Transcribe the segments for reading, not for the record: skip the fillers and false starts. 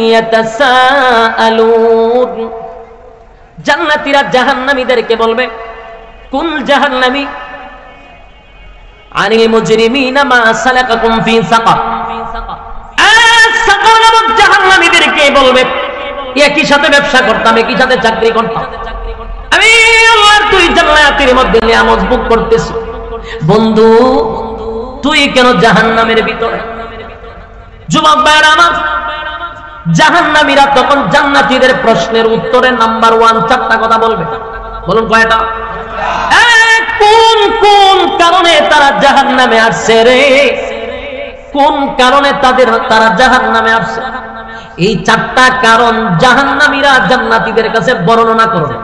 ইয়াতাসাআলুন জান্নাতীরা জাহান্নামীদেরকে বলবে কুল জাহান্নামী আনিল মুজরিমিনা মা সালাকাকুম ফি সাকার সাকার নামক জাহান্নামীদেরকে বলবে একই সাথে ব্যবসা করতাম একই সাথে চাকরি করতাম আমি আল্লাহর তুই জান্নাতের মধ্যে নিয়ামত ভোগ করতেছ বন্ধু তুই কেন জাহান্নামের ভিতরে যুবক ভাইরা আমার জাহান্নামীরা তখন জান্নাতীদের প্রশ্নের উত্তরে নাম্বার 1 চারটা কথা বলবে বলুন কয়টা কোন কোন কারণে তারা জাহান্নামে আসছে রে কোন কারণে তারা জাহান্নামে আসছে এই চারটা কারণ জাহান্নামীরা জান্নাতীদের কাছে বর্ণনা করবে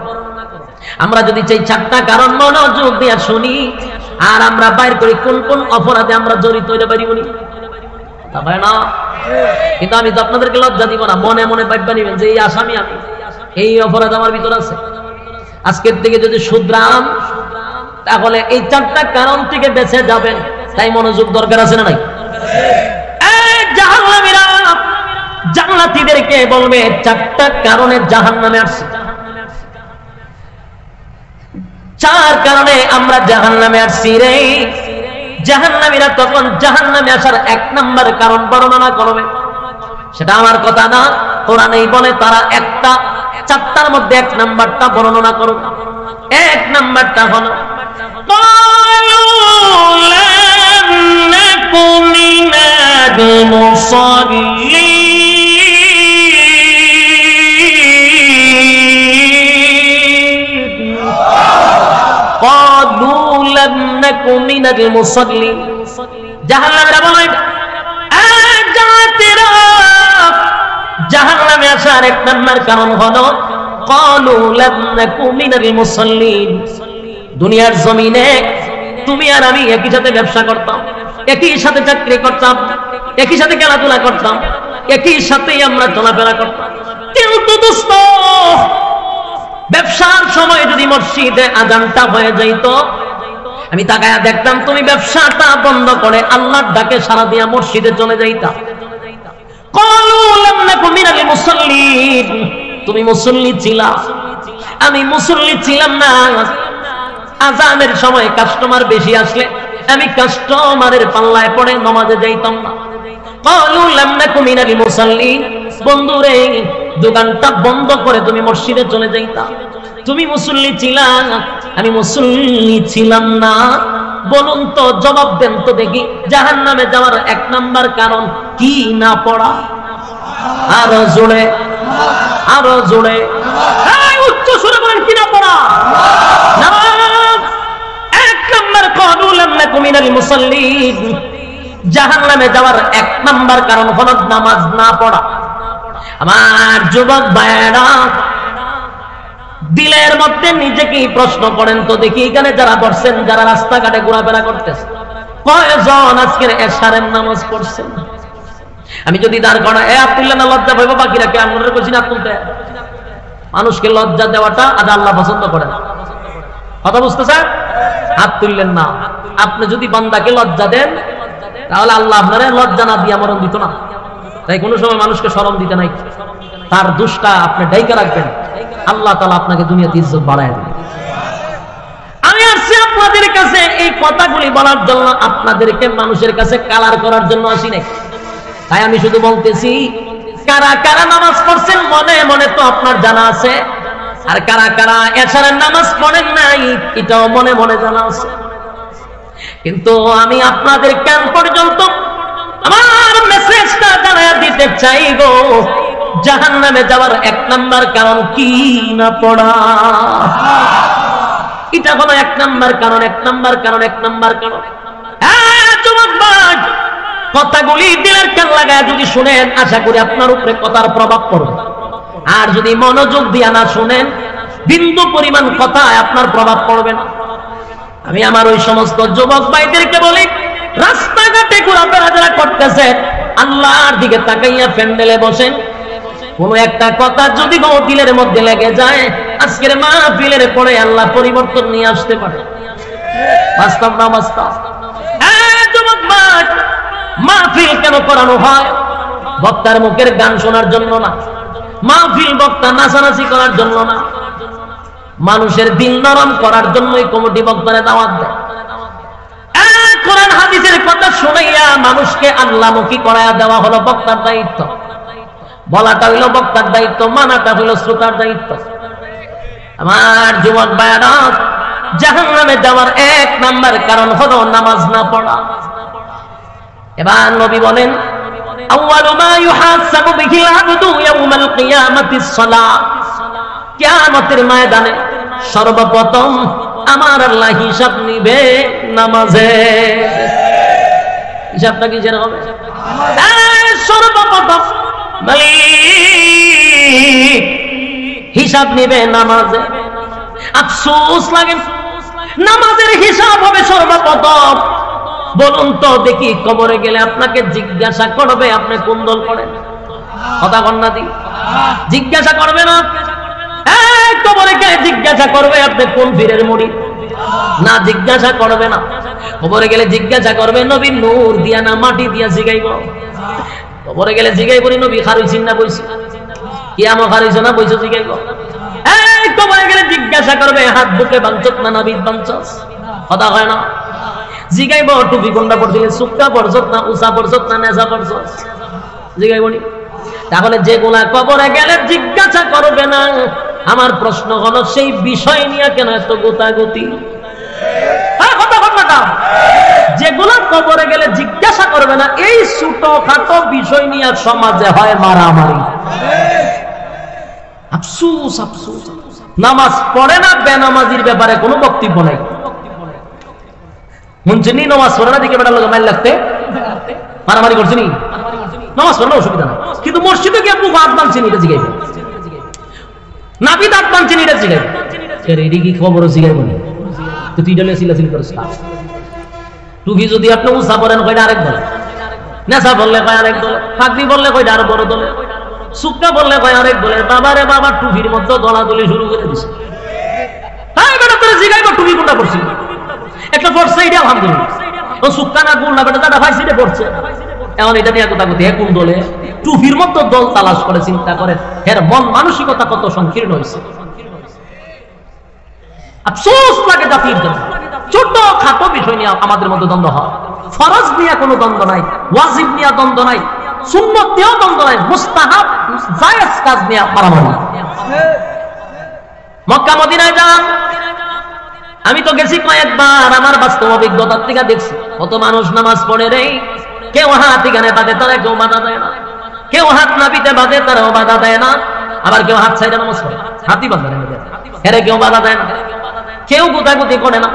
আমরা যদি চাই চারটা কারণ মনোযোগ দিয়ে শুনি আর আমরা বাইর করি কোন কোন অপরাধে আমরা জড়িত হইতে পারি উনি তা ভাই না কিন্তু আমি তো আপনাদেরকে লজ্জা দিব না মনে মনে ভাববা নিবেন যে এই আসামি আমি এই অপরাধ আমার ভিতর আছে আজকের থেকে যদি শুধরাম তাহলে এই চারটা কারণ থেকে বেঁচে যাবেন তাই মনোযোগ দরকার আছে না নাই জাহান্নামীরা জান্নাতীদেরকে বলবে চারটা কারণে জাহান্নামে আসছে চার কারণে আমরা জাহান্নামে আসছি রে জাহান্নামীরা তখন জাহান্নামে আসার 1 নাম্বার কারণ বর্ণনা করবে সেটা আমার কথা না কোরআনেই বলে তারা একটা চারটার মধ্যে 1 নাম্বারটা বর্ণনা করবে 1 নাম্বারটা হলো ক্বালু লাম নাকু মিনাল মুসাল্লিন ক্বালু লাম নাকু মিনাল মুসাল্লিন জাহান্নামীরা বলে জাহান্নামে আসার 1 নাম্বার কারণ হলো ক্বালু লাম নাকু মিনাল মুসাল্লিন দুনিয়ার জমিনে তুমি আর আমি একই সাথে ব্যবসা করতাম একই সাথে চাকরি করতাম একই সাথে খেলাধুলা করতাম একই সাথে আমরা চলাফেরা করতাম কিন্তু দোস্ত ব্যবসার সময় যদি মসজিদে আযানটা হয়ে যাইত আমি তাকায়া দেখতাম তুমি ব্যবসাটা বন্ধ করে আল্লাহর ডাকে সাড়া দিয়া মসজিদে চলে যাইতা ক্বালু লাম নাকু মিনাল মুসাল্লিন তুমি মুসল্লি ছিলা আমি মুসল্লি ছিলাম না আযানের সময় কাস্টমার বেশি আসলে আমি কাস্টমারের পাল্লায় পড়ে নামাজে যাইতাম না ক্বালু লাম নাকু মিনাল মুসাল্লিন বন্ধুরে দোকানটা বন্ধ করে তুমি মসজিদে চলে যাইতা তুমি মুসল্লি ছিলা আমি মুসল্লি ছিলাম না বলুন তো জবাব দেন তো দেখি জাহান্নামে যাওয়ার 1 নাম্বার কারণ কি না পড়া আরো জোরে এই উচ্চ সুরে বলেন কি না পড়া নামাজ 1 নাম্বার ক্বালু লাম নাকু মিনাল মুসাল্লিন জাহান্নামে যাওয়ার 1 নাম্বার কারণ হলো নামাজ না পড়া আমার যুবক ভাইরা দিলের মধ্যে নিজেকে প্রশ্ন করেন তো দেখি এখানে যারা বসছেন যারা রাস্তাঘাটে ঘোরাফেরা করতেছে কয়জন আজকের এশারের নামাজ পড়ছেন আমি যদি দাঁড় করা হাত তুললে না লজ্জা পাইবো বাকিরা কে আমরা বলছি না তুলতে মানুষকে লজ্জা দেওয়াটা আজ আল্লাহ পছন্দ করে না কথা বুঝতেছেন হাত তুললেন না আপনি যদি বান্দাকে লজ্জা দেন তাহলে আল্লাহ আপনারে লজ্জা না দিয়ে মরণ দিত না তাই কোনো সময় মানুষকে শরম দিতে নাই তার দোষটা আপনি ঢাইকা রাখবেন আল্লাহ তাআলা আপনাকে দুনিয়াতে ইজ্জত বাড়ায় দেবে আমি আসছি আপনাদের কাছে এই কথাগুলি বলার জন্য আপনাদেরকে মানুষের কাছে কালার করার জন্য আসি নাই তাই আমি শুধু বলতেছি কারা কারা নামাজ পড়ছেন মনে মনে তো আপনার জানা আছে আর কারা কারা এশারের নামাজ পড়েন নাই এটাও মনে মনে জানা আছে কিন্তু আমি আপনাদের কান পর্যন্ত আমার মেসেজটা জানায়া দিতে চাই গো জাহান্নামে যাওয়ার 1 নাম্বার কারণ কি না পড়া এটা হলো 1 নাম্বার কারণ 1 নাম্বার কারণ 1 নাম্বার কারণ যুবক ভাই কথাগুলি দিলের কান লাগায় যদি শুনেন আশা করি আপনার উপরে কথার প্রভাব পড়বে আর যদি মনোযোগ দিয়ে না শুনেন বিন্দু পরিমাণ কথায় আপনার প্রভাব পড়বে না আমি আমার ওই সমস্ত যুবক ভাইদেরকে বলি রাস্তাঘাটে ঘোরাফেরা যারা করতেছে আল্লাহর দিকে তাকাইয়া প্যান্ডেলে বসেন কোন একটা কথা যদি দিলের মধ্যে লেগে যায় আজকের মাহফিলের পরে আল্লাহ পরিবর্তন নিয়ে আসতে পারে বাস্তব না বাস্তব যুবক ভাই মাহফিল কেন করানো হয় বক্তার মুখের গান শোনার জন্য না, মাহফিল বক্তা নাচানাচি করার জন্য না, মানুষের দিল নরম করার জন্যই কমিটি বক্তারে দাওয়াত দেয়। কোরআন হাদিসের কথা শুনাইয়া মানুষকে আল্লাহমুখী করায়া দেওয়া হলো বক্তার দায়িত্ব। বলাটা হইল বক্তার দায়িত্ব, মানাটা হইল শ্রোতার দায়িত্ব। আমার যুবক ভাইরা, জাহান্নামে যাওয়ার 1 নাম্বার কারণ হলো নামাজ না পড়া। এবার নবী বলেন, আউয়ালু মা ইউহাসাবু বিহিল আবদু ইয়াউমাল কিয়ামাতিস সালাত। কিয়ামতের ময়দানে সর্বপ্রথম আমার আল্লাহ হিসাব নিবে নামাজে। হিসাবটা কি যেন হবে? সর্বপ্রথম মালিক হিসাব নিবে নামাজে। আফসোস লাগে, নামাজের হিসাব হবে সর্বপ্রথম। বলুন তো দেখি, কবরে গেলে আপনাকে জিজ্ঞাসা করবে আপনি কোন দল করেন? কথা কন্যা দি জিজ্ঞাসা করবে না? কবরে গেলে জিজ্ঞাসা করবে আপনি কোন পীরের মুরিদ? না, জিজ্ঞাসা করবে না। কবরে গেলে জিজ্ঞাসা করবে নবী নূর দিয়া না মাটি দিয়া জিগাইব। কবরে গেলে জিগাইব নবী খারইছেন না বইছি, কিয়ামত খারইছ না বইছো জিগাইব। কবরে গেলে জিজ্ঞাসা করবে হাত বুকে বাঞ্চত না নাবিদ বাঞ্চস? কথা হয় না? জিগাইব টুপি কোনটা পড়ছিস, সুক্কা পড়ছত না উষা পড়ছত না নেশা পড়ছস? জিগাইব নি? তাহলে যেগুলা কবরে গেলে জিজ্ঞাসা করবে না, আমার প্রশ্ন হলো সেই বিষয় নিয়ে কেন এত গোতাগতি? যেগুলা কবরে গেলে জিজ্ঞাসা করবে না, এই ছোটখাটো বিষয় নিয়ে সমাজে হয় মারামারি। আফসোস আফসোস, নামাজ পড়ে না বেনামাজির ব্যাপারে কোনো বক্তব্য নাই। মুনচিনি নামাজ পড়ে না দিকে বেটার লোক মাইল লাগতে মারামারি করছে নি? নামাজ পড়ে না অসুবিধা না, কিন্তু মসজিদে গিয়ে আপনি হাত বাঁধছেন এটা জিগাইবে, নাবি দাঁত বাঁধছেন এটা জিগাইবে। এটি কি খবর জিগাইব না? তো তুই ডলে সিলাসিল করিস না। টুকি যদি আপনি উষা পড়েন কয়টা আরেক দলে, নেশা বললে কয় আরেক দলে, ফাঁকরি বললে কয়টা আরো বড় দলে, সুক্কা বললে কয় আরেক দলে। বাবারে বাবা, টুপির মধ্যে দলাদলি শুরু করে দিছে। হ্যাঁ বেটা, তোরা জিগাইব টুপি কোনটা পড়ছিল? একটা পড়ছে এটা আলহামদুলিল্লাহ, ও সুক্কা না গুল না বেটা দাদা ভাই সেটা পড়ছে। এখন এটা নিয়ে কথা কথা কোন দলে? টুপির মধ্যে দল তালাশ করে চিন্তা করে এর মন মানসিকতা কত সংকীর্ণ হয়েছে। আফসোস লাগে জাতির জন্য, ছোট খাটো বিষয় নিয়ে আমাদের মধ্যে দ্বন্দ্ব হয়। ফরজ নিয়ে কোনো দ্বন্দ্ব নাই, ওয়াজিব নিয়ে দ্বন্দ্ব নাই, সুন্নত নিয়েও দ্বন্দ্ব নাই, মুস্তাহাব জায়েজ কাজ নিয়ে মারামারি। মক্কা মদিনায় যান, আমি তো গেছি কয়েকবার, আমার বাস্তব অভিজ্ঞতার থেকে দেখছি কত মানুষ নামাজ পড়ে রে। কেউ হাত এখানে বাঁধে, তারা কেউ বাধা দেয় না। কেউ হাত নাবিতে বাঁধে, তারাও বাধা দেয় না। আবার কেউ হাত ছাইড়া নামাজ পড়ে, হাতি বাঁধে হেরে কেউ বাধা দেয় না। কেউ গুতাগুতি করে না।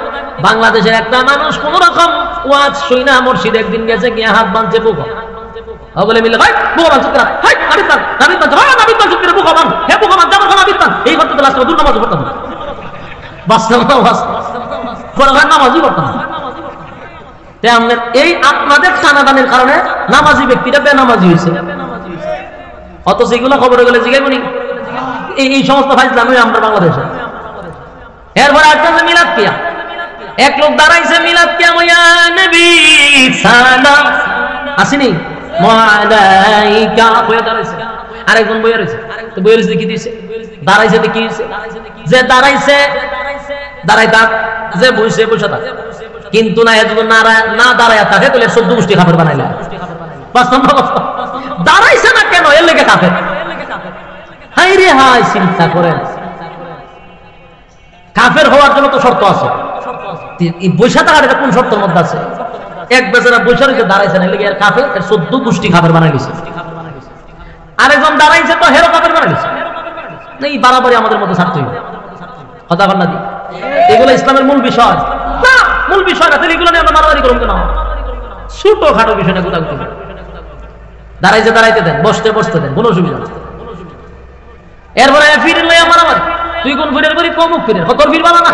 বাংলাদেশের একটা মানুষ কোন রকম ওয়াজ শুইনা মসজিদে একদিন গেছে, গিয়ে হাত বাঁধছে বুক বলে মিলে ভাই বুক বাঁধ চুক্তি ভাই নাবিদ বাঁধ নাবিদ বাঁধ ভাই নাবিদ বাঁধ চুক্তি বুক বাঁধ হে বুক বাঁধ যাবার নাবিদ বাঁধ এই করতে লাস্ট দূর নামাজ পড়তাম বাস্তব নামাজই করতাম। এই আপনাদের টানাটানির কারণে নামাজি ব্যক্তিরা বেনামাজি হয়েছে। অথচ এগুলো খবরে গেলে জিগাইব নি? এই সমস্ত ফাইজলামি আমরা বাংলাদেশে। এরপরে একটা মিলাদ কিয়া, এক লোক দাঁড়াইছে মিলাদ কিয়া ময়া নবী সালাম আসেনি মালাইকা বইয়া দাঁড়াইছে, আরেকজন বইয়া রয়েছে। তো বইয়া রয়েছে কি দিয়েছে? দাঁড়াইছে কি হয়েছে? যে দাঁড়াইছে দাঁড়াই থাক, যে বইছে বসে থাক, কিন্তু না যদি না দাঁড়ায় থাকে তাহলে 14 গোষ্ঠী কাফের বানাইলা। দাঁড়াইছে না কেন? এর লেগে কাফের। হাই রে হাই, চিন্তা করেন, কাফের হওয়ার জন্য তো শর্ত আছে। বৈশা থাকার এটা কোন শর্তের মধ্যে আছে? এক বেচারা বৈশা রয়েছে, দাঁড়াইছে না, লেগে কাফের 14 গোষ্ঠী কাফের বানাই দিছে। আরেকজন দাঁড়াইছে তো হেরো কাফের বানাই দিছে। এই বাড়াবাড়ি আমাদের মধ্যে ছাড়তে হবে। কথা বল না দি, এগুলো ইসলামের মূল বিষয় না, মূল বিষয় না। তাহলে এগুলো নিয়ে আমরা মারামারি করুন কেন? ছোট খাটো বিষয় না, কোথাও দাঁড়াইছে দাঁড়াইতে দেন, বসতে বসতে দেন, কোনো অসুবিধা নেই। এরপরে ফিরের লইয়া মারামারি, তুই কোন ফিরের করি? অমুক ফিরের। তোর ফির বালা না,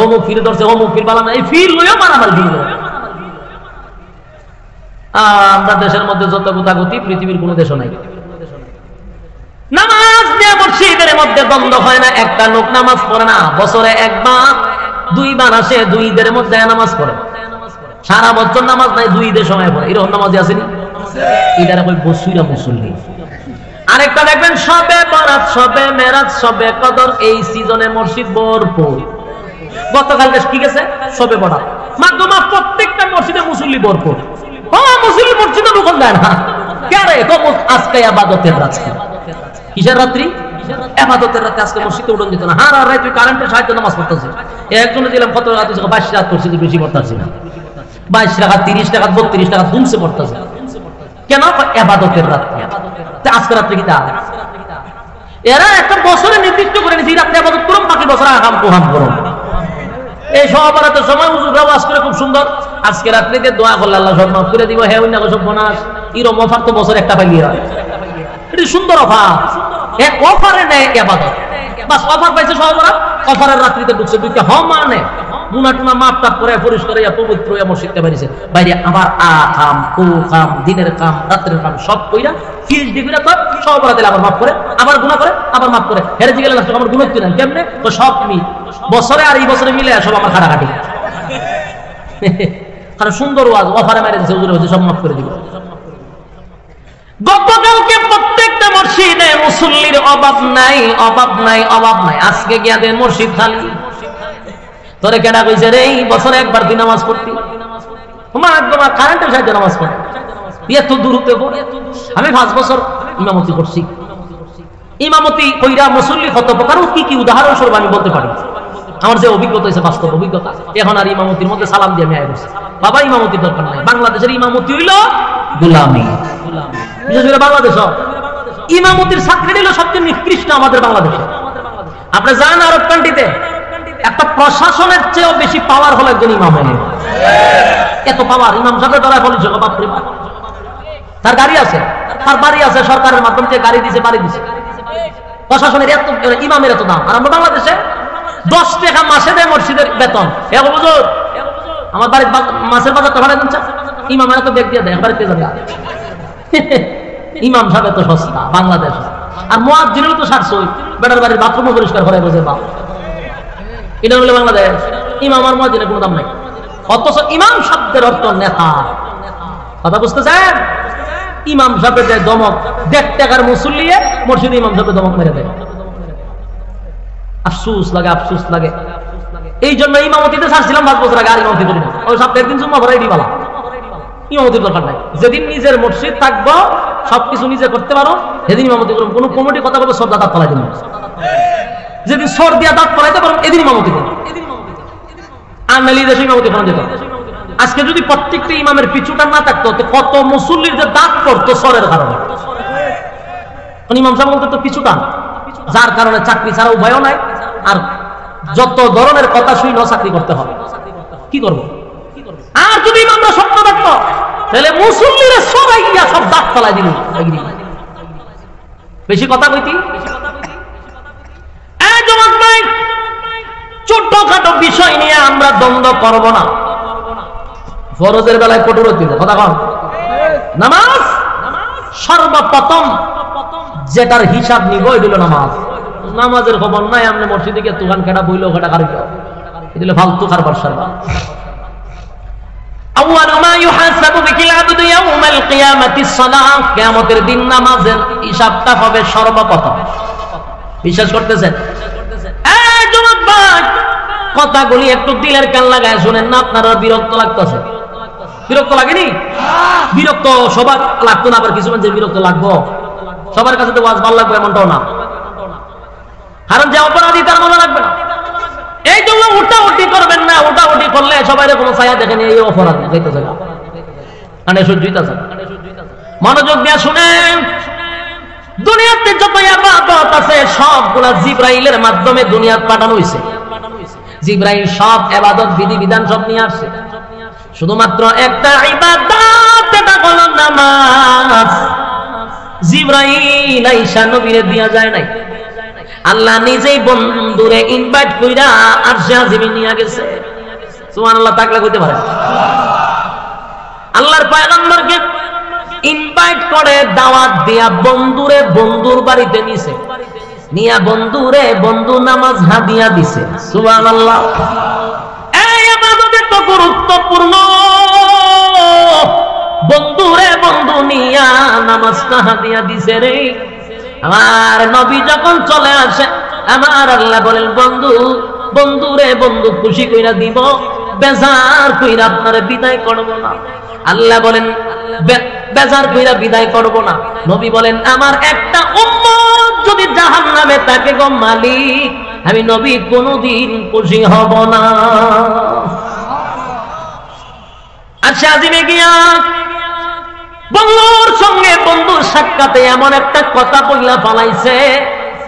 অমুক ফিরে ধরছে, অমুক ফির বালা না, এই ফির লইয়া মারামারি। আমরা দেশের মধ্যে যত গোতাগতি পৃথিবীর কোন দেশও নাই। নামাজ নিয়ে মসজিদের মধ্যে দ্বন্দ্ব হয় না। একটা লোক নামাজ পড়ে না, বছরে একবার দুইবার আসে, 2 ঈদের মধ্যে নামাজ পড়ে। সারা বছর নামাজ নাই, 2 ঈদের সময় পড়ে। এরকম নামাজি আসেনি? এটার কই বসুইরা মুসল্লি। আরেকটা দেখবেন সবে বরাত, সবে মেরাজ, সবে কদর, এই সিজনে মসজিদ ভরপুর। গতকালকে কি গেছে সবে বরাত, মাধ্যমা প্রত্যেকটা মসজিদে মুসল্লি ভরপুর। মুসল্লি মসজিদে ঢুকন যায় না কেন? আজকে ইবাদতের রাত। কিসের রাত্রি? ইবাদতের রাতে আজকে মসজিদে উঠন যেত না। হার আর রাত তুই কারেন্টের সাহায্যে নামাজ পড়তেছে। একজনে দিলাম কত রাত, 22 রাত করছি, বেশি পড়তেছি না, 22 টাকা 30 টাকা 32 টাকা দুমসে পড়তেছে। কেন? ইবাদতের রাত। আজকে রাত্রে কি তা এরা একটা বছরে নির্দিষ্ট করে নিয়েছে রাত্রে ইবাদত করুন, বাকি বছর আগাম কোহাম করুন। এই সহবরাতের সময় হুজুর আওয়াজ করে খুব সুন্দর আজকে রাত্রিতে দোয়া করলে আল্লাহ সব মাফ করে দিব। হে অন্য সব বোনাস এরকম অফার তো বছর একটা পাইলি হয়। এটা সুন্দর অফার, এক অফারে নেয় ইবাদত। বাস অফার পাইছে সহবরাত, অফারের রাত্রিতে ঢুকছে দুইটা মানে গুনাহ টুনা মাপ টাপ করে পরিষ্কার হইয়া পবিত্র হইয়া মসজিদে বাইরেছে। বাইরে আবার কাম কো কাম, দিনের কাম রাতের কাম সব কইরা 30 ডিগ্রি তো সহবরাতে আবার মাফ করে, আবার গুনাহ করে, আবার মাফ করে। হেরে গেলে লাস্ট আমার গুনাহ কি না কেমনে? তো সব মিল বছরে আর এই বছরে মিলে সব আমার কাটাকাটি। কারণ সুন্দর ওয়াজ অফারে মেরে দিয়েছে হুজুর, হচ্ছে সব মাফ করে দিব। গতকালকে প্রত্যেকটা মসজিদে মুসল্লির অভাব নাই, অভাব নাই, অভাব নাই। আজকে গিয়া দেন মসজিদ খালি। তোরে কেডা কইছে রে এই বছরে একবার তুই নামাজ পড়তি? তোমার একদম কারেন্টের সাহায্যে নামাজ পড়ে এত দূর হতে। আমি 5 বছর ইমামতি করছি। ইমামতি কইরা মুসল্লি কত প্রকার কি কি উদাহরণ স্বরূপ আমি বলতে পারি। আমার যে অভিজ্ঞতা হয়েছে বাস্তব অভিজ্ঞতা, এখন আর ইমামতির মধ্যে সালাম দিয়ে আমি আয় করছি। বাবা ইমামতির দরকার নাই। বাংলাদেশের ইমামতি হইল গোলামি। বিশেষ করে বাংলাদেশ ইমামতির চাকরি হইল সবচেয়ে নিকৃষ্ট আমাদের বাংলাদেশে। আপনি যান আরব কান্ট্রিতে, একটা প্রশাসনের চেয়েও বেশি পাওয়ার হলো একজন ইমামের। এত পাওয়ার ইমাম সাহেব ধরা বলেছিল বাপরে বাপ। তার গাড়ি আছে, তার বাড়ি আছে, সরকারের মাধ্যমে যে গাড়ি দিছে বাড়ি দিছে। প্রশাসনের এত, ইমামের এত দাম। আর আমরা বাংলাদেশে 10 টাকা মাসে দেয় মসজিদের বেতন। হুজুর আমার বাড়ির মাছের বাজারটা ভাড়া দিচ্ছে, ইমামের তো বেগ দিয়ে দেয় বাড়িতে যাবে। ইমাম সাহেব এত সস্তা বাংলাদেশ। আর মুয়াজ্জিনের তো 700, বেটার বাড়ির বাথরুমও পরিষ্কার করে বোঝে বাপ। এটা হলো বাংলাদেশ। ইমাম আর মুয়াজ্জিনের কোনো দাম নাই। অথচ ইমাম শব্দের অর্থ নেতা। কথা বুঝতেছেন? ইমাম সাহেবের যে দমক 1.5 টাকার মুসল্লি মসজিদে ইমাম সাহেবের দমক মেরে দেয়। আফসোস লাগে, আফসোস লাগে। এই জন্য ইমামতিতে ছাড়ছিলাম 5 বছর আগে, আর ইমামতি করি না। ওই সপ্তাহের দিন জুম্মা ভরাই দিবালা, ইমামতির দরকার নাই। যেদিন নিজের মসজিদ থাকবো, সবকিছু নিজে করতে পারো, সেদিন ইমামতি করবো। কোনো কমিটি কথা বলবে সর্দা দাঁত ফলাই দিন। যেদিন সর দিয়া দাঁত ফলাইতে পারো এদিন ইমামতি করবো। আর নালি দেশে ইমামতি করা যেত। আজকে যদি প্রত্যেকটা ইমামের পিছুটা না থাকতো, কত মুসল্লির যে দাঁত পড়তো সরের কারণে। ইমাম সাহেব বলতে তো পিছুটা, যার কারণে চাকরি ছাড়া উপায়ও নাই। আর যত ধরনের কথা শুনে চাকরি করতে হবে। কি করবো? আর যদি ইমামরা স্বপ্ন থাকতো, তাহলে মুসল্লিরা সবাই সব দাঁত ফলাই দিল। বেশি কথা কইতি। ছোটখাটো বিষয় নিয়ে আমরা দ্বন্দ্ব করব না। ফরজের বেলায় কঠোর হইতে কথা কন। নামাজ সর্বপ্রথম যেটার হিসাব নিব এটা হলো নামাজ। নামাজের খবর নাই, আপনি মসজিদে গিয়ে তুফান কেটা বইলো কেটা কারি এটা ফালতু কারবার সারবা। আউয়ালু মা ইউহাসাবু বিহিল আবদু ইয়াউমাল কিয়ামাতিস সালাহ। কিয়ামতের দিন নামাজের হিসাবটা হবে সর্বপ্রথম। বিশ্বাস করতেছেন? এই যুবক ভাই, কথাগুলি একটু দিলের কান লাগায় শুনেন না। আপনারা বিরক্ত লাগতেছে? বিরক্ত লাগেনি? বিরক্ত সবার লাগতো না, আবার কিছু মানুষের বিরক্ত লাগবো। সবার কাছে তো ওয়াজ ভালো লাগবে এমনটাও না। কারণ যে অপরাধী তার মজা লাগবে না। এই জন্য উঠাউটি করবেন না। উঠাউটি করলে সবাই কোনো ছায়া দেখেন, এই অপরাধ যাইতেছে না, মানে সহ্যইতেছে। মনোযোগ দিয়ে শুনেন, দুনিয়াতে যত ইবাদত আছে সবগুলা জিবরাইলের মাধ্যমে দুনিয়াত পাঠানো হয়েছে। জিবরাইল সব ইবাদত বিধি বিধান সব নিয়ে আসছে। শুধুমাত্র একটা ইবাদত, এটা হলো নামাজ। জিবরাইল আয়েশা নবীরে দিয়া যায় নাই, আল্লাহ নিজেই বন্ধুরে ইনভাইট কইরা আরশে আজিমে নিয়ে গেছে। সুবহানাল্লাহ, তাকলা কইতে পারে। আল্লাহর পয়গম্বরকে ইনভাইট করে দাওয়াত দিয়া বন্ধুরে বন্ধুর বাড়িতে নিছে, নিয়া বন্ধুরে বন্ধু নামাজ হাদিয়া দিছে। সুবহানাল্লাহ। এই ইবাদত এত গুরুত্বপূর্ণ, বন্ধু রে বন্ধু নিয়া নামাজটা হাদিয়া দিছে রে। আমার নবী যখন চলে আসে আমার আল্লাহ বলেন বন্ধু বন্ধু রে বন্ধু খুশি কইরা দিব, বেজার কইরা আপনারে বিদায় করব না। আল্লাহ বলেন বেজার কইরা বিদায় করব না। নবী বলেন আমার একটা উম্মত যদি জাহান্নামে থাকে গো মালিক, আমি নবী কোনদিন খুশি হব না। আচ্ছা আজিমে গিয়া বন্ধুর সঙ্গে বন্ধুর সাক্ষাতে এমন একটা কথা বইলা ফালাইছে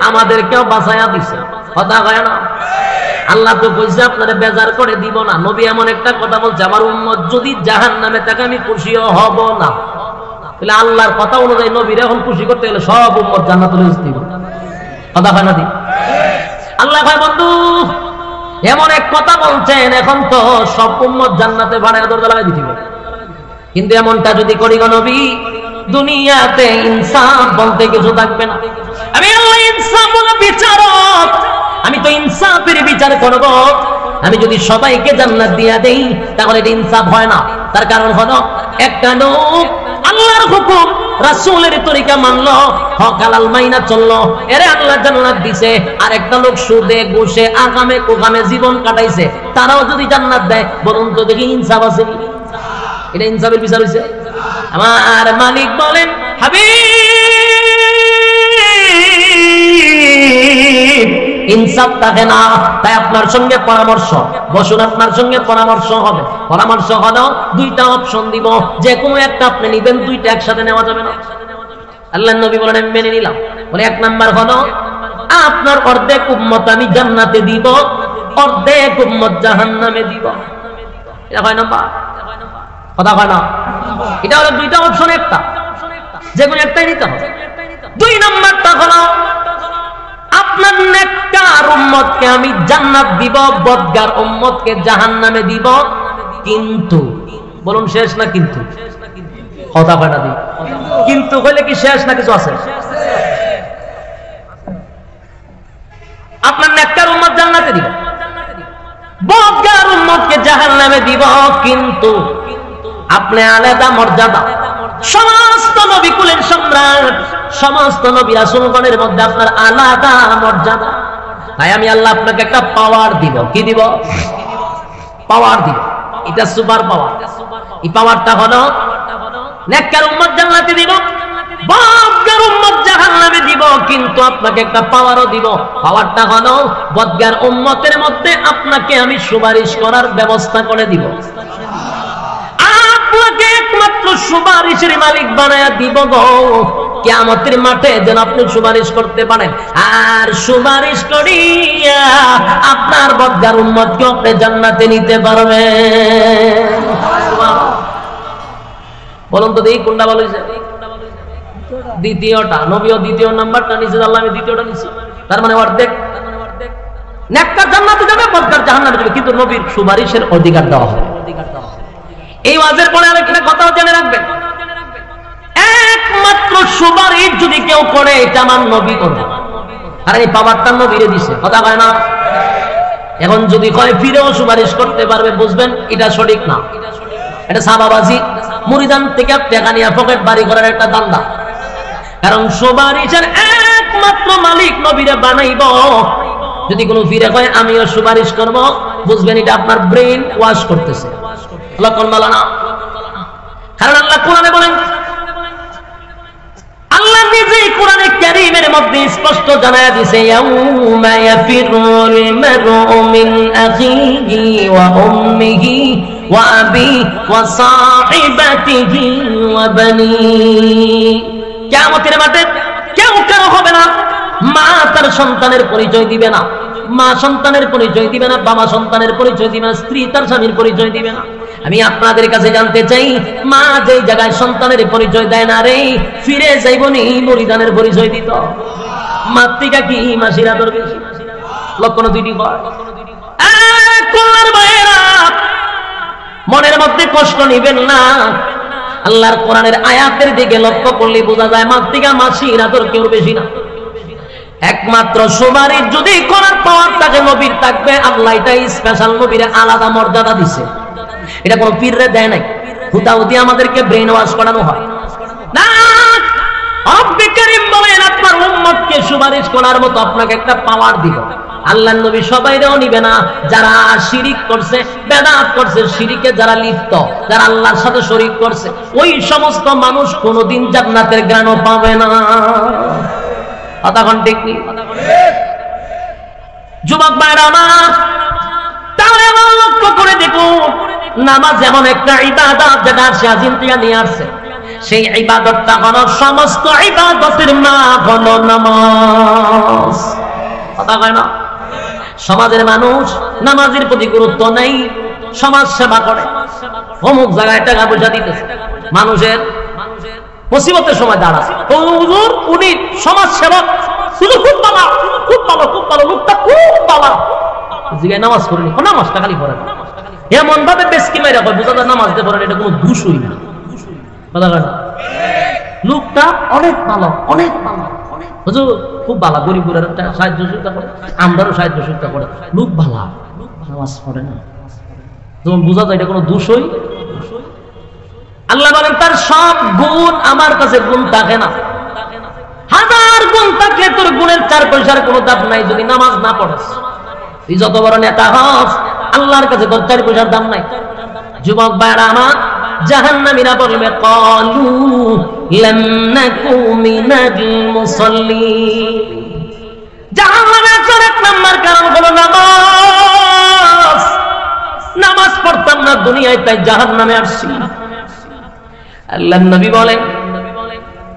আমাদেরকেও বাঁচাইয়া দিছে। কথা কয় না? আল্লাহ তো কইছে আপনারা বেজার করে দিব না। নবী এমন একটা কথা বলছে আমার উম্মত যদি জাহান্নামে থাকে আমি খুশিও হব না। তাহলে আল্লাহর কথা অনুযায়ী নবীর এখন খুশি করতে গেলে সব উম্মত জান্নাতুল দিব। কথা কয় না? দি আল্লাহ কয় বন্ধু এমন এক কথা বলছেন এখন তো সব উম্মত জান্নাতে বাড়ায় দরজা লাগাই দিতে হবে। কিন্তু এমনটা যদি করি গো নবী দুনিয়াতে ইনসাফ বলতে কিছু থাকবে না। আমি আল্লাহ ইনসাফ বলে বিচারক, আমি তো ইনসাফের বিচার করব। আমি যদি সবাইকে জান্নাত দিয়া দেই তাহলে এটা ইনসাফ হয় না। তার কারণ হলো একটা লোক আল্লাহর হুকুম রাসূলের তরিকা মানলো, হক হালাল মাইনা চললো, এরে আল্লাহ জান্নাত দিছে। আর একটা লোক সুদে ঘুষে আগামে কোগামে জীবন কাটাইছে, তারাও যদি জান্নাত দেয় বলুন তো দেখি ইনসাফ আছে? এটা ইনসাফের বিচার হইছে? আমার মালিক বলেন হাবিব ইনসাফ থাকে না। তাই আপনার সঙ্গে পরামর্শ বসুন, আপনার সঙ্গে পরামর্শ হবে। পরামর্শ হলো দুইটা অপশন দিব, যে কোনো একটা আপনি নিবেন, দুইটা একসাথে নেওয়া যাবে না। আল্লাহর নবী বলেন আমি মেনে নিলাম। বলে এক নাম্বার হলো আপনার অর্ধেক উম্মত আমি জান্নাতে দিব, অর্ধেক উম্মত জাহান্নামে দিব। এটা হয় নাম্বার? কথা হয় না? এটা হলো দুইটা অপশন, একটা যে কোনো একটাই নিতে হবে। দুই নাম্বারটা হলো আপনার নেককার উম্মতকে আমি জান্নাত দিব, বদগার উম্মতকে জাহান্নামে দিব। কিন্তু বলুন শেষ না কিন্তু? কথা হয় না? কিন্তু হইলে কি শেষ না কিছু আছে? আপনার নেককার উম্মত জান্নাতে দিব, বদগার উম্মতকে জাহান্নামে দিব। কিন্তু আপনি আলাদা মর্যাদা, সমস্ত নবী কুলের সম্রাট, সমস্ত নবী রাসূলগণের মধ্যে আপনার আলাদা মর্যাদা। তাই আমি আল্লাহ আপনাকে একটা পাওয়ার দিব। কি দিব? পাওয়ার দিব। এটা সুপার পাওয়ার। এই পাওয়ারটা হলো নেককার উম্মত জান্নাতে দিব, বদগার উম্মত জাহান্নামে দিব। কিন্তু আপনাকে একটা পাওয়ারও দিব। পাওয়ারটা হলো বদগার উম্মতের মধ্যে আপনাকে আমি সুপারিশ করার ব্যবস্থা করে দিব। আপনাকে একমাত্র সুপারিশের মালিক বানায়া দিব গো কিয়ামতের মাঠে, যেন আপনি সুপারিশ করতে পারেন। আর সুপারিশ করিয়া আপনার বদগার উম্মতকে আপনি জান্নাতে নিতে পারবেন। বলুন তো দেখি কোনটা ভালো হয়েছে? দ্বিতীয়টা। নবীও দ্বিতীয় নাম্বারটা নিচে, আল্লাহ আমি দ্বিতীয়টা নিচ্ছি। তার মানে অর্ধেক নেককার জান্নাতে যাবে, বদগার জাহান্নামে যাবে, কিন্তু নবীর সুপারিশের অধিকার দেওয়া হবে। এই ওয়াজের পরে আরেকটা কথাও জেনে রাখবেন, একমাত্র সুপারিশ যদি কেউ করে এটা আমার নবী করবে। আর এই পাওয়ারটা নবীরে দিছে। কথা কয় না? এখন যদি কয় ফিরেও সুপারিশ করতে পারবে, বুঝবেন এটা সঠিক না, এটা সাবাবাজি, মুরিদান থেকে টাকা নিয়ে পকেট বাড়ি করার একটা দান্দা। কারণ সুপারিশের একমাত্র মালিক নবীরে বানাইব। যদি কোনো ফিরে কয় আমিও সুপারিশ করব, বুঝবেন এটা আপনার ব্রেন ওয়াশ করতেছে। কারণ আল্লাহ কোরআনে বলেন, আল্লাহ নিজেই কোরআনে কারীমের মধ্যে স্পষ্ট জানায়া দিয়েছে ইয়াউমা ইয়াফিরুল মারউ মিন আখিহি ওয়া উম্মিহি ওয়া আবিহি ওয়া সাহিবাতিহি ওয়া বানিহি। কিয়ামতের মাঠে কেউ কারো হবে না, মা তার সন্তানের পরিচয় দিবে না, মা সন্তানের পরিচয় দিবে না, বাবা সন্তানের পরিচয় দিবে না, স্ত্রী তার স্বামীর পরিচয় দিবে না। আমি আপনাদের কাছে জানতে চাই, মা যেই জায়গায় সন্তানের পরিচয় দেয় না রে, ফিরে যাইবনি মুরিদানের পরিচয় দিত। মাতৃকা কি মাসিরা তোর বেশি লক্ষণ দুইটি হয়। মনের মধ্যে কষ্ট নিবেন না। আল্লাহর কোরআনের আয়াতের দিকে লক্ষ্য করলে বোঝা যায় মাতৃকা মাসিরা তোর কেউ বেশি না। একমাত্র সুপারিশ যদি করার পাওয়ার থাকে নবীর থাকবে। আল্লাহ এটাই স্পেশাল নবীর আলাদা মর্যাদা দিছে, এটা কোন পীররে দেয় নাই। হুদাহুদি আমাদেরকে ব্রেন ওয়াশ করানো হয় না। রব্বে কারীম বলেন আপনার উম্মতকে সুপারিশ করার মতো আপনাকে একটা পাওয়ার দিব। আল্লাহর নবী সবাইরেও নিবে না, যারা শিরিক করছে, বেদাত করছে, শিরিকে যারা লিপ্ত, যারা আল্লাহর সাথে শরীক করছে, ওই সমস্ত মানুষ কোনোদিন জান্নাতের ঘ্রাণও পাবে না। কথাখন ঠিক নেই? যুবক ভাইরা আমার, তাহলে আমার লক্ষ্য করে দেখুন, নামাজ এমন একটা ইবাদত যেটা সে আজিম থেকে নিয়ে আসছে। সেই ইবাদতটা হলো সমস্ত ইবাদতের মা হলো নামাজ। কথা কয় না? সমাজের মানুষ নামাজের প্রতি গুরুত্ব নেই, সমাজ সেবা করে, অমুক জায়গায় টাকা পয়সা দিতেছে, মানুষের মুসিবতের সময় দাঁড়ায়, হুজুর উনি সমাজ সেবক, শুধু খুব ভালো, খুব ভালো, খুব ভালো, লোকটা খুব ভালো, জিগায় নামাজ করেনি, নামাজটা খালি পড়ে এমন ভাবে বেশকি মেরে হয়, বোঝা যায় নামাজ দিয়ে পড়েন, এটা কোনো দোষই না। কথা কয় না? লোকটা অনেক ভালো, অনেক ভালো, হুজুর খুব ভালো, গরিবের সাহায্য সুবিধা করে, আমরাও সাহায্য সুবিধা করে, লোক ভালো, নামাজ পড়ে না, যেমন বোঝা যায় এটা কোনো দোষই। আল্লাহ বলেন তার সব গুণ আমার কাছে গুণ থাকে না, হাজার গুণ থাকলে তোর গুণের 4 পয়সার কোনো দাম নাই যদি নামাজ না পড়স। তুই যত বড় নেতা হস, আল্লাহর কাছে তোর 4 পয়সার দাম নাই। যুবক ভাইরা আমার, জাহান্নামীরা বলবে ক্বালু লাম নাকু মিনাল মুসাল্লিন। জাহান্নামের 1 নাম্বার কারণ হলো নামাজ। নামাজ পড়তাম না দুনিয়ায়, তাই জাহান্নামে আসছি। আল্লাহর নবী বলেন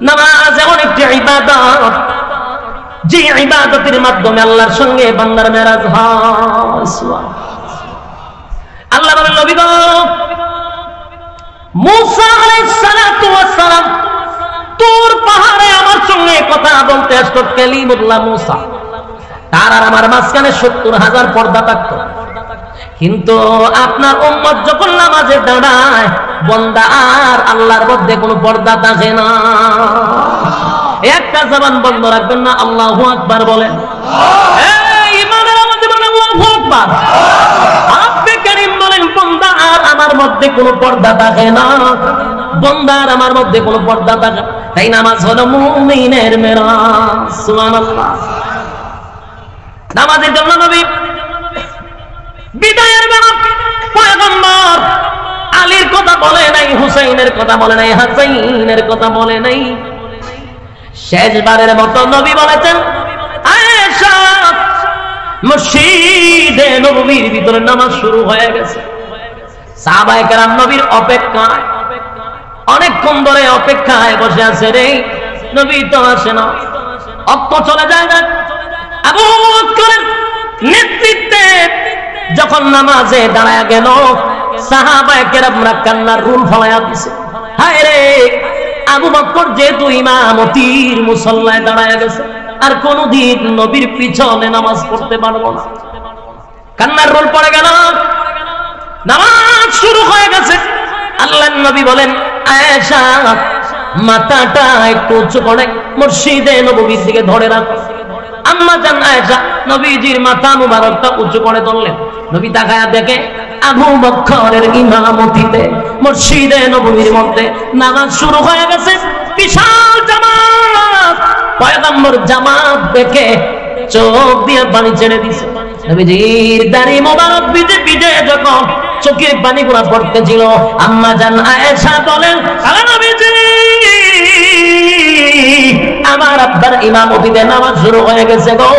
নামাজ এমন একটি ইবাদত, যে ইবাদতের মাধ্যমে আল্লাহর সঙ্গে বান্দার মেরাজ হয়। আল্লাহ বলেন নবী গো, মুসা আলাইহিস সালাতু ওয়াস সালাম তুর পাহাড়ে আমার সঙ্গে কথা বলতে আসতো, কালিমুল্লাহ মুসা, তার আর আমার মাঝখানে 70,000 পর্দা থাকতো। কিন্তু আপনার উম্মত যখন নামাজে দাঁড়ায়, বান্দা আর আল্লাহর মধ্যে কোনো পর্দা থাকে না। একটা জবান বন্ধ রাখবেন না, আল্লাহু আকবার বলেন। এই ইমানের মধ্যে বলেন আল্লাহু আকবার। রব্বে কারীম বলেন বান্দা আর আমার মধ্যে কোনো পর্দা থাকে না, বান্দা আর আমার মধ্যে কোনো পর্দা থাকে না। তাই নামাজ হলো মুমিনের মেরাজ। সুবহানাল্লাহ। নামাজের জন্য নবী বিদায়ের বেলা পয়গম্বর আলীর কথা বলে নাই, হুসাইনের কথা বলে নাই, হাসাইনের কথা বলে নাই। শেষবারের মতো নবী বলেছেন, আয়েশা, মসজিদে নববীর ভিতরে নামাজ শুরু হয়ে গেছে। সাহাবায়ে কেরাম নবীর অপেক্ষায় অনেকক্ষণ ধরে অপেক্ষায় বসে আছে, রে নবী তো আসে না, অক্ষ চলে যায় না। আবু বকরের নেতৃত্বে যখন নামাজে দাঁড়ায় গেল, সাহাবায়ে কেরামরা কান্নার রুল ফলায়া দিছে। হায় রে, আবু বকর যেহেতু ইমামতির মুসল্লায় দাঁড়ায় গেছে, আর কোনদিন নবীর পিছনে নামাজ পড়তে পারবো না। কান্নার রোল পড়ে গেল, নামাজ শুরু হয়ে গেছে। আল্লাহর নবী বলেন, আয়েশা মাথাটা একটু উঁচু করে মসজিদে নববীর দিকে ধরে রাখো। আম্মা জান আয়েশা নবীজির মাথা মুবারকটা উঁচু করে ধরলেন। নবী তাকায়া দেখে আবু বকরের ইমামতিতে মসজিদে নববীর মধ্যে নামাজ শুরু হয়ে গেছে। বিশাল জামাত, পয়গম্বর জামাত দেখে চোখ দিয়ে পানি ছেড়ে দিছে। নবীজির দাড়ি মোবারক ভিজে ভিজে যখন চোখের পানিগুলো পড়তেছিল, আম্মা জান আয়েশা বলেন, আরে নবীজি, আমার আব্বার ইমামতিতে নামাজ শুরু হয়ে গেছে গো,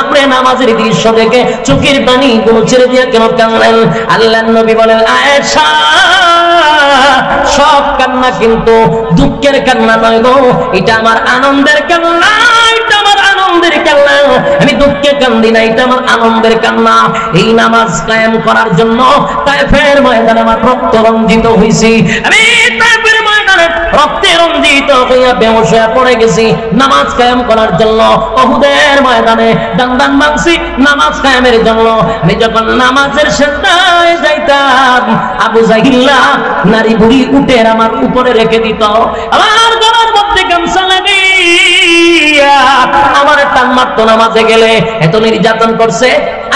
আপনি নামাজের দৃশ্য দেখে চোখের পানি গুলো ছেড়ে দিয়ে কেন কাঁদলেন? আল্লাহর নবী বলেন, আয়েশা, সব কান্না কিন্তু দুঃখের কান্না নয় গো, এটা আমার আনন্দের কান্না, এটা আমার আনন্দের কান্না। আমি দুঃখে কান্দি না, এটা আমার আনন্দের কান্না। এই নামাজ কায়েম করার জন্য তায়েফের ময়দানে আমার রক্ত রঞ্জিত হয়েছি, আমি তায়েফের ময়দানে রক্তে রঞ্জিত হইয়া বেহুশ হয়ে পড়ে গেছি নামাজ কায়েম করার জন্য। উহুদের ময়দানে দান মাংসি নামাজ কায়েমের জন্য। আমি যখন নামাজের সেজদায় যাইতাম, আবু জাহিল্লা নারী বুড়ি উঠে আমার উপরে রেখে দিত, আমার গলার মধ্যে গামছা লাগিয়ে আমার টান মারতো নামাজে গেলে, এত নির্যাতন করছে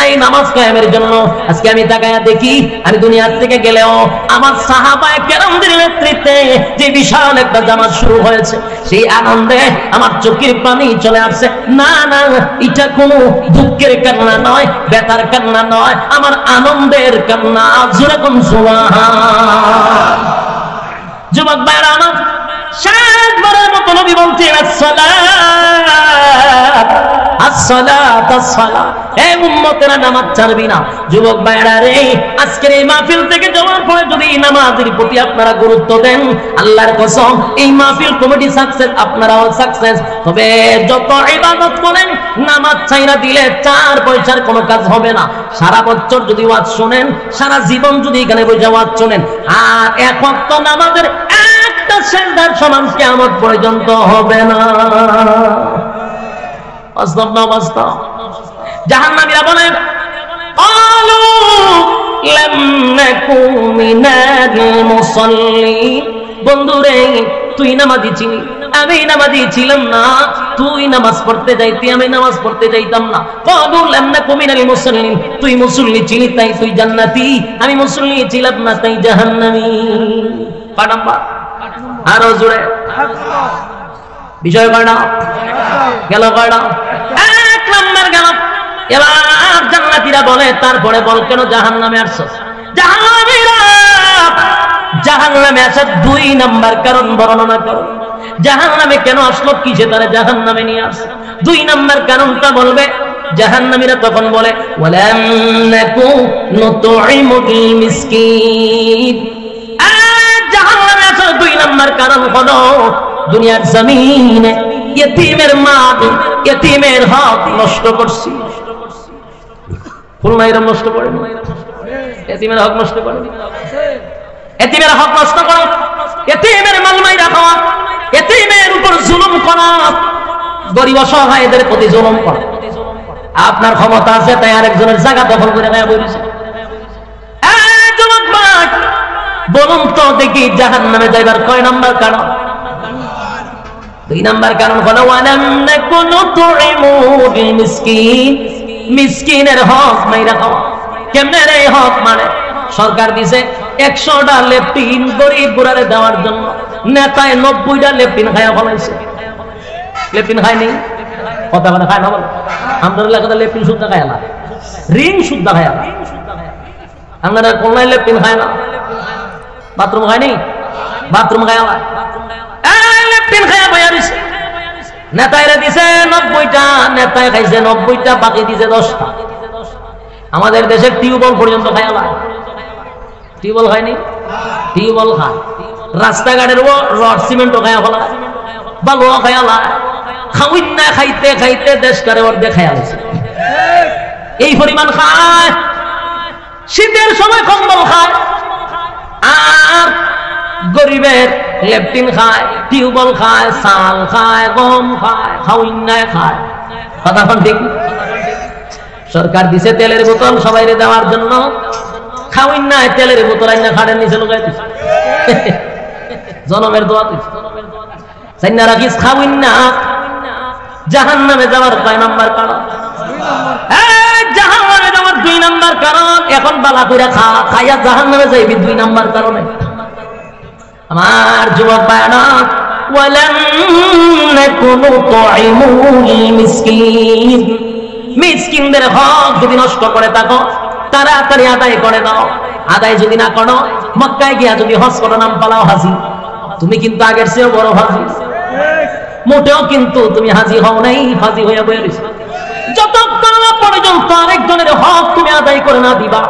এই নামাজ কায়েমের জন্য। আজকে আমি তাকায়া দেখি, আমি দুনিয়ার থেকে গেলেও আমার সাহাবায়ে কেরামদের নেতৃত্বে যে বিশাল একটা জামাত শুরু হয়েছে, সেই আনন্দে আমার চোখের পানি চলে আসছে। না না, এটা কোনো দুঃখের কান্না নয়, ব্যথার কান্না নয়, আমার আনন্দের কান্না। যেরকম সুবহান। যুবক ভাইরা আমার, শেষবারের মতো নবী বলছেন আসসালাত আসসালাত আসসালাত, এই উম্মতেরা নামাজ ছাড়বি না। যুবক ভাইরা রে, আজকের এই মাহফিল থেকে যাওয়ার পরে যদি নামাজের প্রতি আপনারা গুরুত্ব দেন, আল্লাহর কসম এই মাহফিল কমিটি সাকসেস, আপনারাও সাকসেস। তবে যত ইবাদত করেন, নামাজ ছাইরা দিলে 4 পয়সার কোনো কাজ হবে না। সারা বছর যদি ওয়াজ শুনেন, সারা জীবন যদি এখানে বসে ওয়াজ শুনেন, আর এক ওয়াক্ত নামাজের একটা সেজদার সমান কিয়ামত পর্যন্ত হবে না। বাস্তব না বাস্তব? জাহান্নামীরা বলে আলু লাম নাকু মিনাল মুসাল্লিন, বন্ধুরে তুই নামাজি ছিলি, আমি নামাজি ছিলাম না। তুই নামাজ পড়তে যাইতি, আমি নামাজ পড়তে যাইতাম না। ক্বালু লাম নাকু মিনাল মুসাল্লিন, তুই মুসল্লি ছিলি তাই তুই জান্নাতি, আমি মুসল্লি ছিলাম না তাই জাহান্নামী। পানাম্বা আরো জোরে বিষয় কয়টা গেল? কয়টা? 1 নাম্বার গেল। এবার জান্নাতীরা বলে তারপরে বল কেন জাহান্নামে আসছো? জাহান্নামীরা জাহান্নামে আসার 2 নাম্বার কারণ বর্ণনা করো। জাহান্নামে কেন আসলো, কিসে তারা জাহান্নামে নিয়ে আসছে? 2 নাম্বার কারণটা বলবে। জাহান্নামীরা তখন বলে ওয়ালাম নাকু নুতঈমুল মিসকিন। জাহান্নামে আসার 2 নাম্বার কারণ হলো দুনিয়ার জমিনে ইতিমের মাল, ইতিমের হক নষ্ট করছি। ফুলমাইরা নষ্ট করে, ইতিমের হক নষ্ট করে, ইতিমের হক নষ্ট করে, ইতিমের মাল মাইরা খাওয়া, ইতিমের উপর জুলুম করা, গরিব অসহায়দের প্রতি জুলুম করা। আপনার ক্ষমতা আছে তাই আরেকজনের জায়গা দখল করে নেওয়া বলেছে। যুবক ভাই বলুন তো দেখি, জাহান্নামে যাইবার কয় নাম্বার কারণ? 2 নাম্বার কারণ হলো ওয়ালাম নাকু নুতঈমুল মিসকিন, মিসকিনের হক মাইরা খাওয়া। কেমনে রে হক? মানে সরকার দিছে 100টা লেপটিন গরিব গুড়ারে দেওয়ার জন্য, নেতায় 90টা লেপটিন খায়া ফলাইছে। লেপটিন খায়নি, কথা বলে খায় না বলে? আমরা এলাকাতে লেপটিন শুদ্ধ খায় না, রিং শুদ্ধ খায় না। আমরা কোনায় লেপটিন খায় না, বাথরুম খায়নি, বাথরুম খায় না, লেপটিন খায়া বইয়া দিছে। নেতাইরা দিছে 90টা, নেতায় খাইছে 90টা, বাকি দিছে 10টা। আমাদের দেশের টিউবওয়েল পর্যন্ত খায় না। টিউবওয়েল খায়নি, টিউবওয়েল খায়। রাস্তাঘাটের রড সিমেন্টও খায়া ফেলা, বালুও খায়া লা, খাউইনা খাইতে খাইতে দেশটারে অর্ধেক খায়া গেছে। এই পরিমাণ খায়। শীতের সময় কম্বল খায়, আর গরিবের লেপটিন খায়, টিউবওয়েল খায়, চাল খায়, গম খায়, খাউইনায় খায়। কথা কোন ঠিক? সরকার দিছে তেলের বোতল সবাইরে দেওয়ার জন্য, খাউইনায় তেলের বোতল আইনা খাড়ের নিচে লুকাই দিছে। জনমের দোয়া দিছে। সাইনা রাখিস খাউইনা। জাহান্নামে যাওয়ার কয় নাম্বার কারণ? জাহান্নামে যাওয়ার 2 নাম্বার কারণ। এখন বালা কইরা খাইয়া জাহান্নামে যাইবি 2 নাম্বার কারণে। আমার যুবক ভাইরা, ওয়ালাম নাকু নুতঈমুল মিসকিন, মিসকিনদের হক যদি নষ্ট করে থাকো, তাড়াতাড়ি আদায় করে দাও। আদায় যদি না করো, মক্কায় গিয়া যদি হজ করো, নাম পালাও হাজি। তুমি কিন্তু আগের চেয়েও বড় হাজি। মোটেও কিন্তু তুমি হাজি হও নাই, হাজি হইয়া বইয়া রইছো। যতক্ষণ না পর্যন্ত আরেকজনের হক তুমি আদায় করে না দিবা,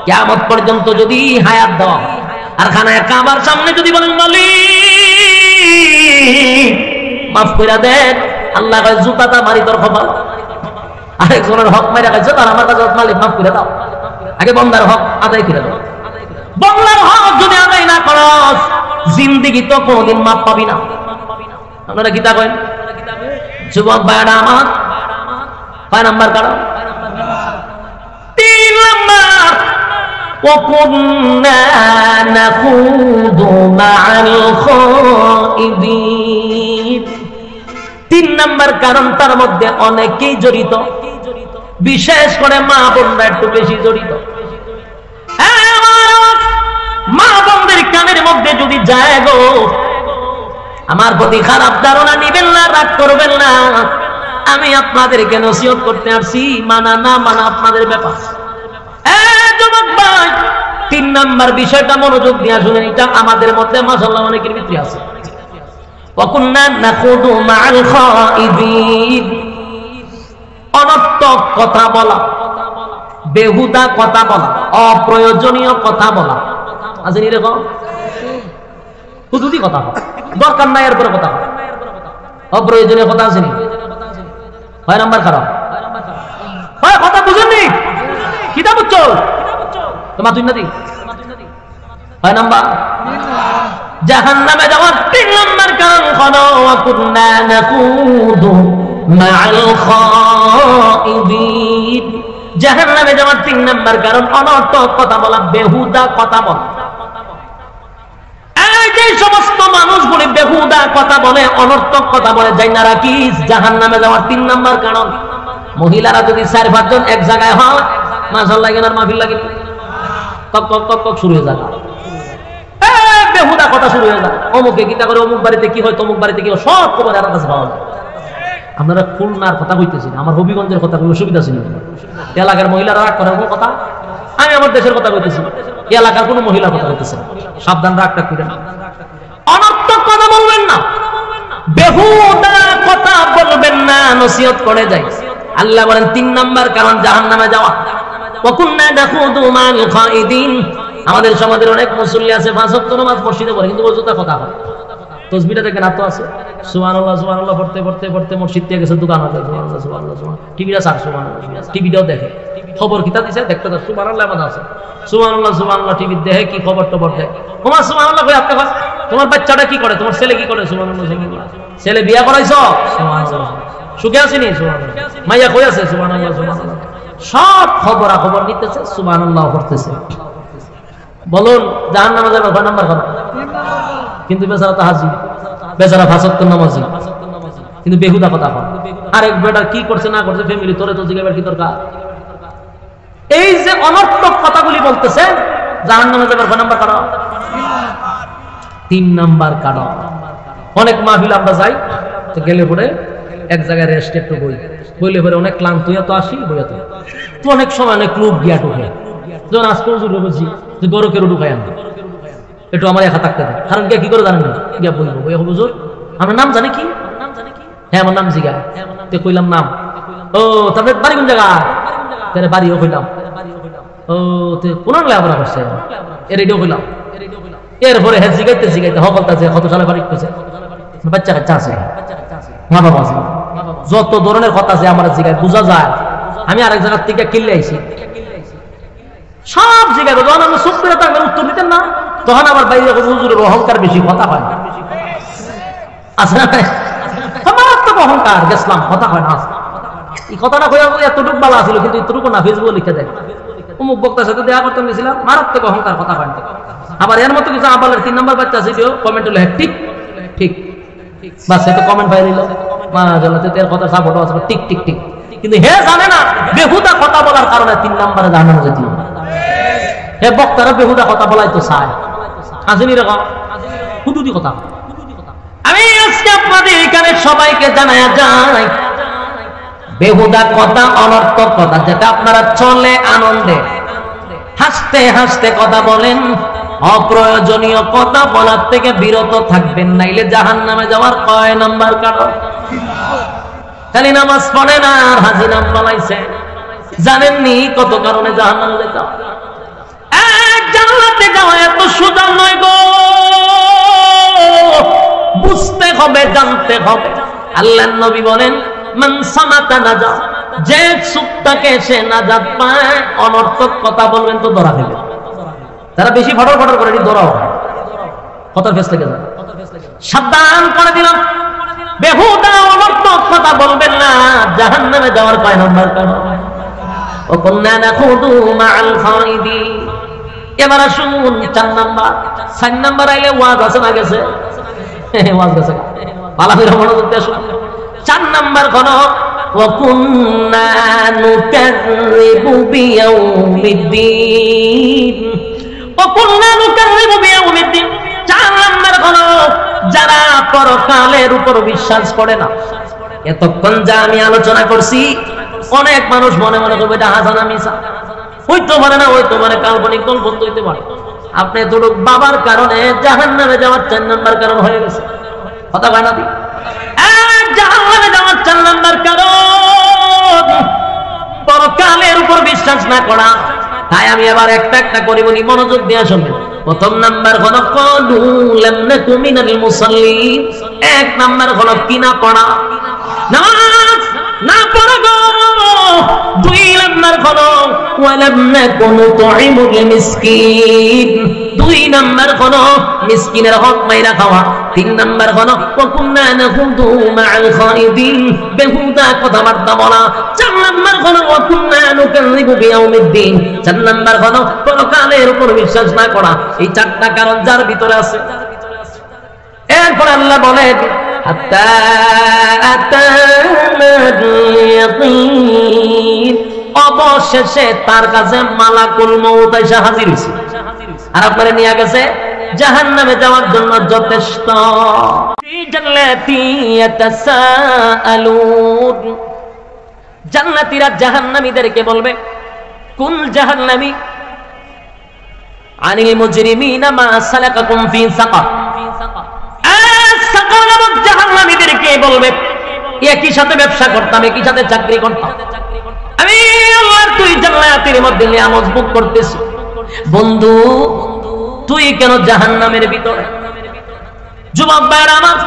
কিয়ামত পর্যন্ত যদি হায়াত দাও, আর খানায় কাবার সামনে যদি বলেন মালিক মাফ কইরা দেন, আল্লাহ কয় জুতাটা মারি তোর কপাল। আরেকজনের হক মাইরা কইছে তার আমার কাছে মালিক মাফ করে দাও, আগে বন্দার হক আদায় করে দাও। বন্দার হক যদি আদায় না করস, জিন্দেগি তো কোনদিন মাফ পাবি না। আপনারা কি তা কইন? যুবক ভাইরা আমার, 5 নাম্বার কারণ। 3 নাম্বার, وَكُنَّا نَخُوضُ مَعَ الْخَائِضِينَ। তিন নাম্বার কারণ তার মধ্যে অনেকেই জড়িত, বিশেষ করে মা বোনরা একটু বেশি জড়িত। মা বোনদের কানের মধ্যে যদি যায় গো, আমার প্রতি খারাপ ধারণা নিবেন না, রাগ করবেন না, আমি আপনাদেরকে নসিহত করতে আসছি, মানা না মানা আপনাদের ব্যাপার। যুবক ভাই, তিন নাম্বার বিষয়টা মনোযোগ দিয়ে শুনেন, এটা আমাদের মধ্যে মাশাআল্লাহ অনেকের ভিতরে আছে। ওয়াকুন্না নাখুদু মাআল খাইদিন, অনর্থক কথা বলা, বেহুদা কথা বলা, অপ্রয়োজনীয় কথা বলা আছে নি এরকম? হুজুরি কথা বলা, দরকার নাই এর পরে কথা বলা, অপ্রয়োজনীয় কথা আছে নি? হয় নাম্বার খারাপ, হয় কথা বুঝেননি, কিতাব চল তোমার তুই নাদি, হয় নাম্বার জাহান্নামে যাওয়ার তিন নাম্বার কারণ হলো ওয়াকুন্না নাকুদু মাআল খাইদিন, জাহান্নামে যাওয়ার তিন নাম্বার কারণ অনর্থক কথা বলা, বেহুদা কথা বলা। এই যে সমস্ত মানুষগুলি বেহুদা কথা বলে, অনর্থক কথা বলে, জানা রাখিস জাহান্নামে যাওয়ার তিন নাম্বার কারণ। মহিলারা যদি 4-5 জন এক জায়গায় হয়, মাশাআল্লাহ এখানে মাহফিল লাগে, কক কক কক কক শুরু হয়ে যায়, বেহুদা কথা শুরু হয়ে যায়, অমুকে গীতা করে, অমুক বাড়িতে কি হয়, তমুক বাড়িতে কি হয়, সব খবর এর কাছে পাওয়া যায়। আপনারা খুলনার কথা কইতেছি না, আমার হবিগঞ্জের কথা কোনো অসুবিধা ছিল, এলাকার মহিলারা রাগ করার কোনো কথা, আমি আমার দেশের কথা কইতেছি, এলাকার কোনো মহিলার কথা কইতেছে, সাবধান, রাগটা করেন না, অনর্থক কথা বলবেন না, বেহুদা কথা বলবেন না, নসিহত করে যায়। আল্লাহ বলেন তিন নাম্বার কারণ জাহান্নামে যাওয়া। ওয়াকুন্না নাখুদু মাআল খাইদিন, আমাদের সমাজের অনেক মুসল্লি আছে 5 ওয়াক্ত নামাজ মসজিদে পড়ে, কিন্তু অযথা কথা হয়। তসবিহটা দেখেন না তো আছে, সুবহানাল্লাহ সুবহানাল্লাহ পড়তে পড়তে পড়তে মসজিদ থেকে গেছে দোকান আছে, সুবহানাল্লাহ সুবহানাল্লাহ সুবহানাল্লাহ, টিভিটা সার সুবহানাল্লাহ, টিভিটাও দেখে, খবর কিতা দিছে দেখতে তো সুবহানাল্লাহ মানে আছে, সুবহানাল্লাহ সুবহানাল্লাহ, টিভি দেখে কি খবর টবর দেয়, তোমার সুবহানাল্লাহ কই আপনি কয়, তোমার বাচ্চাটা কি করে, তোমার ছেলে কি করে, সুবহানাল্লাহ সুবহানাল্লাহ, ছেলে বিয়া করাইছো, সুবহানাল্লাহ, সুখে আছেনি, সুবহানাল্লাহ, মাইয়া কই আছে, সুবহানাল্লাহ সুবহানাল্লাহ, সব খবরা খবর নিতেছে, সুবহানাল্লাহ করতেছে। বলুন জাহান্নামে যাবে কয় নাম্বার কথা? কিন্তু বেচারা তো হাজি, বেচারা 5 ওয়াক্ত নামাজি, কিন্তু বেহুদা কথা কয়। আরেক বেটা কি করছে না করছে ফ্যামিলি, তোরে তো জিজ্ঞাসার কি দরকার? এই যে অনর্থক কথাগুলি বলতেছে, জাহান্নামে যাবে কয় নাম্বার কারণ? 3 নাম্বার কারণ। অনেক মাহফিল আমরা যাই তো, গেলে পরে এক জায়গায় রেস্ট একটু বইলে পরে অনেক ক্লান্ত হইয়া তো আসি, বইয়া তো অনেক সময় অনেক লোক গিয়া ঢুকে, যখন আজকে হুজুরে বলছি যে গরুকে রুটু খাই আনবে, একটু আমার একা থাকতে দেয়, কারণ কি করে জানেন না, গিয়া বলবো বইয়া হুজুর আমার নাম জানে কি? হ্যাঁ আমার নাম জিগা, তো কইলাম নাম, ও তারপরে বাড়ি কোন জায়গা, তাহলে বাড়িও কইলাম, ও তো কোন লেখাপড়া করছে এর এটাও কইলাম, এরপরে হ্যাঁ জিগাইতে জিগাইতে হকলতাছে, কত সালে বাড়ি করছে, বাচ্চা কাচ্চা আছে, মা বাবা আছে, যত ধরনের কথা আছে আমার জিগায় বোঝা যায়। আমি আরেক জায়গার থেকে কিনলে আইছি, সব জিগায়, যখন আমি চুপ করে থাকবেন উত্তর দিতেন না, তখন আবার বাইরে হুজুরের অহংকার বেশি, কথা হয় না, আছে না? মারাত্মক অহংকার, গেছিলাম কথা হয় না, এই কথাটা কইয়া এতটুকু ভালো আছিল, কিন্তু এতটুকু না, ফেসবুকে লিখে দেয়, অমুক বক্তার সাথে দেখা করতে গেছিলাম, মারাত্মক অহংকার, কথা হয় না। আবার এর মতো কিছু আবালের 3 নাম্বার বাচ্চা আছে, কমেন্ট হলো ঠিক ঠিক, বাস এত কমেন্ট পাই দিল, এর কথা সাপোর্ট আছে ঠিক ঠিক ঠিক, কিন্তু হে জানে না বেহুদা কথা বলার কারণে 3 নাম্বারে জাহান্নামে যেতে হবে। হে বক্তারা বেহুদা কথা বলাই তো চায়, আসেনি রকম হুদুদি কথা। আমি আজকে আপনাদের এখানে সবাইকে জানায়া যাই, বেহুদা কথা, অনর্থক কথা, যেটা আপনারা চলে আনন্দে হাসতে হাসতে কথা বলেন, অপ্রয়োজনীয় কথা বলার থেকে বিরত থাকবেন, নাইলে জাহান্নামে যাওয়ার কয় নাম্বার কারণ? খালি নামাজ পড়ে না আর হাজি নাম বানাইছে, জানেননি কত কারণে জাহান্নামে যেতে হয়। জান্নাতে যাওয়া এত সোজা নয় গো, বুঝতে হবে, জানতে হবে। আল্লাহর নবী বলেন মান সামাতা নাজা, যে চুপ থাকে সে নাজাত পায়। অনর্থক কথা বলবেন তো ধরা দেবে, যারা বেশি ফটর ফটর করে ধরাও কথার ফেস থেকে যায়, সাবধান করে দিলাম, বেহুদা অনর্থক কথা বলবেন না, জাহান্নামে যাওয়ার কয় নাম্বার কারণ? ও কুননা নাখুদু মাআল খাইদিন। এবার আসুন 4 নাম্বার। 4 নাম্বার আইলে ওয়াজ আছে না গেছে? ওয়াজ গেছে, ভালো করে মনোযোগ দিয়ে শুনুন। 4 নাম্বার হলো ওয়া কুন্না নুকাযযিবু বিয়াউমিদ্দিন, ওয়া কুন্না নুকাযযিবু বিয়াউমিদ্দিন। 4 নাম্বার হলো যারা পরকালের উপর বিশ্বাস করে না। এতক্ষণ যা আমি আলোচনা করছি অনেক মানুষ মনে মনে করবে এটা হাসানা মিছা, হইতে পারে না, হইতে পারে কাল্পনিক কল্পনা হইতে পারে। আপনি এতটুক বাবার কারণে জাহান্নামে যাওয়ার 4 নাম্বার কারণ হয়ে গেছে। কথা কয় না দি? জাহান্নামে যাওয়ার 4 নাম্বার কারণ পরকালের উপর বিশ্বাস না করা। তাই আমি আবার একটা একটা করে বলি, মনোযোগ দিয়ে শুনবেন। প্রথম নাম্বার হলো ক্বালু লাম নাকু মিনাল মুসাল্লিন। 1 নাম্বার হলো কি না পড়া, নামাজ না পড়া গো। 2 নাম্বার হলো ওয়া লাম নাকু নুতঈমুল মিসকিন। 2 নাম্বার হলো মিসকিনের হক মাইরা খাওয়া। 3 নাম্বার হলো ওয়া কুননা নাখুদু মাআল খাইদিন, বেহুদা কথাবার্তা বলা। 4 নাম্বার হলো ওয়া কুননা নুকাযযিবু বিয়াউমিদ্দিন। 4 নাম্বার হলো পরকালের উপর বিশ্বাস না করা। এই 4টা কারণ যার ভিতরে আছে। এরপর আল্লাহ বলেন হাত্তা আতানাল ইয়াকিন, অবশেষে তার কাছে মালাকুল মউত এসে হাজির হইছে আর আপনারে নিয়ে গেছে জাহান্নামে যাওয়ার জন্য যথেষ্ট। জান্নাতীরা জাহান্নামীদেরকে বলবে কোন জাহান্নামী আনিল মুজরিমিনা মা সালাকাকুম ফি সাকার। সাকার নামক জাহান্নামীদেরকে বলবে একই সাথে ব্যবসা করতাম, একই সাথে চাকরি করতাম, আমি আল্লাহর তুই জান্নাতের মধ্যে নিয়ামত ভোগ করতেছি, বন্ধু তুই কেন জাহান্নামের ভিতরে? যুবক ভাইরা আমার,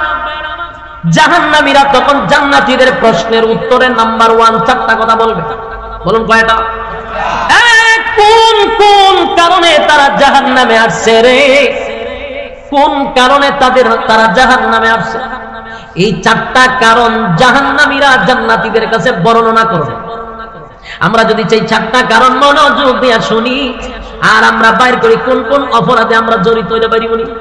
জাহান্নামীরা তখন জান্নাতীদের প্রশ্নের উত্তরে নাম্বার 1 4টা কথা বলবে। বলুন কয়টা? কোন কোন কারণে তারা জাহান্নামে আসছে রে, কোন কারণে তারা জাহান্নামে আসছে। এই 4টা কারণ জাহান্নামীরা জান্নাতীদের কাছে বর্ণনা করবে। আমরা যদি চাই 4টা কারণ মনোযোগ দিয়ে শুনি আর আমরা বাইর করি কোন কোন অপরাধে আমরা জড়িত হইতে পারি বলি না।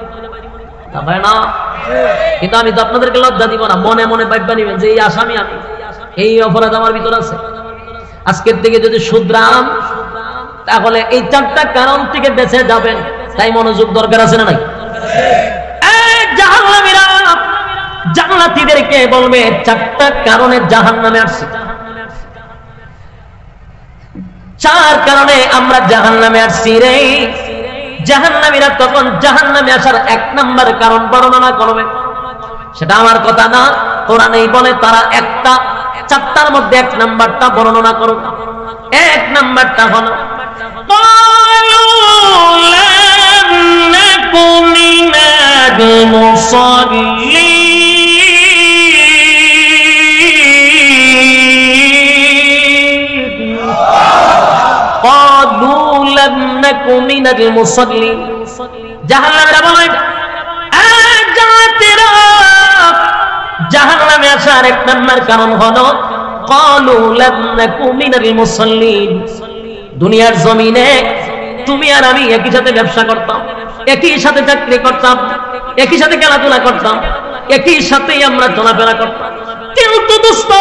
কিন্তু আমি তো আপনাদেরকে লজ্জা দিব না, মনে মনে ভাববা নিবেন যে এই আসামি আমি, এই অপরাধ আমার ভিতর আছে। আজকের থেকে যদি শুধরাম তাহলে এই 4টা কারণ থেকে বেঁচে যাবেন। তাই মনোযোগ দরকার আছে না নাই? জাহান্নামীরা জান্নাতীদেরকে বলবে 4টা কারণে জাহান্নামে আসছে, 4 কারণে আমরা জাহান্নামে আসছি রে। জাহান্নামীরা তখন জাহান্নামে আসার 1 নাম্বার কারণ বর্ণনা করবে। সেটা আমার কথা না, কোরআনেই বলে তারা 4টার মধ্যে 1 নাম্বারটা বর্ণনা করবে। 1 নাম্বারটা হলো ক্বালু লাম নাকু মিনাল মুসাল্লিন। জাহান্নামীরা বলে জাহান্নামে আসার 1 নাম্বার কারণ হলো ক্বালু লাম নাকু মিনাল মুসাল্লিন। দুনিয়ার জমিনে তুমি আর আমি একই সাথে ব্যবসা করতাম, একই সাথে চাকরি করতাম, একই সাথে খেলাধুলা করতাম, একই সাথে আমরা চলাফেরা করতাম। কিন্তু দোস্ত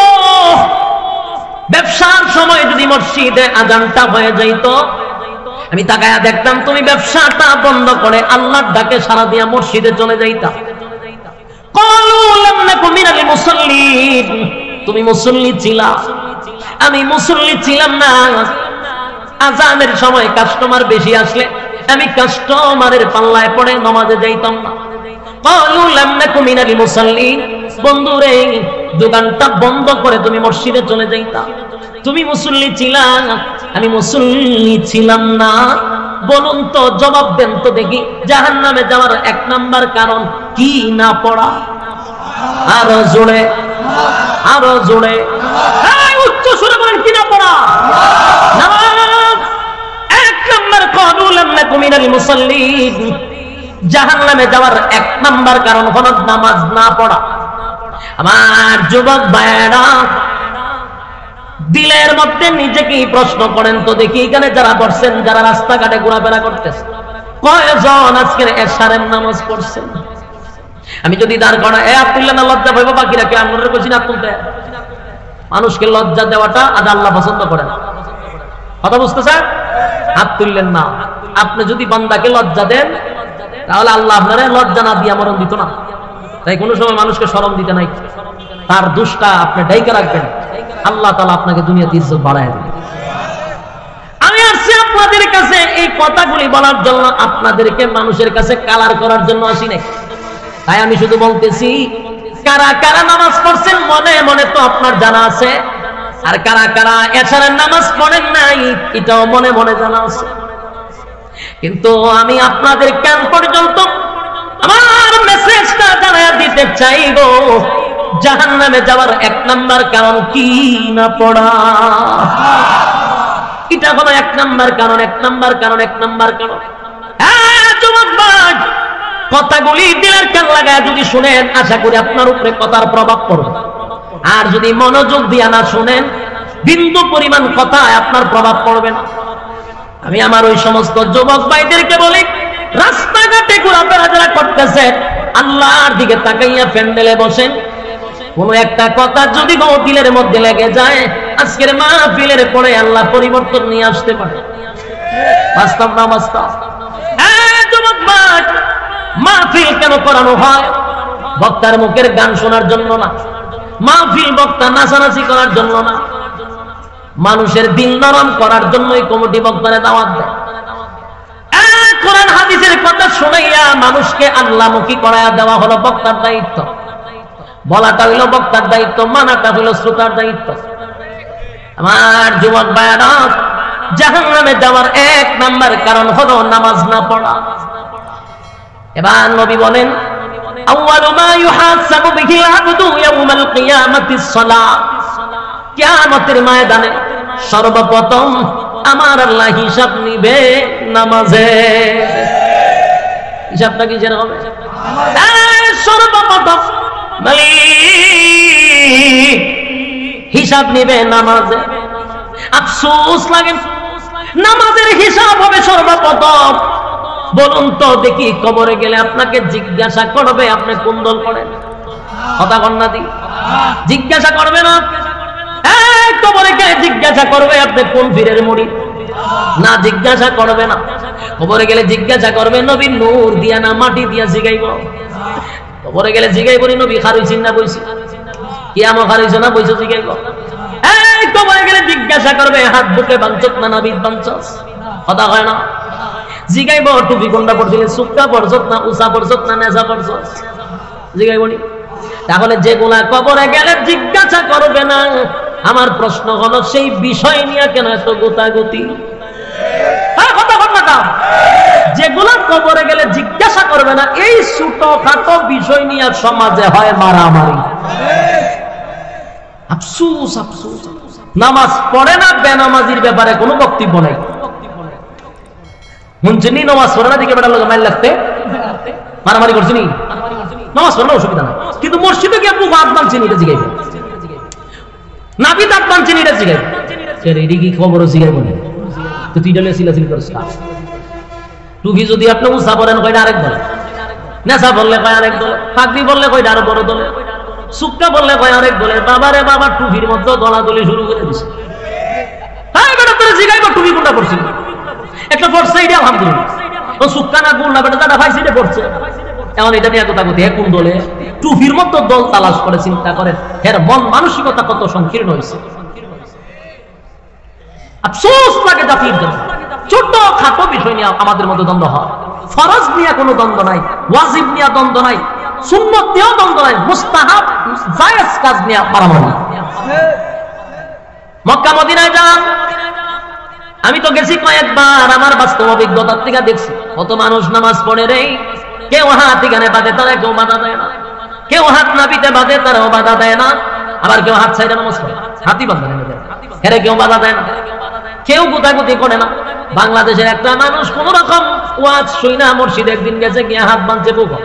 ব্যবসার সময় যদি মসজিদে আযানটা হয়ে যাইতো, আমি তাকায়া দেখতাম তুমি ব্যবসাটা বন্ধ করে আল্লাহর ডাকে সাড়া দিয়া মসজিদে চলে যাইতা। ক্বালু লাম নাকু মিনাল মুসাল্লিন। তুমি মুসল্লি ছিলা, আমি মুসল্লি ছিলাম না। আযানের সময় কাস্টমার বেশি আসলে আমি কাস্টমারের পাল্লায় পড়ে নামাজে যাইতাম না। ক্বালু লাম নাকু মিনাল মুসাল্লিন। বন্ধুরে দোকানটা বন্ধ করে তুমি মসজিদে চলে যাইতা। তুমি মুসল্লি ছিলা, আমি মুসল্লি ছিলাম না। বলুন তো, জবাব দেন তো দেখি, জাহান্নামে যাওয়ার 1 নাম্বার কারণ কি না পড়া? আরো জোরে, আরো জোরে, উচ্চ সুরে বলেন কি না পড়া? নামাজ 1 নাম্বার। ক্বালু লাম নাকু মিনাল মুসাল্লিন। জাহান্নামে যাওয়ার 1 নাম্বার কারণ হলো নামাজ না পড়া। আমার যুবক ভাইরা, দিলের মধ্যে নিজেকে প্রশ্ন করেন তো দেখি, এখানে যারা বসছেন, যারা রাস্তাঘাটে ঘোরাফেরা করতেছে, কয়জন আজকের এশারের নামাজ পড়ছেন? আমি যদি দাঁড় করা হাত তুললে না লজ্জা পাইবো, বাকিরা কে আমরা কইছি না তুলতে। মানুষকে লজ্জা দেওয়াটা আজ আল্লাহ পছন্দ করে না। কথা বুঝতেছেন? হাত তুললেন না। আপনি যদি বান্দাকে লজ্জা দেন তাহলে আল্লাহ আপনারে লজ্জা না দিয়ে মরণ দিত না। তাই কোনো সময় মানুষকে শরম দিতে নাই, তার দোষটা আপনি ডাইকা রাখবেন, আল্লাহ তাআলা আপনাকে দুনিয়াতে ইজ্জত বাড়ায় দেবে। আমি আসছি আপনাদের কাছে এই কথাগুলি বলার জন্য, আপনাদেরকে মানুষের কাছে কালার করার জন্য আসি নাই। তাই আমি শুধু বলতেছি, কারা কারা নামাজ পড়ছেন মনে মনে তো আপনার জানা আছে, আর কারা কারা এশারের নামাজ পড়েন নাই এটাও মনে মনে জানা আছে। কিন্তু আমি আপনাদের কান পর্যন্ত আমার মেসেজটা জানায়া দিতে চাইবো, জাহান্নামে যাওয়ার 1 নাম্বার কারণ কি না পড়া। এটা হলো 1 নাম্বার কারণ, 1 নাম্বার কারণ, 1 নাম্বার কারণ। হ্যাঁ যুবক ভাই, কথাগুলি দিলের কান লাগায় যদি শুনেন, আশা করি আপনার উপরে কথার প্রভাব পড়বে। আর যদি মনোযোগ দিয়ে না শুনেন, বিন্দু পরিমাণ কথায় আপনার প্রভাব পড়বে না। আমি আমার ওই সমস্ত যুবক ভাইদেরকে বলি, রাস্তাঘাটে ঘোরাফেরা যারা করতেছে, আল্লাহর দিকে তাকাইয়া প্যান্ডেলে বসেন। কোন একটা কথা যদি দিলের মধ্যে লেগে যায়, আজকের মাহফিলের পরে আল্লাহ পরিবর্তন নিয়ে আসতে পারে। বাস্তব না বাস্তব? হ্যাঁ যুবক ভাই, মাহফিল কেন করানো হয়? বক্তার মুখের গান শোনার জন্য না, মাহফিল বক্তা নাচানাচি করার জন্য না, মানুষের দিল নরম করার জন্যই কমিটি বক্তারে দাওয়াত দেয়। কোরআন হাদিসের কথা শুনাইয়া মানুষকে আল্লাহমুখী করাইয়া দেওয়া হলো বক্তার দায়িত্ব। বলাটা হইল বক্তার দায়িত্ব, মানাটা হইল শ্রোতার দায়িত্ব। আমার যুবক ভাইরা, জাহান্নামে যাওয়ার 1 নাম্বার কারণ হলো নামাজ না পড়া। এবার নবী বলেন, আউয়ালু মা ইউহাসাবু বিহি আবদু ইয়াউমাল কিয়ামাতিস সালাত। কিয়ামতের ময়দানে সর্বপ্রথম আমার আল্লাহ হিসাব নিবে নামাজে। হিসাবটা কি যেন হবে? সর্বপ্রথম হিসাব নিবে নামাজে। আফসোস লাগে, নামাজের হিসাব হবে সর্বপ্রথম। বলুন তো দেখি, কবরে গেলে আপনাকে জিজ্ঞাসা করবে আপনি কোন দল করেন? কথা কন্যা দি জিজ্ঞাসা করবে না? কবরে গেলে জিজ্ঞাসা করবে আপনি কোন পীরের মুরিদ? না, জিজ্ঞাসা করবে না। কবরে গেলে জিজ্ঞাসা করবে নবী নূর দিয়া না মাটি দিয়া জিগাইব। কবরে গেলে জিগাইব নবী খারইছেন না বইছি, কিয়ামত খারইছ না বইছ জিগাইব। কবরে গেলে জিজ্ঞাসা করবে হাত বুকে বাঞ্চত না নাবিদ বাঞ্চস? কথা হয় না? জিগাইব টুপি কোনটা পড়ছিলেন, সুক্কা পড়ছত না উষা পড়ছত না নেশা পড়ছস? জিগাইব নি? তাহলে যেগুলা কবরে গেলে জিজ্ঞাসা করবে না, আমার প্রশ্ন হলো সেই বিষয় নিয়ে কেন এত গোতাগতি? যেগুলো কবরে গেলে জিজ্ঞাসা করবে না, এই ছোটখাটো বিষয় নিয়ে সমাজে হয় মারামারি। আফসোস আফসোস, নামাজ পড়ে না বেনামাজির ব্যাপারে কোনো বক্তব্য নাই। শুনছেনি নামাজ পড়ে না দিকে বেটার লোক মাইল লাগতে মারামারি করছেনি? নামাজ পড়লে অসুবিধা নাই, কিন্তু মসজিদে গিয়ে আপনি হাত বাঁধছেন এটা জিগাইব, নাবি দাঁত বাঁধছেন এটা জিগাইব। এটি কি খবর জিগাইব না? তো তুই ডালে সিলাসিলি করিস না। টুপি যদি আপনি উষা পড়েন কয়টা আরেক দলে, নেশা বললে কয় আরেক দলে, পাগড়ি বললে কয়টা আরো বড় দলে, সুক্কা বললে কয় আরেক দলে। বাবারে বাবা, টুপির মধ্যে দলাদলি শুরু করে দিছে। তাই বেটা তোরে জিগাইব টুপি কোনটা পড়ছিল? একটা পড়ছে এটা আলহামদুলিল্লাহ, ও সুক্কা না গুল না বেটা যেটা ভাইছে এটা পড়ছে। এখন এটা নিয়ে কথা কথা কোন দলে? টুপির মধ্যে দল তালাশ করে চিন্তা করেন এর মন মানসিকতা কত সংকীর্ণ হয়েছে। আফসোস লাগে জাতির জন্য, ছোট খাটো বিষয় নিয়ে আমাদের মধ্যে দ্বন্দ্ব হয়। ফরজ নিয়ে কোনো দ্বন্দ্ব নাই, ওয়াজিব নিয়ে দ্বন্দ্ব নাই, সুন্নত নিয়েও দ্বন্দ্ব নাই, মুস্তাহাব জায়েজ কাজ নিয়ে মারামারি। মক্কা মদিনায় যান, আমি তো গেছি কয়েকবার, আমার বাস্তব অভিজ্ঞতার থেকে দেখছি কত মানুষ নামাজ পড়ে রে। কেউ হাত এখানে বাঁধে, তারা কেউ বাধা দেয় না। কেউ হাত নাবিতে বাঁধে, তারাও বাধা দেয় না। আবার কেউ হাত ছাইড়া নামাজ পড়ে, হাতি বাঁধে হেরে কেউ বাধা দেয় না। কেউ গুতাগুতি করে না। বাংলাদেশের একটা মানুষ কোন রকম ওয়াজ শুই না মসজিদ একদিন গেছে, গিয়ে হাত বাঁধছে বুকা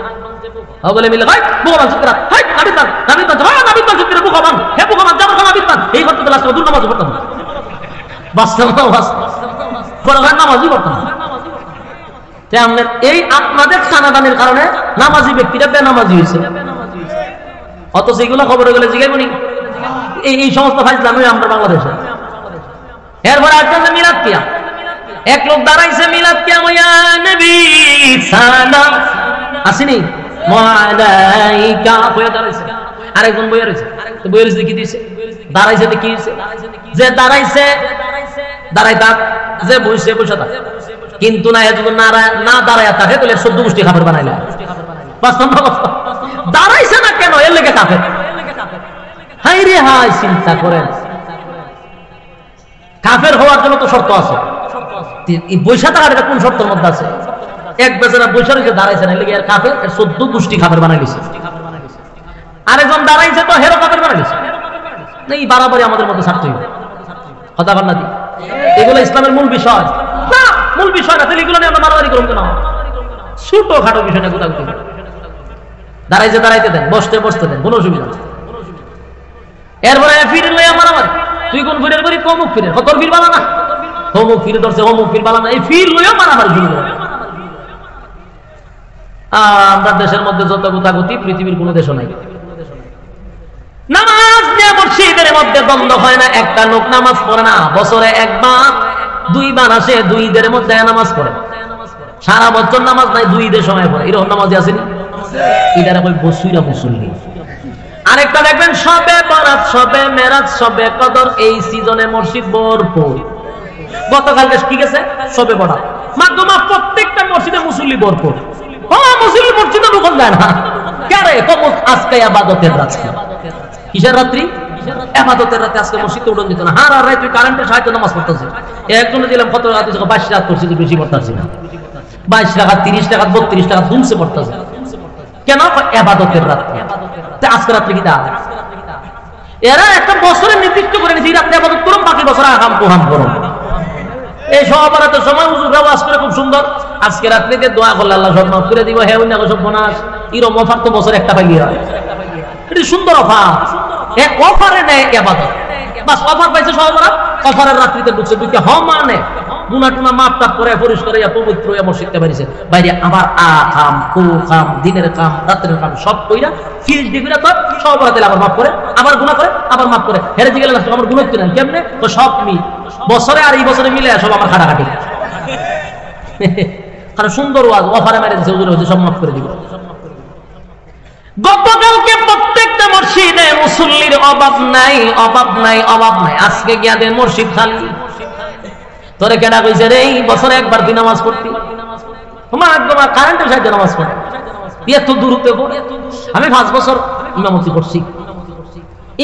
বলে মিলে ভাই বুকা বাঁধ, হাই নাবিদ বাঁধ, নাবিদ বাঁধ, হ্যাঁ নাবিদ বাঁধ, বুকা বাঁধ, হে বুকা বাঁধ, যাবো নাবিদ বাঁধ। এই করতে লাস্ট দুর নামাজ পড়তাম, বাস্তব নামাজই করতাম। এই আপনাদের খানাদানের কারণে নামাজি ব্যক্তিরা বেনামাজি হয়েছে, অথচ এগুলো খবর গেলে জিগাইবনি এই সমস্ত ফাইজলামি আমরা বাংলাদেশে। এরপরে আসছে মিলাদ কিয়া, এক লোক দাঁড়াইছে মিলাদ কিয়া ইয়া নবী সালাম আসেনি মালাইকা হয়ে দাঁড়াইছে, আরেকজন বইয়া রয়েছে, তো বইয়া রয়েছে কি দিয়েছে, দাঁড়াইছে কি হয়েছে, যে দাঁড়াইছে দাঁড়াই থাক, যে বসে বসে থাক, কিন্তু না এ যদি না দাঁড়ায় থাকে তাহলে 14 গোষ্ঠী খাবার বানাইলে দাঁড়াইছে না কেন এর লেগে কাফের। হাই রে হাই, চিন্তা করেন কাফের হওয়ার জন্য তো শর্ত আছে, বৈশা থাকার কোন শর্তের মধ্যে আছে? এক বেচারা বৈশা রয়েছে দাঁড়াইছে না লেগে কাফের, 14 গোষ্ঠী খাবার বানাইছে। আরেকজন দাঁড়াইছে তো হেরো কাফের বানাইছে। এই বাড়াবাড়ি আমাদের মধ্যে ছাড়তে হবে, কথা বল না দি, এগুলো ইসলামের মূল বিষয় না, মূল বিষয় না, তাহলে এগুলো নিয়ে আমরা মারামারি করব কেন? ছোট খাটো বিষয় না, কোথাও দাঁড়াইছে দাঁড়াইতে দেন, বসতে বসতে দেন, কোনো অসুবিধা নেই। এরপরে ফিরে লইয়া মারামারি, তুই কোন ফিরের করি, কমুক ফিরে, তোর ফির বালা না, অমুক ফিরে ধরছে, অমুক ফির বালা না, এই ফির লইয়া মারামারি শুরু করে। আমরা দেশের মধ্যে যত গুতাগুতি পৃথিবীর কোনো দেশও নাই। নামাজ নিয়ে মসজিদের মধ্যে দ্বন্দ্ব হয় না, একটা লোক নামাজ পড়ে না, বছরে একবার দুইবার আসে, 2 ঈদের মধ্যে নামাজ পড়ে, সারা বছর নামাজ নাই, 2 ঈদের সময় পড়ে, এরকম নামাজি আসেনি? এটার কই বসুইরা মুসল্লি। আরেকটা দেখবেন সবে বরাত, সবে মেরাজ, সবে কদর, এই সিজনে মসজিদ ভরপুর। গতকালকে কি গেছে সবে বরাত, মাধ্যমে প্রত্যেকটা মসজিদে মুসল্লি ভরপুর। মুসল্লি মসজিদে ঢুকন যায় না কেন? আজকে ইবাদতের রাত, কিসের রাত্রি? ইবাদতের রাতে আজকে মসজিদে উঠন দিত না। হার রাত তুই কারেন্টের সাহায্যে নামাজ পড়তেছিস, একজনে দিলাম কত রাত, 22 রাত করছি, বেশি পড়তেছি না, 22 টাকা 30 টাকা 32 টাকা ধুমসে পড়তেছে কেন? ইবাদতের রাত, আজকে রাত্রি কি দাঁড়া? এরা একটা বছরের নির্দিষ্ট করে নিয়েছে, রাত্রে ইবাদত করুন, বাকি বছর আগাম পোহাম করুন। এই সহবরাতের সময় হুজুর আওয়াজ করে খুব সুন্দর, আজকে রাত্রিতে দোয়া করলে আল্লাহ সব মাফ করে দিব, হ্যাঁ না সব বোনাস, এরকম অফার তো বছর একটা পাইলি হয়, এটা সুন্দর অফার। এক অফারে নেয় ইবাদত, বাস অফার পাইছে সহবরাত, অফারের রাত্রিতে ঢুকছে, ঢুকে মানে গুনাহ টুনা মাফ টাপ করে পরিষ্কার হইয়া পবিত্র হইয়া মসজিদে বাইরেছে, বাইরে আবার কাম কু কাম, দিনের কাম রাতের কাম সব কইরা 30 ডিগ্রি তো সহবরাতে আবার মাফ করে, আবার গুনাহ করে, আবার মাফ করে, হেরে গেলে আমার গুনাহ কি না কেমনে? তো সব বছরে আর এই বছরে মিলে সব আমার খাটাখাটি কারণ সুন্দর ওয়াজ অফারে মেরে দিচ্ছে, হুজুর হচ্ছে সব মাফ করে দিব। গতকালকে প্রত্যেকটা মসজিদে মুসল্লির অভাব নাই, অভাব নাই, অভাব নাই, আজকে গিয়া দেন মসজিদ খালি। তোরে কেডা কইছে রে এই বছরে একবার দিন নামাজ পড়তি? তোমার কারেন্টের সাহায্যে নামাজ পড়ে, এত দূরত্ব। আমি 5 বছর ইমামতি করছি,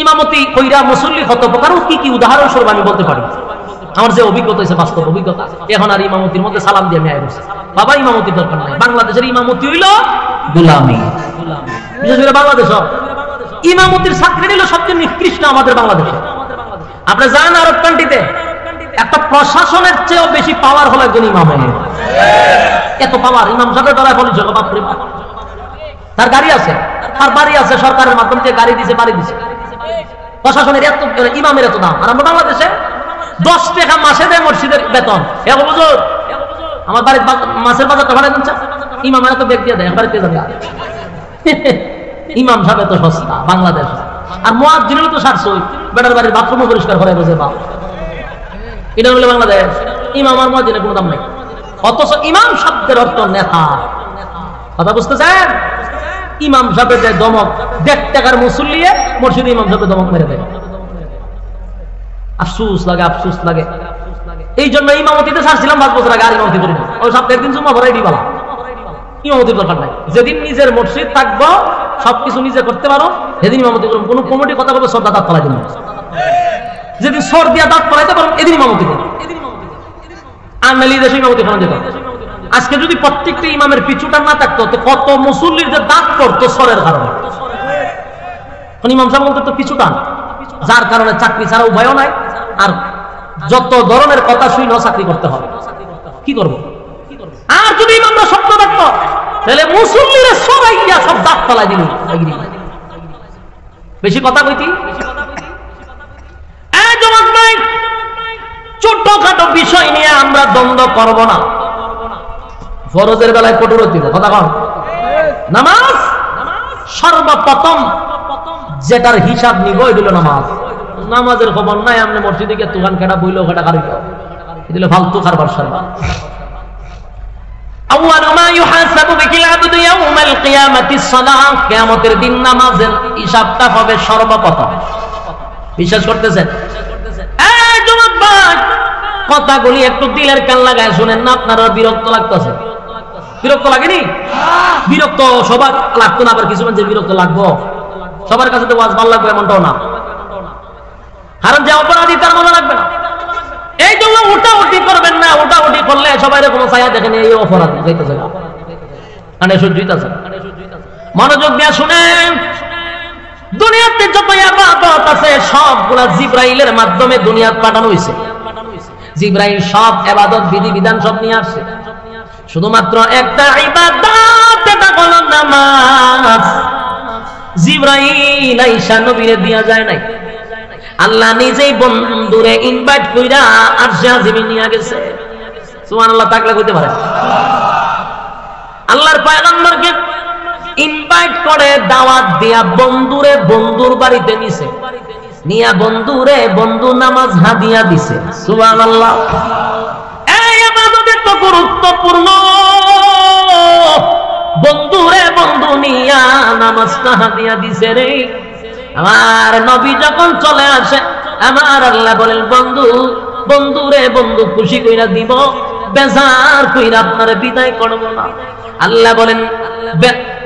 ইমামতি কইরা মুসল্লি কত প্রকার, কি কি উদাহরণ স্বরূপ আমি বলতে পারি। আমার যে অভিজ্ঞতা হয়েছে, বাস্তব অভিজ্ঞতা, এখন আর ইমামতির মধ্যে সালাম দিয়ে আমি আয় বসছি, বাবা ইমামতির দরকার নাই। বাংলাদেশের ইমামতি হইল গোলামি, বিশেষ করে বাংলাদেশ ইমামতির চাকরি নিল সবচেয়ে নিকৃষ্ট আমাদের বাংলাদেশে। আপনি যান আরব কান্ট্রিতে, একটা প্রশাসনের চেয়েও বেশি পাওয়ার হলো একজন ইমামের, এত পাওয়ার। ইমাম সাহেবের দ্বারা বলেছিল বাপরে, তার গাড়ি আছে, তার বাড়ি আছে, সরকারের মাধ্যমে যে গাড়ি দিছে বাড়ি দিছে, প্রশাসনের এত, ইমামের এত দাম। আর আমরা বাংলাদেশে 10 টাকা মাসে দেয় মসজিদের বেতন, হুজুর আমার বাড়ির মাছের বাজারটা ভাড়া দিচ্ছে, ইমামের এত বেগ দিয়ে দেয়, বাড়িতে যাবে। ইমাম সাহেব এত সস্তা বাংলাদেশ, আর মুয়াজ্জিন তো 700, বেটার বাড়ির বাথরুম পরিষ্কার করে বসে বাপ। এটা হলো বাংলাদেশ, ইমাম আর মুয়াজ্জিনের কোনো দাম নাই। অথচ ইমাম শব্দের অর্থ নেতা, কথা বুঝতেছেন? ইমাম সাহেবের যে দমক, 1.5 টাকার মুসল্লি মসজিদে ইমাম সাহেবের দমক মেরে দেয়, আফসোস লাগে, আফসোস লাগে। এই জন্য ইমামতিতে ছাড়ছিলাম 5 বছর আগে, আর ইমামতি করি না। ওই সপ্তাহের দিন জুম্মা ভরাই দিবালা, ইমামতির দরকার নাই। যেদিন নিজের মসজিদ থাকবো, সবকিছু নিজে করতে পারো, সেদিন ইমামতি করবো। কোনো কমিটি কথা বলবে সর্দা দাঁত ফলাই দিন, যেদিন সর দিয়া দাঁত ফলাইতে পারো এদিন ইমামতি করো, আর নালি দেশে ইমামতি ফলান যেত। আজকে যদি প্রত্যেকটা ইমামের পিছুটা না থাকতো, তো কত মুসল্লির যে দাঁত পড়তো সরের কারণে। ইমাম সাহেব বলতে তো পিছুটান, যার কারণে চাকরি ছাড়া উপায়ও নাই, আর যত ধরনের কথা শুনে চাকরি করতে হবে। কি করব? আর যদি ইমামরা শক্ত থাকতো, তাহলে মুসল্লিরা সবাই গিয়া সব দাঁত ফলাই দিল। বেশি কথা কইতি, ছোটখাটো বিষয় নিয়ে আমরা দ্বন্দ্ব করব না। ফরজের বেলায় কঠোরতা কথা কন। নামাজ সর্বপ্রথম যেটার হিসাব নিব এগুলো নামাজ। নামাজের খবর নাই, আপনি মসজিদে গিয়ে দোকান কেটা বইলেও কেটা কারি দিল ফালতু খারবার সারবা। আউয়ালু মা ইউহাসাবু বিহিল আবদু ইয়াউমাল কিয়ামাতিস সালাহ, কিয়ামতের দিন নামাজের হিসাবটা হবে সর্বপ্রথম। বিশ্বাস করতেছেন? এই যুবক ভাই, কথাগুলি একটু দিলের কান লাগায় শুনেন না, আপনারা বিরক্ত লাগতেছে? বিরক্ত লাগেনি? বিরক্ত সবার লাগতো না, আবার কিছু মানুষের বিরক্ত লাগবো। সবার কাছে তো ওয়াজ ভালো লাগবে এমনটাও না, কারণ যে অপরাধী তার মজা লাগবে না। এই জন্য উঠাউঠি করবেন না, উঠাউঠি করলে সবাই কোনো ছায়া দেখেন এই অপরাধী যাইতেছে না, মানে সহ্যই আছে। মনোযোগ দিয়ে শুনেন, দুনিয়াতে যত ইবাদত আছে সবগুলা জিবরাইলের মাধ্যমে দুনিয়াত পাঠানো হয়েছে। জিবরাইল সব ইবাদত বিধি বিধান সব নিয়ে আসছে, শুধুমাত্র একটা ইবাদত, এটা হলো নামাজ। জিবরাইল আয়েশা নবীরে দিয়া যায় নাই, আল্লাহ নিজেই বন্ধুরে ইনভাইট কইরা আরশে আজিমে নিয়ে গেছে। সুবহানাল্লাহ, তাকলা কইতে পারে। আল্লাহর পয়গম্বরকে ইনভাইট করে দাওয়াত দিয়া বন্ধুরে বন্ধুর বাড়িতে নিছে, নিয়া বন্ধুরে বন্ধু নামাজ হাদিয়া দিছে। সুবহানাল্লাহ, এই ইবাদত এত গুরুত্বপূর্ণ। বন্ধুরে বন্ধু নিয়া নামাজটা হাদিয়া দিছে রে। আমার নবী যখন চলে আসে, আমার আল্লাহ বলেন বন্ধু বন্ধুরে বন্ধু খুশি কইরা দিব, বেজার কইরা আপনারে বিদায় করব না। আল্লাহ বলেন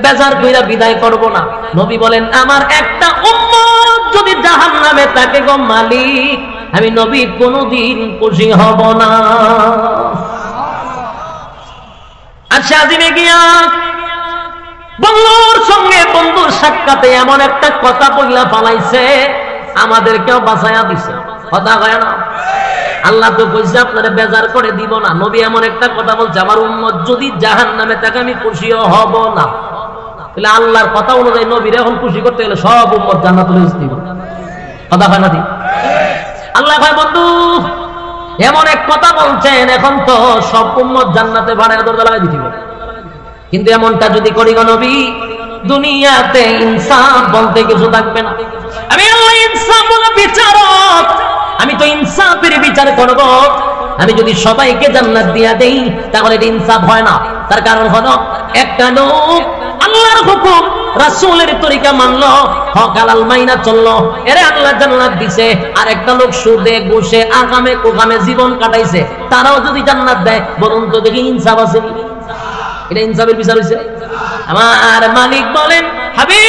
বেজার কইরা বিদায় করব না। নবী বলেন আমার একটা উম্মত যদি জাহান্নামে থাকে গো মালিক, আমি নবী কোনদিন খুশি হব না। আচ্ছা, আজিমে গিয়া বন্ধুর সঙ্গে বন্ধুর সাক্ষাতে এমন একটা কথা বইলা ফালাইছে, আমাদেরকেও বাঁচাইয়া দিছে। কথা কয় না? আল্লাহ তো কইছে আপনারা বেজার করে দিব না। নবী এমন একটা কথা বলছে, আমার উম্মত যদি জাহান্নামে থাকে আমি খুশিও হব না। তাহলে আল্লাহর কথা অনুযায়ী নবীর এখন খুশি করতে গেলে সব উম্মত জান্নাতুল দিব। কথা কয় না? দি আল্লাহ কয় বন্ধু এমন এক কথা বলছেন, এখন তো সব উম্মত জান্নাতে বাড়ায় দরজা লাগাই দিতে হবে। কিন্তু এমনটা যদি করি গো নবী, দুনিয়াতে ইনসাফ বলতে কিছু থাকবে না। আমি আল্লাহ ইনসাফ বলা বিচারক, আমি তো ইনসাফের বিচার করব। আমি যদি সবাইকে জান্নাত দিয়া দেই তাহলে এটা ইনসাফ হয় না। তার কারণ হলো একটা লোক আল্লাহর হুকুম রাসূলের তরিকা মানলো, হক হালাল মাইনা চললো, এরে আল্লাহ জান্নাত দিছে। আর একটা লোক সুদে ঘুষে আগামে কোগামে জীবন কাটাইছে, তারাও যদি জান্নাত দেয়, বলুন তো দেখি ইনসাফ আছে? এটা ইনসাফের বিচার হইছে? আমার মালিক বলেন হাবিব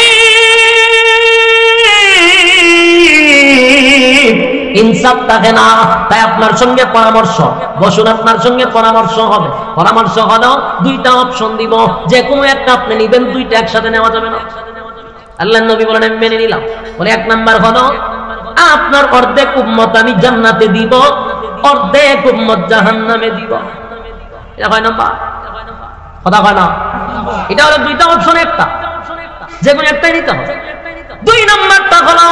ইনসাফ থাকে না। তাই আপনার সঙ্গে পরামর্শ বসুন, আপনার সঙ্গে পরামর্শ হবে। পরামর্শ হলো দুইটা অপশন দিব, যে কোনো একটা আপনি নিবেন, দুইটা একসাথে নেওয়া যাবে না। আল্লাহর নবী বলেন আমি মেনে নিলাম। বলে এক নাম্বার হলো আপনার অর্ধেক উম্মত আমি জান্নাতে দিব, অর্ধেক উম্মত জাহান্নামে দিব। এটা হয় নাম্বার? কথা হয় না? এটা হলো দুইটা অপশন, একটা যে কোনো একটাই নিতে হবে। দুই নাম্বারটা হলো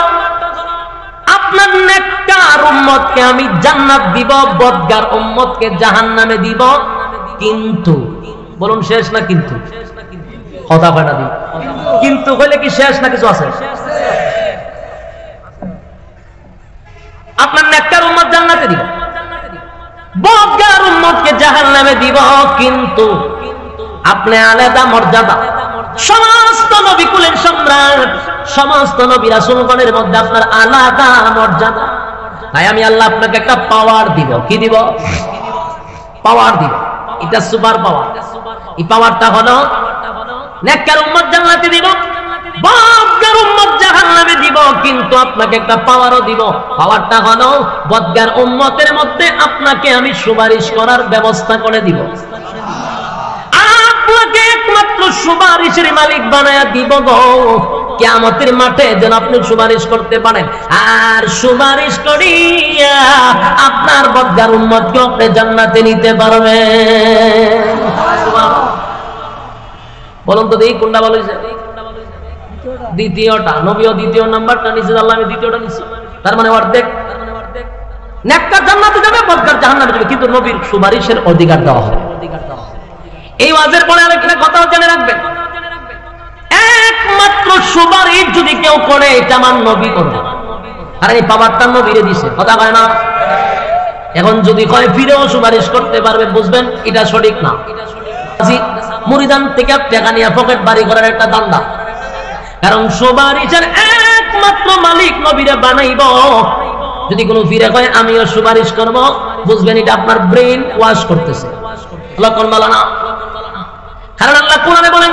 আপনার নেককার উম্মতকে আমি জান্নাত দিব, বদগার উম্মতকে জাহান্নামে দিব। কিন্তু বলুন শেষ না কিন্তু? কথা হয় না? দিব কিন্তু হইলে কি শেষ না কিছু আছে? আপনার নেককার উম্মত জান্নাতে দিব, বদগার উম্মতকে জাহান্নামে দিব। কিন্তু আপনি আলাদা মর্যাদা, সমস্ত নবী কুলের সম্রাট, সমস্ত নবী রাসূলগণের মধ্যে আপনার আলাদা মর্যাদা। তাই আমি আল্লাহ আপনাকে একটা পাওয়ার দিব। কি দিব? পাওয়ার দিব। এটা সুপার পাওয়ার। এই পাওয়ারটা হলো নেককার উম্মত জান্নাতে দিব, বদগার উম্মত জাহান্নামে দিব। কিন্তু আপনাকে একটা পাওয়ারও দিব। পাওয়ারটা হলো বদগার উম্মতের মধ্যে আপনাকে আমি সুপারিশ করার ব্যবস্থা করে দিব। আপনাকে একমাত্র সুপারিশের মালিক বানায়া দিব গো কিয়ামতের মাঠে, যেন আপনি সুপারিশ করতে পারেন। আর সুপারিশ করিয়া আপনার বদগার উম্মতকে আপনি জান্নাতে নিতে পারবেন। বলুন তো দেখি কোনটা ভালো হয়েছে? দ্বিতীয়টা। নবীও দ্বিতীয় নাম্বারটা নিচে, আল্লাহ আমি দ্বিতীয়টা নিচ্ছি। তার মানে অর্ধেক নেককার জান্নাতে যাবে, বদগার জাহান্নামে যাবে, কিন্তু নবীর সুপারিশের অধিকার দেওয়া হবে। এই ওয়াজের পরে আরেকটা কথা জেনে রাখবেন, একমাত্র সুপারিশ যদি কেউ করে এটা আমার নবী করবে, আর এই পাওয়ারটা নবীরে দিছে, কথা কয় না? এখন যদি কয় ফিরেও সুপারিশ করতে পারবে, বুঝবেন এটা সঠিক না। মুরিদান থেকে টাকা নিয়ে পকেট বাড়ি করার একটা দান্দা, কারণ সুপারিশের একমাত্র মালিক নবীরে বানাইব। যদি কোনো ফিরে কয় আমিও সুপারিশ করব, বুঝবেন এটা আপনার ব্রেন ওয়াশ করতেছে, লক্ষণ বলা না। কারণ আল্লাহ কোরআনে বলেন,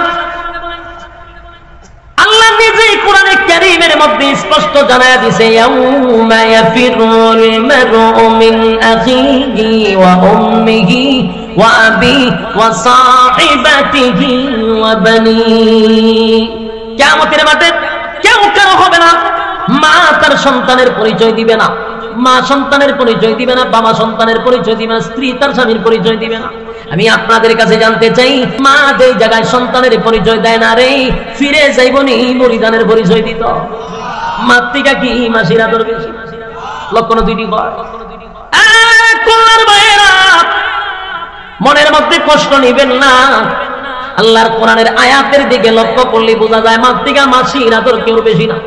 আল্লাহ নিজেই কোরআনে কারীমের মধ্যে স্পষ্ট জানায়া দিয়েছে, ইয়াউমা ইয়াফিরুল মারউ মিন আখিহি ওয়া উম্মিহি ওয়া আবিহি ওয়া সাহিবাতিহি ওয়া বানিহি। কিয়ামতের মাঠে কেউ কারো হবে না, মা তার সন্তানের পরিচয় দিবে না, মা সন্তানের পরিচয় দিবে না, বাবা সন্তানের পরিচয় দিবে না, স্ত্রী তার স্বামীর পরিচয় দিবে না। আমি আপনাদের কাছে জানতে চাই, মা যেই জায়গায় সন্তানের পরিচয় দেয় না রে, ফিরে যাইবনি মুরিদানের পরিচয় দিত। মাতৃকা কি মাসিরা তোর বেশি? লক্ষণ দুইটি হয়। মনের মধ্যে কষ্ট নিবেন না, আল্লাহর কোরআনের আয়াতের দিকে লক্ষ্য করলে বোঝা যায় মাতৃকা মাসিরা তোর কেউ বেশি না।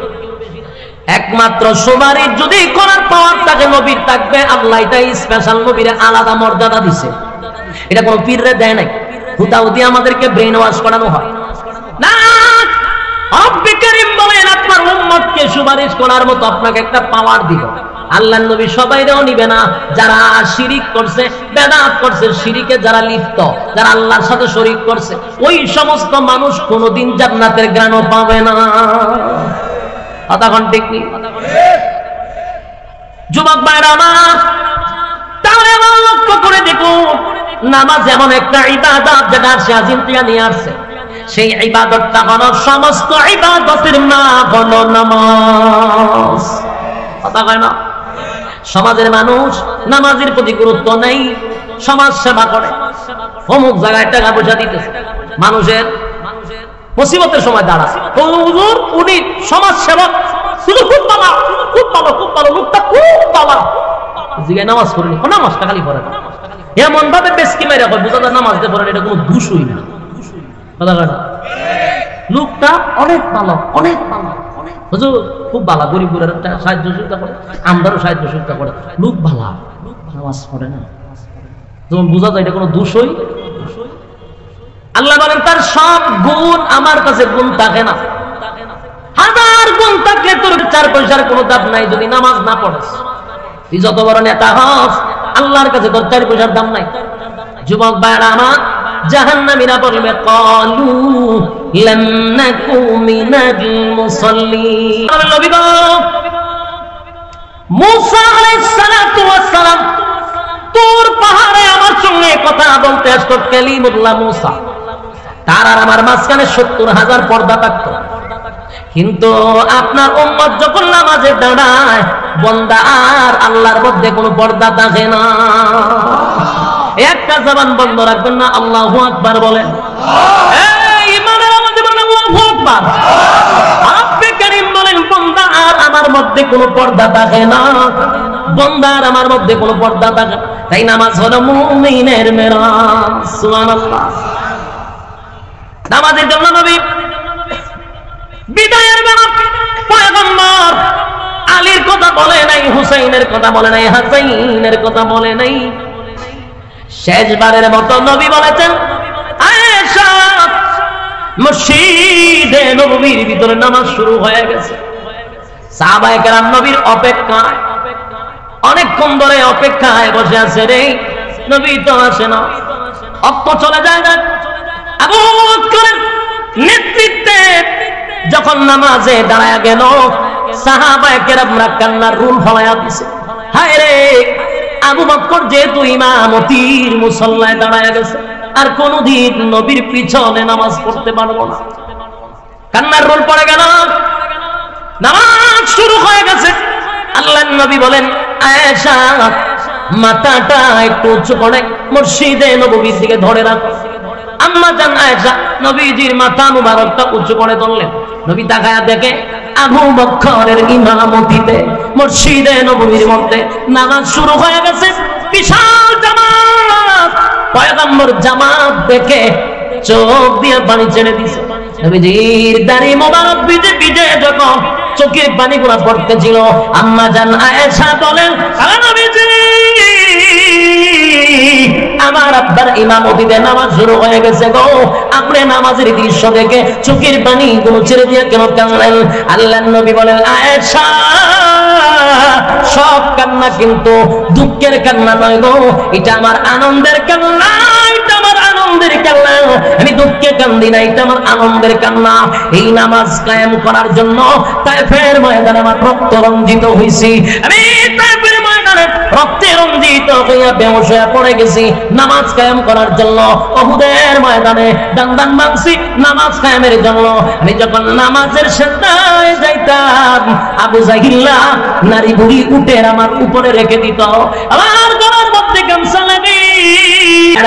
একমাত্র সুপারিশ যদি করার পাওয়ার তাকে নবীর থাকবে, আল্লাহ এটা স্পেশাল নবীরে আলাদা মর্যাদা দিছে, এটা কোন পীররে দেয় নাই। হুদাহুদি আমাদেরকে ব্রেন ওয়াশ করানো হয় না। রব্বুল কারীম বলেন আপনার উম্মতকে সুপারিশ করার মতো আপনাকে একটা পাওয়ার দিব। আল্লাহর নবী সবাইরেও নিবে না, যারা শিরিক করছে, বেদাত করছে, শিরিকে যারা লিপ্ত, যারা আল্লাহর সাথে শরীক করছে, ওই সমস্ত মানুষ কোনোদিন জান্নাতের ঘ্রাণও পাবে না। কথা কোন ঠিক নেই? যুবক ভাইরা আমার, তাহলে আমার লক্ষ্য করে দেখুন, নামাজ এমন একটা ইবাদত যেটা সে আজিম থেকে নিয়ে আসছে। সেই ইবাদতটা হলো সমস্ত ইবাদতের মা হলো নামাজ। কথা কয় না? সমাজের মানুষ নামাজের প্রতি গুরুত্ব নেই, সমাজ সেবা করে, অমুক জায়গায় টাকা পয়সা দিতেছে, মানুষের মুসিবতের সময় দাঁড়ায়, হুজুর উনি সমাজ সেবক, শুধু খুব ভালো, খুব ভালো, খুব ভালো, লোকটা খুব ভালো। জিগায় নামাজ করেনি, নামাজটা খালি পড়ে না, এমন ভাবে বেশকি মেরে হয় বোঝা যায় নামাজ দিয়ে পড়ে, এটা কোনো দোষই না। কথা কয় না? লোকটা অনেক ভালো, অনেক ভালো, হুজুর খুব ভালো, গরিব গুলার সাহায্য সুবিধা করে, আমরাও সাহায্য সুবিধা করে, লোক ভালো, নামাজ পড়ে না, যেমন বোঝা যায় এটা কোনো দোষই। আল্লাহ বলেন তার সব গুণ আমার কাছে গুণ থাকে না, হাজার গুণ থাকলে তোর 4 পয়সার কোনো দাম নাই যদি নামাজ না পড়িস। তুই যত বড় নেতা হস, আল্লাহর কাছে তোর 4 পয়সার দাম নাই। যুবক ভাইরা আমার, জাহান্নামীরা বলবে ক্বালু লাম নাকু মিনাল মুসাল্লিন। নবী গো, মুসা আলাইহিস সালাতু ওয়াস সালাম তুর পাহাড়ে আমার সঙ্গে কথা বলতে আসতো, কালিমুল্লাহ মুসা, তার আর আমার মাঝখানে 70,000 পর্দা থাকতো। কিন্তু আপনার উম্মত যখন নামাজে দাঁড়ায়, বান্দা আর আল্লাহর মধ্যে কোনো পর্দা থাকে না। একটা জবান বন্ধ রাখবেন না, আল্লাহু আকবার বলেন। এই ইমানের আমাদের বলেন আল্লাহু আকবার। রব্বুল কারীম বলেন বান্দা আর আমার মধ্যে কোনো পর্দা থাকে না, বান্দা আর আমার মধ্যে কোনো পর্দা থাকে না। তাই নামাজ হলো মুমিনের মেরাজ। সুবহানাল্লাহ। নামাজের জন্য নবী বিদায়ের বেলা পয়গম্বর আলীর কথা বলে নাই, হুসাইনের কথা বলে নাই, হাসাইনের কথা বলে নাই। শেষবারের মতো নবী বলেছেন, আয়েশা, মসজিদে নববীর ভিতরে নামাজ শুরু হয়ে গেছে। সাহাবায়ে কেরাম নবীর অপেক্ষায় অনেকক্ষণ ধরে অপেক্ষায় বসে আছে, রে নবী তো আসে না, অক্ত চলে যায় না। আবু বকরের নেতৃত্বে যখন নামাজে দাঁড়ায় গেল, সাহাবায়ে কেরামরা কান্নার রুল ফলায়া দিছে। হায় রে, আবু বকর যেহেতু ইমামতির মুসল্লায় দাঁড়ায় গেছে, আর কোনদিন নবীর পিছনে নামাজ পড়তে পারবো না। কান্নার রোল পড়ে গেল, নামাজ শুরু হয়ে গেছে। আল্লাহর নবী বলেন, আয়েশা মাথাটা একটু উঁচু করে মসজিদে নববীর দিকে ধরে রাখো। আম্মা জান আয়েশা নবীজির মাথা মুবারকটা উঁচু করে ধরলেন। নবী তাকায়া দেখে আবু বকরের ইমামতিতে মসজিদে নববীর মধ্যে নামাজ শুরু হয়ে গেছে। বিশাল জামাত পয়গম্বর জামাত দেখে চোখ দিয়ে পানি ছেড়ে দিছে। নবীজির দাড়ি মোবারক ভিজে ভিজে যখন চোখের পানিগুলো পড়তেছিল, আম্মা জান আয়েশা বলেন, নবীজি আমার আব্বার ইমামতিতে নামাজ শুরু হয়ে গেছে গো, আপনি নামাজের দৃশ্য দেখে চোখের পানি গুলো ছেড়ে দিয়ে কেন কাঁদলেন? আল্লাহর নবী বলেন, আয়েশা সব কান্না কিন্তু দুঃখের কান্না নয় গো, এটা আমার আনন্দের কান্না, এটা আমার আনন্দের কান্না। আমি দুঃখে কান্দি না, এটা আমার আনন্দের কান্না। এই নামাজ কায়েম করার জন্য তায়েফের ময়দানে আমার রক্ত রঞ্জিত হইছি, আমি তায়েফের ময়দানে রক্তে রঞ্জিত হইয়া বেহুশ হয়ে পড়ে গেছি নামাজ কায়েম করার জন্য। উহুদের ময়দানে দান মাংসি নামাজ কায়েমের জন্য। আমি যখন নামাজের সিজদায় যাইতাম, আবু জাহিল্লা নারী বুড়ি উটের আমার উপরে রেখে দিত, আমার গলার মধ্যে গামছা লাগে।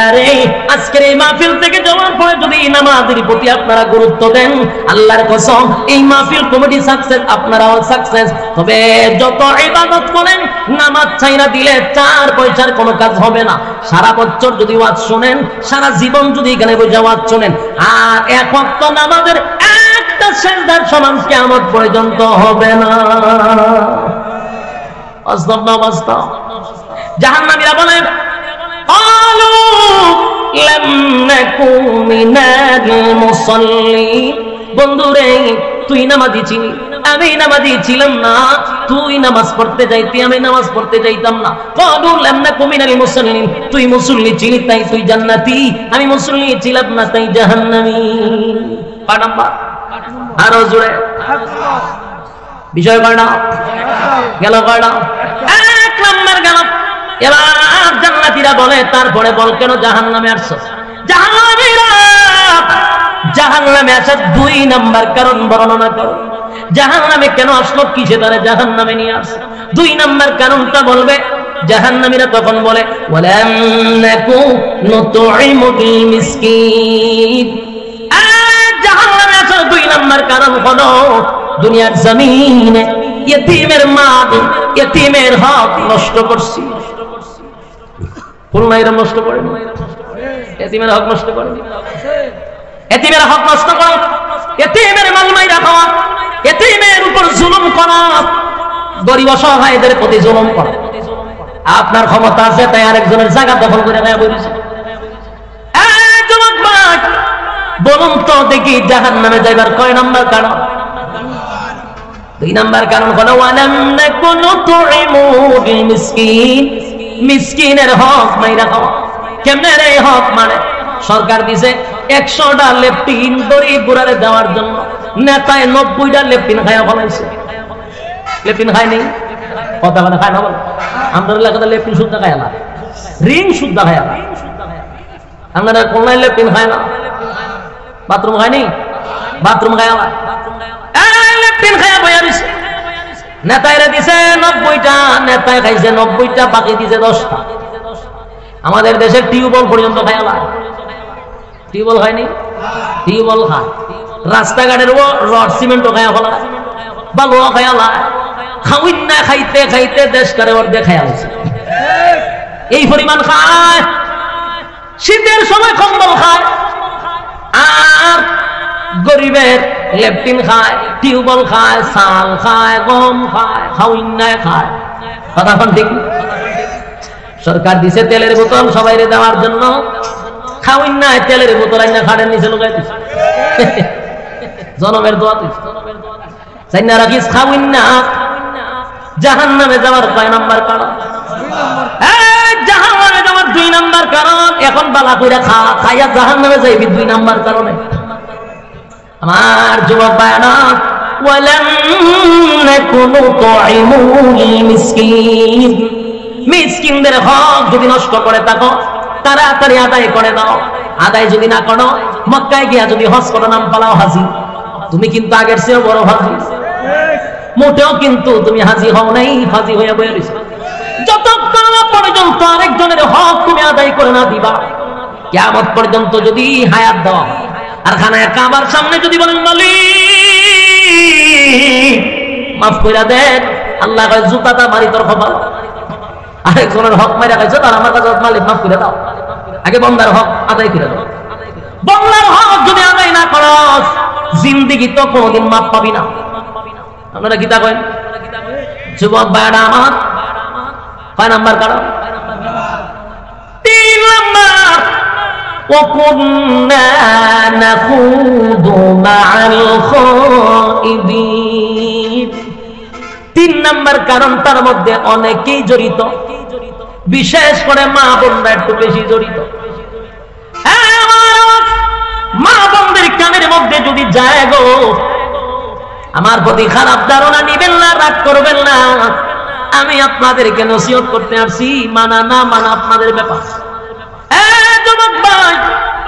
আরে আজকের এই মাহফিল থেকে যাওয়ার পরে যদি নামাজের প্রতি আপনারা গুরুত্ব দেন, আল্লাহর কসম এই মাহফিল কমিটি সাকসেস, আপনারাও সাকসেস। তবে যত ইবাদত করেন, নামাজ ছাইরা দিলে 4 পয়সার কোনো কাজ হবে না। সারা বছর যদি ওয়াজ শুনেন, সারা জীবন যদি এখানে বসে ওয়াজ শুনেন, আর এক ওয়াক্ত নামাজের একটা সিজদার সমান কিয়ামত পর্যন্ত হবে না। বাস্তব না বাস্তব? জাহান্নামীরা বলেন, বন্ধুরে তুই নামাজি ছিলি, আমি নামাজি ছিলাম না, তুই নামাজ পড়তে যাইতি, আমি নামাজ পড়তে যাইতাম না। তুই মুসল্লি ছিলি তাই তুই জান্নাতি, আমি মুসল্লি ছিলাম না তাই জাহান্নামী। আরো জোরে বিষয় কয়টা গেল? কয়টা? 1 নাম্বার গেল। এবার জান্নাতীরা বলে, তারপরে বল কেন জাহান্নামে আসছো? জাহান্নামীরা জাহান্নামে আসার 2 নাম্বার কারণ বর্ণনা করো। জাহান্নামে কেন আসলো, কিসে তারা জাহান্নামে নিয়ে আসছে? 2 নাম্বার কারণটা বলবে। জাহান্নামীরা তখন বলে, ওয়ালাম নাকু নুতঈমুল মিসকিন। জাহান্নামে আসার 2 নাম্বার কারণ হলো দুনিয়ার জমিনে ইতিমের মাল, ইতিমের হক নষ্ট করছি। কোন মায়েরা নষ্ট করে? ইতিমের হক নষ্ট করে, ইতিমের হক নষ্ট করা, ইতিমের মাল মাইরা খাওয়া, ইতিমের উপর জুলুম করা, গরিব অসহায়দের প্রতি জুলুম করা। আপনার ক্ষমতা আছে তাই আরেকজনের জায়গা দখল করে নেওয়া বলেছে। বলুন তো দেখি জাহান্নামে যাইবার কয় নাম্বার কারণ? 2 নাম্বার কারণ হলো ওয়ালাম নাকুন নুতঈমুল মিসকিন, মিসকিনের হক মাইরা খাওয়া। কেমনে রে হক? মানে সরকার দিছে 100টা লেপটিন গরিব বুড়ারে দেওয়ার জন্য, নেতায় 90টা লেপটিন খায়া ফলাইছে। লেপটিন খায় নেই, কথা বলে খায় না বলে। আমাদের এলাকাতে লেপটিন শুদ্ধ খায় না, রিং শুদ্ধ খায় না। আপনারা কোন লেপটিন খায় না? বাথরুম খায়নি, বাথরুম খায় না, লেপটিন খায়া বইয়া দিছে। নেতাইরা দিছে 90টা, নেতায় খাইছে 90টা, বাকি দিছে 10টা। আমাদের দেশের টিউবওয়েল পর্যন্ত খায়ালা। টিউবওয়েল হয়নি, টিউবওয়েল খায়। রাস্তাঘাটের রড সিমেন্টও খায়া ফেলা, বালুও খায়ালা। খাউইন না খাইতে খাইতে দেশটারে অর্ধেক খায়া হয়েছে। এই পরিমাণ খায়। শীতের সময় কম্বল খায়, আর গরিবের লেপটিন খায়, টিউবওয়েল খায়, চাল খায়, গম খায়, খাউইন্নায় খায়। কথা ঠিক? সরকার দিছে তেলের বোতল সবাই দেওয়ার জন্য, খাউইন্নায় তেলের বোতল আইনা খাটের নিচে লুকাই দিছে। জনমের দোয়া তুই চাইনা রাখিস খাউইন্না। জাহান্নামে যাওয়ার কয় নাম্বার কারণ? জাহান্নামে যাওয়ার 2 নাম্বার কারণ। এখন বালা কইরা খাইয়া জাহান্নামে যাইবি 2 নাম্বার কারণে। আমার যুবক ভাইরা, ওয়ালাম নাকুন নুতঈমুল মিসকিন, মিসকিনদের হক যদি নষ্ট করে থাকো, তাড়াতাড়ি আদায় করে দাও। আদায় যদি না করো, মক্কায় গিয়া যদি হজ করো, নাম পালাও হাজি। তুমি কিন্তু আগের চেয়েও বড় হাজি। মোটেও কিন্তু তুমি হাজি হও নাই, হাজি হইয়া বইয়া রইছো। যতক্ষণ পর্যন্ত আরেকজনের হক তুমি আদায় করে না দিবা, কিয়ামত পর্যন্ত যদি হায়াত দাও, আর খানায় কাবার সামনে যদি বলেন মালিক মাফ কইরা দেন, আল্লাহ কয় জুতাটা মারি তোর কপাল। আরেকজনের হক মাইরা খাইছো, তার আমার কাছে মালিক মাফ করে দাও। আগে বন্দার হক আদায় করে দাও। বন্দার হক যদি আদায় না করস জিন্দেগি তো কোনদিন মাপ পাবি না। আপনারা কি তা করেন? যুবক ভাইরা আমার, কয় নাম্বার কারণ? 3 নাম্বার, وَكُنَّا نَخُوضُ مَعَ الْخَائِضِينَ। 3 নাম্বার কারণ, তার মধ্যে অনেকেই জড়িত, বিশেষ করে মা বোনরা একটু বেশি জড়িত। মা বোনদের কানের মধ্যে যদি যায় গো, আমার প্রতি খারাপ ধারণা নিবেন না, রাগ করবেন না, আমি আপনাদেরকে নসিহত করতে আসছি, মানা না মানা আপনাদের ব্যাপার।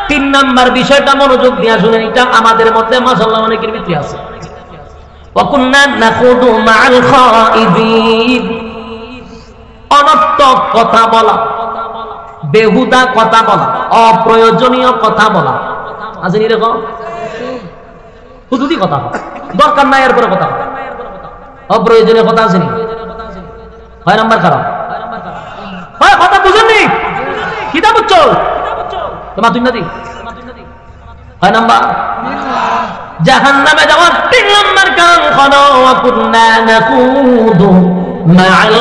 3 নাম্বার বিষয়টা মনোযোগ দিয়ে শুনেন, এটা আমাদের মধ্যে মাশাআল্লাহ অনেকের ভিতরে আছে। ওয়াকুন্না নাখুদু মাআল খাইদিন, অনর্থক কথা বলা, বেহুদা কথা বলা, অপ্রয়োজনীয় কথা বলা, আছে নি এরকম? হুদুদি কথা বলা, দরকার নাই এরপরে কথা বলা, অপ্রয়োজনীয় কথা আছে নি? 6 নাম্বার কারণ। হয় কথা বুঝেননি? কিতা বুঝছো তোমার? তুই না দি 6 নাম্বার জাহান্নামে যাওয়ার 3 নাম্বার কারণ হলো ওয়াকুন্না নাকুদু মাআল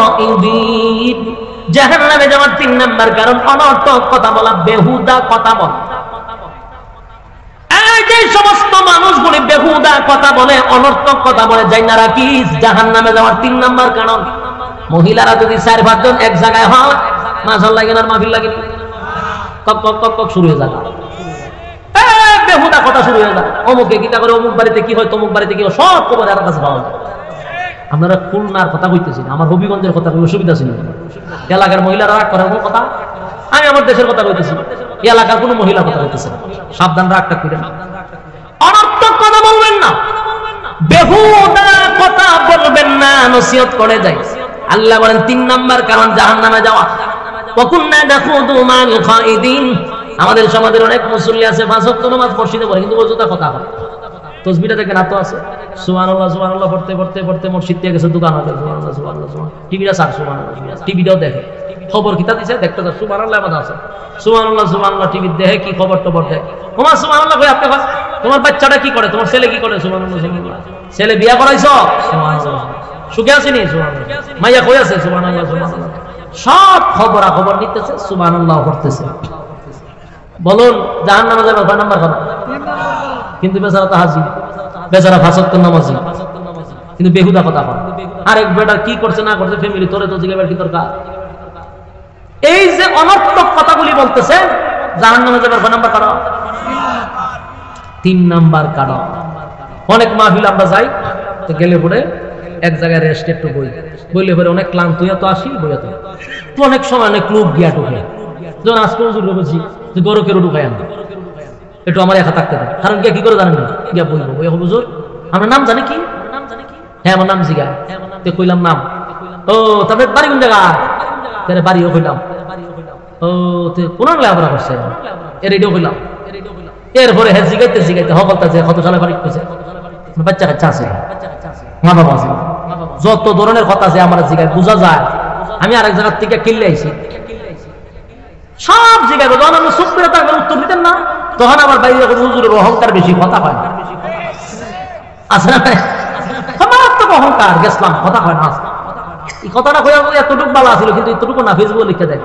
খাইদিন। জাহান্নামে যাওয়ার 3 নাম্বার কারণ অনর্থক কথা বলা, বেহুদা কথা বলা। এই যে সমস্ত মানুষগুলি বেহুদা কথা বলে, অনর্থক কথা বলে, জাইনারা কি জাহান্নামে যাওয়ার 3 নাম্বার কারণ। মহিলারা যদি 4-5 জন এক জায়গায় হয়, মাশাআল্লাহ কেনার মাহফিল লাগে, কক কক কক কক শুরু হয়ে যায়, বেহুদা কথা শুরু হয়ে যায়। অমুকে গীতা করে, অমুক বাড়িতে কি হয়, তমুক বাড়িতে কি হয়, সব খবর এর কাছে পাওয়া যায়। আপনারা খুলনার কথা কইতেছি, আমার হবিগঞ্জের কথা কই, অসুবিধা ছিল। এলাকার মহিলারা রাগ করার কোনো কথা, আমি আমার দেশের কথা কইতেছি, এলাকার কোনো মহিলা কথা কইতেছে না। সাবধান, রাগটা করে না, অনর্থক কথা বলবেন না, বেহুদা কথা বলবেন না, নসিহত করে যায়। আল্লাহ বলেন 3 নাম্বার কারণ জাহান্নামে যাওয়া। ওয়াকুন্না নাখুদু মাআল খাইদিন। আমাদের সমাজের অনেক মুসল্লি আছে 5 ওয়াক্ত নামাজ মসজিদে পড়ে, কিন্তু অযথা কথা বলে। তাসবিহটা দেখেন না তো আছে, সুবহানাল্লাহ সুবহানাল্লাহ পড়তে পড়তে পড়তে মসজিদ থেকে গেছে দোকান হয়ে, সুবহানাল্লাহ সুবহানাল্লাহ সুবহানাল্লাহ, টিভিটা সার, সুবহানাল্লাহ, টিভিটাও দেখে, খবর কিতা দিছে দেখতে দাও, সুবহানাল্লাহ আমাদের আছে, সুবহানাল্লাহ সুবহানাল্লাহ, টিভি দেখে কি খবর টবর দেয়। তোমার সুবহানাল্লাহ কই, আপনি তোমার বাচ্চাটা কি করে, তোমার ছেলে কি করে, সুবহানাল্লাহ সুবহানাল্লাহ, ছেলে বিয়া করাইছো, সুবহানাল্লাহ, সুখে আছেনি, সুবহানাল্লাহ, মাইয়া কই আছে, সুবহানাল্লাহ সুবহানাল্লাহ, সব খবর খবর নিতেছে, সুবহানাল্লাহ পড়তেছে। বলুন জাহান্নামে যাবে 6 নাম্বার কারণ। কিন্তু বেচারা তো হাজি, বেচারা 5 ওয়াক্ত নামাজি, কিন্তু বেহুদা কথা বলে। আরেক বেটা কি করছে না করছে ফ্যামিলি, তোরে তো জিজ্ঞাসার কি দরকার? এই যে অনর্থক কথাগুলি বলতেছে, জাহান্নামে যাবে 6 নাম্বার কারণ। 3 নাম্বার কারণ, অনেক মাহফিল আমরা যাই তো, গেলে পরে এক জায়গায় রেস্ট একটু বইলে পরে অনেক ক্লান্ত হইয়া তো আসি, বইয়া তো অনেক সময় অনেক লোক গিয়া ঢুকে, যখন আজকে হুজুর বলছি যে গরুকে ঢুকাই আনবে, একটু আমার একা থাকতে দেয়। কারণ গিয়া কি করে জানেন না, গিয়া বলবো বইয়া হুজুর আমার নাম জানে কি? হ্যাঁ আমার নাম জিগা, কইলাম নাম। ও তারপরে বাড়ি কোন জায়গা? বাড়িও কইলাম। ও কোন লেখাপড়া করছে, এটাও কইলাম। এরপরে হ্যাঁ জিগাইতে জিগাইতে বলতেছে কত সালে বাড়ি করছে, বাচ্চা কাচ্চা আছে, মা বাবা আছে, যত ধরনের কথা আছে আমার জিগায়, বোঝা যায় আমি আরেক জায়গার থেকে কিনলে আইছি, সব জিগায়। যখন আমরা চুপ করে থাকবেন, উত্তর দিতেন না, তখন আমার বাইরে হুজুরের অহংকার বেশি, কথা হয় না, আছে না? মারাত্মক অহংকার, গেছিলাম কথা হয় না। এই কথাটা কইয়া এতটুকু ভালো ছিল, কিন্তু এতটুকু না ফেসবুকে লিখে দেয়,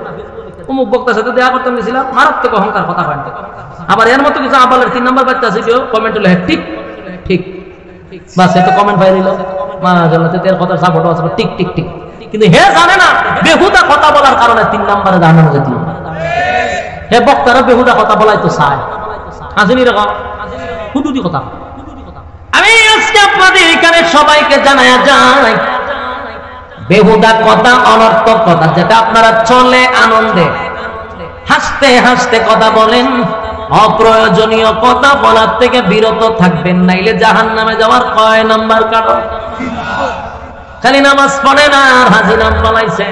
অমুক বক্তার সাথে দেখা করতে গেছিলাম, মারাত্মক অহংকার, কথা হয় না। আবার এর মতো কিছু আবালের 3 নাম্বার বাচ্চা আছে, কেউ কমেন্ট লেখে ঠিক ঠিক, বাস এত কমেন্ট বাইরে দিল, এর কথার সাপোর্ট আছে ঠিক ঠিক ঠিক, কিন্তু হে জানে না বেহুদা কথা বলার কারণে 3 নাম্বারে জাহান্নামে যেতে হবে। হে বক্তারা বেহুদা কথা বলাই তো চায়, আসেনি এরকম হুদুদি কথা। আমি আজকে আপনাদের এখানে সবাইকে জানায়া যাই, বেহুদা কথা, অনর্থক কথা, যেটা আপনারা চলে আনন্দে হাসতে হাসতে কথা বলেন, অপ্রয়োজনীয় কথা বলার থেকে বিরত থাকবেন, নাইলে জাহান্নামে যাওয়ার 6 নাম্বার কারণ। খালি নামাজ পড়ে না আর হাজি নাম বলাইছে,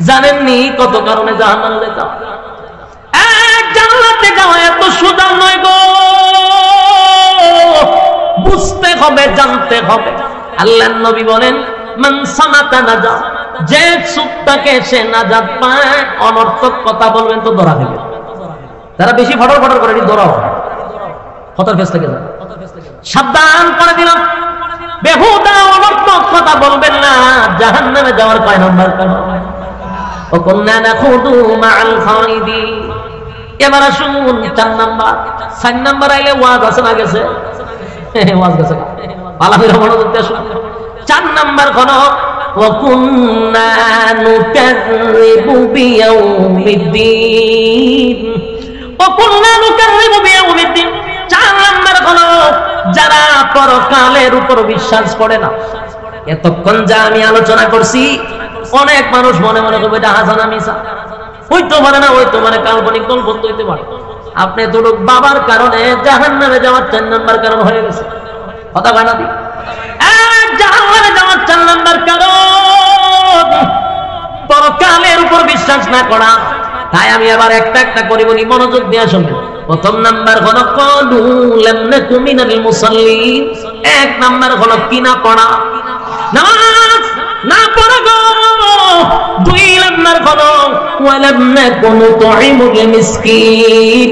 জানেননি কত কারণে জাহান্নামে যেতে হয়। জান্নাতে যাওয়া এত সোজা নয় গো, বুঝতে হবে, জানতে হবে। আল্লাহর নবী বলেন মান সামাতা নাজা যে সুখটাকে সে নাজাত পায়, অনর্থক কথা বলবেন তো ধরা দেবে। তারা বেশি ফটর ফটর করে ধরাও ফটর ফেস থেকে যায়। সাবধান করে দিলাম, বেহুদা অনর্থক কথা বলবেন না, জাহান্নামে যাওয়ার কয় নাম্বার কারণ। ও কুননা নাখুদু মাআল খালিদিন। এবার আসুন 4 নাম্বার। 4 নাম্বার আইলে ওয়াজ আছে না গেছে? ওয়াজ গেছে। পালামের মনোযোগ দিয়ে শুনুন। 4 নাম্বার কোন ওয়া কুননা নুকাযযিবু বিয়াউমিদ্দিন। ওয়া কুননা নুকাযযিবু বিয়াউমিদ্দিন। 4 নাম্বার হলো যারা পরকালের উপর বিশ্বাস করে না। এতক্ষণ যা আমি আলোচনা করছি, অনেক মানুষ মনে মনে করবে এটা হাসানা মিছা, হইতে পারে না, হইতে পারে কাল্পনিক কল্পনা হইতে পারে। আপনি দুটো বাবার কারণে জাহান্নামে যাওয়ার 4 নাম্বার কারণ হয়ে গেছে। কথা কয় না দি? জাহান্নামে যাওয়ার 4 নাম্বার কারণ পরকালের উপর বিশ্বাস না করা। তাই আমি আবার একটা একটা করে বলি, মনোযোগ দিয়ে শুনবেন। প্রথম নাম্বার হলো ক্বালু লাম নাকু মিনাল মুসাল্লিন। 1 নাম্বার হলো কি না পড়া, নামাজ না পড়া গো। 2 নাম্বার হলো ওয়ালাম নাকু নুতঈমুল মিসকিন।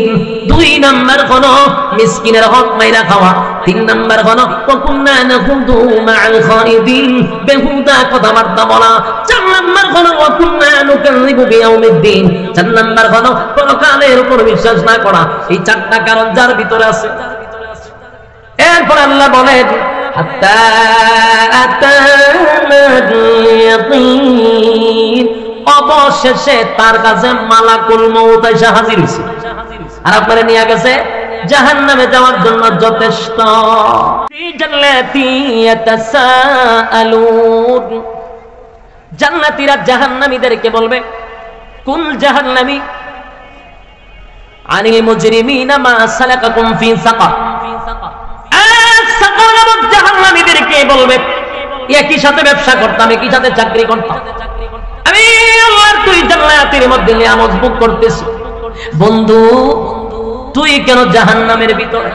2 নাম্বার হলো মিসকিনের হক মাইরা খাওয়া। 3 নাম্বার হলো ওয়া কুননা নাখুদু মাআল খালিদিন, বেহুদা কথাবার্তা বলা। 4 নাম্বার হলো ওয়া কুননা নুকাযযিবু বিয়াউমিদ্দিন। 4 নাম্বার হলো পরকালের উপর বিশ্বাস না করা। এই 4টা কারণ যার ভিতরে আছে। এরপর আল্লাহ বলেন হাত্তা আতানাল ইয়াকিন, অবশেষে তার কাছে মালাকুল মউত এসে হাজির হইছে, আর আপনারা নিয়ে গেছে জাহান্নামে যাওয়ার জন্য যথেষ্ট। জান্নাতি ইয়াতাসাআলুন, জান্নাতীরা জাহান্নামীদেরকে বলবে কুল জাহান্নামী আনিল মুজরিমিনা মা সালাকাকুম ফি সাকার। সাকার নামক জাহান্নামীদেরকে বলবে একই সাথে ব্যবসা করতাম, একই সাথে চাকরি করতাম, আমি আল্লাহর তুই জান্নাতের মধ্যে নিয়ামত ভোগ করতেছি, বন্ধু তুই কেন জাহান্নামের ভিতরে?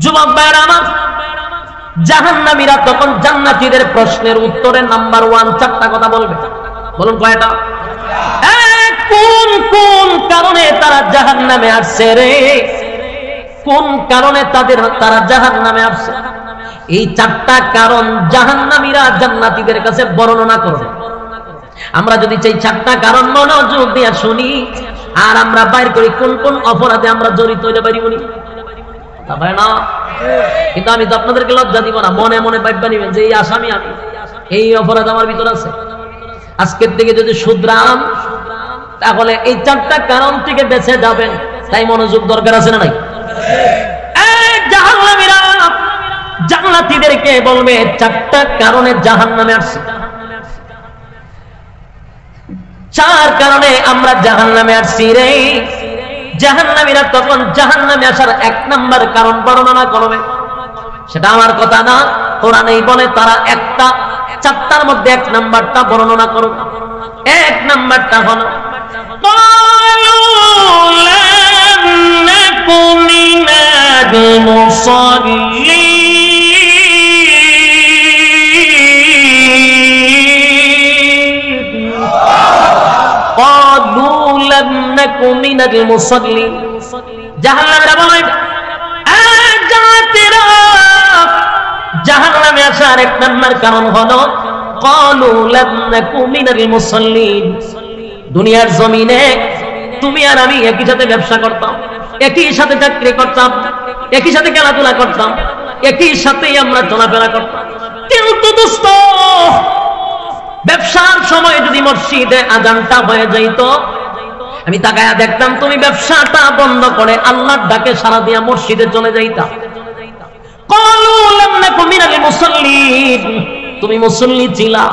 যুবক ভাইরা আমার, জাহান্নামীরা তখন জান্নাতীদের প্রশ্নের উত্তরে নাম্বার 1 4টা কথা বলবে। বলুন কয়টা? কোন কোন কারণে তারা জাহান্নামে আসছে রে, কোন কারণে তারা জাহান্নামে আসছে, এই 4টা কারণ জাহান্নামীরা জান্নাতীদের কাছে বর্ণনা করবে। আমরা যদি চাই 4টা কারণ মনোযোগ দিয়ে শুনি, আর আমরা বাইর করি কোন কোন অপরাধে আমরা জড়িত হইতে পারি উনি না। কিন্তু আমি তো আপনাদেরকে লজ্জা দিব না, মনে মনে ভাববা নিবেন যে এই আসামি আমি, এই অপরাধ আমার ভিতর আছে। আজকের থেকে যদি শুধরাম, তাহলে এই 4টা কারণ থেকে বেঁচে যাবেন। তাই মনোযোগ দরকার আছে না নাই? জাহান্নামীরা জান্নাতীদেরকে বলবে 4টা কারণে জাহান্নামে আসছে, 4 কারণে আমরা জাহান্নামে আসছি রে। জাহান্নামীরা তখন জাহান্নামে আসার 1 নাম্বার কারণ বর্ণনা করবে। সেটা আমার কথা না, কোরআনেই বলে তারা 4টার মধ্যে 1 নাম্বারটা বর্ণনা করবে। 1 নাম্বারটা হলো ক্বালু লাম নাকু মিনাল মুসাল্লিন। ক্বালু লাম নাকু মিনাল মুসাল্লিন। জাহান্নামীরা বলে জাহান্নামে আসার 1 নাম্বার কারণ হলো ক্বালু লাম নাকু মিনাল মুসাল্লিন। দুনিয়ার জমিনে তুমি আর আমি একই সাথে ব্যবসা করতাম, একই সাথে চাকরি করতাম, একই সাথে খেলাধুলা করতাম, একই সাথে আমরা চলাফেরা করতাম। কিন্তু দোস্ত, ব্যবসার সময় যদি মসজিদে আজানটা হয়ে যাইত, আমি তাকায়া দেখতাম তুমি ব্যবসাটা বন্ধ করে আল্লাহর ডাকে সাড়া দিয়া মসজিদে চলে যাইতা। ক্বালু লাম নাকু মিনাল মুসাল্লিন, তুমি মুসল্লি ছিলা,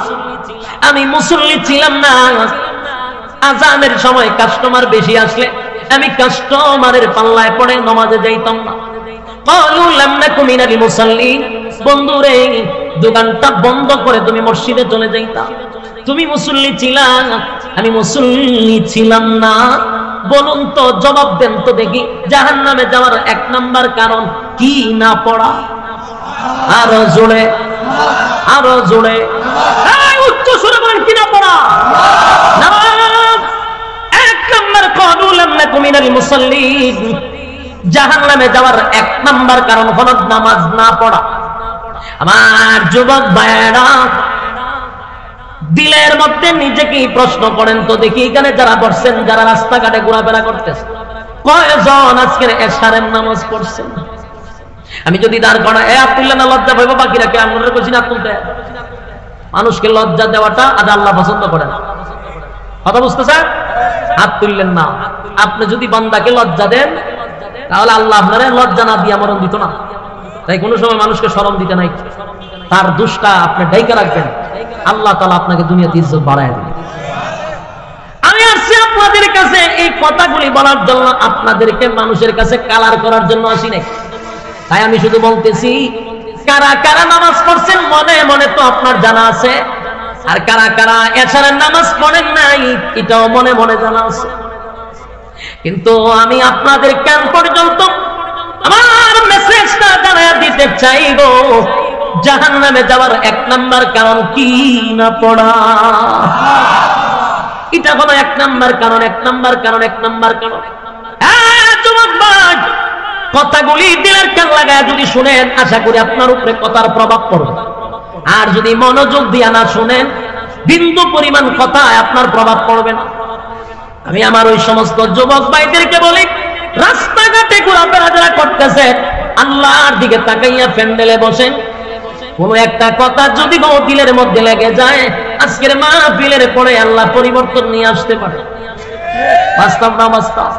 আমি মুসল্লি ছিলাম না। আজানের সময় কাস্টমার বেশি আসলে আমি কাস্টমারের পাল্লায় পড়ে নামাজে যাইতাম না। ক্বালু লাম নাকু মিনাল মুসাল্লিন, বন্ধুরে দোকানটা বন্ধ করে তুমি মসজিদে চলে যাইতা। তুমি মুসল্লি ছিলা, আমি মুসল্লি ছিলাম না। বলুন তো, জবাব দেন তো দেখি, জাহান্নামে যাওয়ার 1 নাম্বার কারণ কি না পড়া? আরো জোরে, আরো জোরে, উচ্চ সুরে বলেন নামাজ এক নাম্বার ক্বালু লাম নাকু মিনাল মুসাল্লিন, জাহান্নামে যাওয়ার এক নাম্বার কারণ হলো নামাজ না পড়া। আমার যুবক ভাইরা, দিলের মধ্যে নিজেকে প্রশ্ন করেন তো দেখি, এখানে যারা বসছেন, যারা রাস্তাঘাটে ঘোরাফেরা করতেছে, কয়জন আজকের এশারের নামাজ পড়ছেন? আমি যদি দাঁড় করা তুললে না লজ্জা পাইব, বাকিরা কে আমরা বলছি না তুলতে? মানুষকে লজ্জা দেওয়াটা আজ আল্লাহ পছন্দ করে না। কথা বুঝতেছেন? হাত তুললেন না। আপনি যদি বান্দাকে লজ্জা দেন, তাহলে আল্লাহ আপনারে লজ্জা না দিয়ে মরণ দিত না। তাই কোনো সময় মানুষকে শরম দিতে নাই, তার দুষ্টা আপনি ডাইকা রাখবেন, আল্লাহ তাআলা আপনাকে দুনিয়াতে ইজ্জত বাড়ায় দিবেন। আমি আসছি আপনাদের কাছে এই কথাগুলি বলার জন্য, আপনাদেরকে মানুষের কাছে কালার করার জন্য আসি নাই। তাই আমি শুধু বলতেছি, কারা কারা নামাজ পড়ছেন মনে মনে তো আপনার জানা আছে, আর কারা কারা এশারের নামাজ পড়েন নাই এটাও মনে মনে জানা আছে। কিন্তু আমি আপনাদের কান পর্যন্ত আমার মেসেজটা জানায়া দিতে চাইবো, জাহান্নামে যাওয়ার এক নাম্বার কারণ কি না পড়া। এটা হলো এক নাম্বার কারণ, এক নাম্বার কারণ, এক নাম্বার কারণ। যুবক ভাই, কথাগুলি দিলের কান লাগায় যদি শুনেন, আশা করি আপনার উপরে কথার প্রভাব পড়বে। আর যদি মনোযোগ দিয়ে না শুনেন, বিন্দু পরিমাণ কথায় আপনার প্রভাব পড়বে না। আমি আমার ওই সমস্ত যুবক ভাইদেরকে বলি, রাস্তাঘাটে ঘোরাফেরা যারা করতেছে, আল্লাহর দিকে তাকাইয়া প্যান্ডেলে বসেন। কোন একটা কথা যদি দিলের মধ্যে লেগে যায়, আজকের মাহফিলের পরে আল্লাহ পরিবর্তন নিয়ে আসতে পারে। বাস্তব না বাস্তব?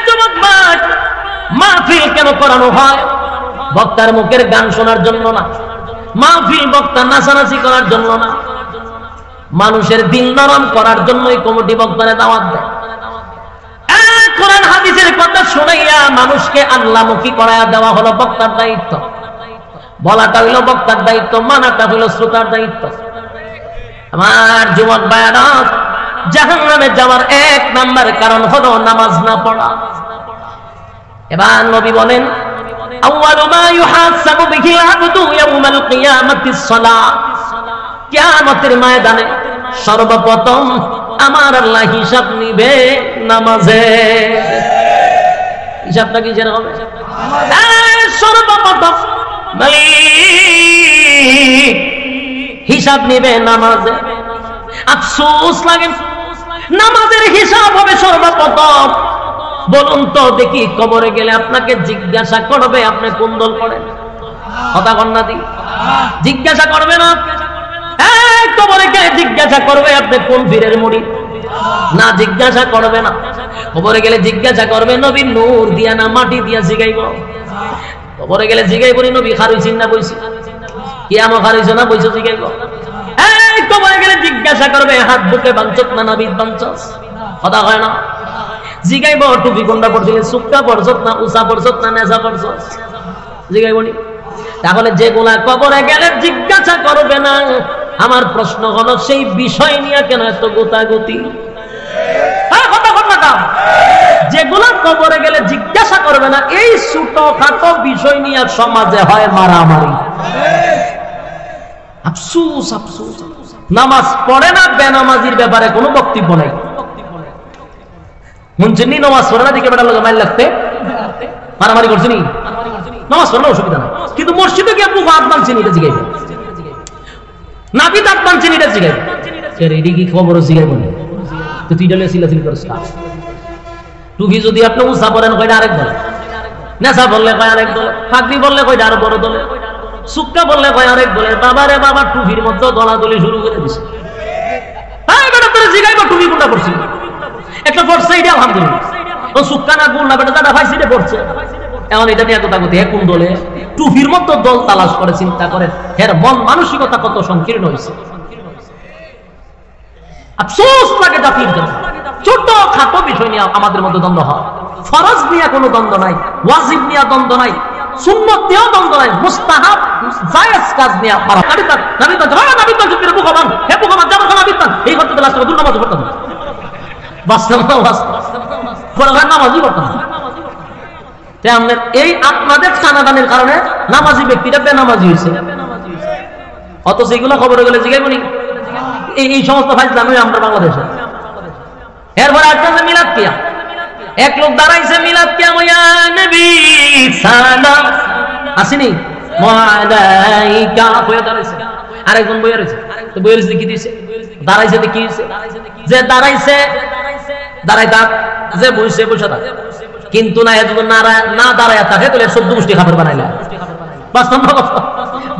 যুবক ভাই, মাহফিল কেন করানো হয়? বক্তার মুখের গান শোনার জন্য না, মাহফিল বক্তা নাচানাচি করার জন্য না, মানুষের দিল নরম করার জন্যই কমিটি বক্তারে দাওয়াত দেয়। কোরআন হাদিসের কথা শুনাইয়া মানুষকে আল্লাহমুখী করায়া দেওয়া হলো বক্তার দায়িত্ব। বলাটা হইল বক্তার দায়িত্ব, মানাটা হইল শ্রোতার দায়িত্ব। আমার যুবক ভাইরা, জাহান্নামে যাওয়ার এক নাম্বার কারণ হলো নামাজ না পড়া। এবার নবী বলেন, আউয়ালু মা ইউহাসাবু বিহিল আবদু ইয়াউমাল কিয়ামাতিস সালাহ। কিয়ামতের ময়দানে সর্বপ্রথম আমার আল্লাহ হিসাব নিবে নামাজে। হিসাবটা কি যেন হবে? সর্বপ্রথম হিসাব নিবে নামাজে। আফসোস লাগে, নামাজের হিসাব হবে সর্বপ্রথম। বলুন তো দেখি, কবরে গেলে আপনাকে জিজ্ঞাসা করবে আপনি কোন দল করেন? কথা কন্যা দি জিজ্ঞাসা করবে না? কবরে গেলে জিজ্ঞাসা করবে আপনি কোন পীরের মুরিদ? না, জিজ্ঞাসা করবে না। কবরে গেলে জিজ্ঞাসা করবে নবী নূর দিয়া না মাটি দিয়া জিগাইব। কবরে গেলে জিগাইব নবী খারইছেন না বইছে, কিয়ামত খারইছ না বইছো জিগাইব। কবরে গেলে জিজ্ঞাসা করবে হাত বুকে বাঞ্চত না নাবিদ বাঞ্চস? কথা হয় না? জিগাইব টুপি কোনটা পড়ছিলে, সুক্কা পড়ছত না উষা পড়ছত না নেশা পড়ছস? জিগাইব নি? তাহলে যেগুলা কবরে গেলে জিজ্ঞাসা করবে না, আমার প্রশ্ন হলো সেই বিষয় নিয়ে কেন এত গোতাগুতি? যেগুলো কবরে গেলে জিজ্ঞাসা করবে না, এই ছোটখাটো বিষয় নিয়ে সমাজে হয় মারামারি। আফসোস আফসোস, নামাজ পড়ে না বেনামাজির ব্যাপারে কোনো বক্তব্য নাই। শুনছেন নামাজ পড়ে না দিকে বেটার লোক মাইল লাগতে মারামারি করছেন, নামাজ পড়লে অসুবিধা নাই, কিন্তু মসজিদে গিয়ে আপনি হাত বানছেন এটা জিগাইবে, নাবি দাঁত বানছেন এটা জিগাইবে। এটি কি খবর জিগাইব না? তো তুই ডালে সিলাসিল করিস না। টুপি যদি আপনি উষা পড়েন কয়টা আরেক দলে, নেশা বললে কয় আরেক দলে, ফাঁকরি বললে কয়টা আরো বড় দলে, সুক্কা বললে কয় আরেক দলে। বাবারে বাবা, টুপির মধ্যে দলাদলি শুরু করে দিছে। জিগাইব টুপি কোনটা পড়ছিল? একটা পড়ছে এটা আলহামদুলিল্লাহ, ও সুক্কা না গুল না বেটা দাদা ভাই সেটা পড়ছে। এখন এটা নিয়ে কথা কথা কোন দলে টুপির মধ্যে দল তালাশ করে চিন্তা করেন, এর মন মানসিকতা কত সংকীর্ণ হয়েছে। আফসোস লাগে জাতির জন্য, ছোট খাটো বিষয় নিয়ে আমাদের মধ্যে দ্বন্দ্ব হয়। ফরজ নিয়ে কোনো দ্বন্দ্ব নাই, ওয়াজিব নিয়ে দ্বন্দ্ব নাই, সুন্নত নিয়েও দ্বন্দ্ব নাই, মুস্তাহাব জায়েজ কাজ নিয়ে মারা। নাবিতান নাবিতান নাবিতান চুপির বুকমান হে বুকমান জামার খানা বিতান এই করতে লাস্ট দুই নামাজ পড়তাম, বাস্তব না বাস্তব পরগান নামাজই পড়তাম। এই আপনাদের টানাটানির কারণে নামাজি ব্যক্তিটা বেনামাজি হয়েছে। অথচ এগুলো খবরে গেলে জিগাইব নি? এই সমস্ত ফাইজলামি আমরা বাংলাদেশে। এরপরে আসছে মিলাদ কিয়াম। এক লোক দাঁড়াইছে মিলাদ কিয়াম, ইয়া নবী সালাম আসেনি ওয়ালাইকা হয়ে দাঁড়াইছে। আরেকজন বইয়া রয়েছে, তো বইয়া রয়েছে কি দিয়েছে? দাঁড়াইছে কি হয়েছে? যে দাঁড়াইছে দাঁড়াই থাক, যে বসে বসে থাক, কিন্তু না যদি না দাঁড়ায় থাকে তাহলে 14 গোষ্ঠী কাফের বানাইলা।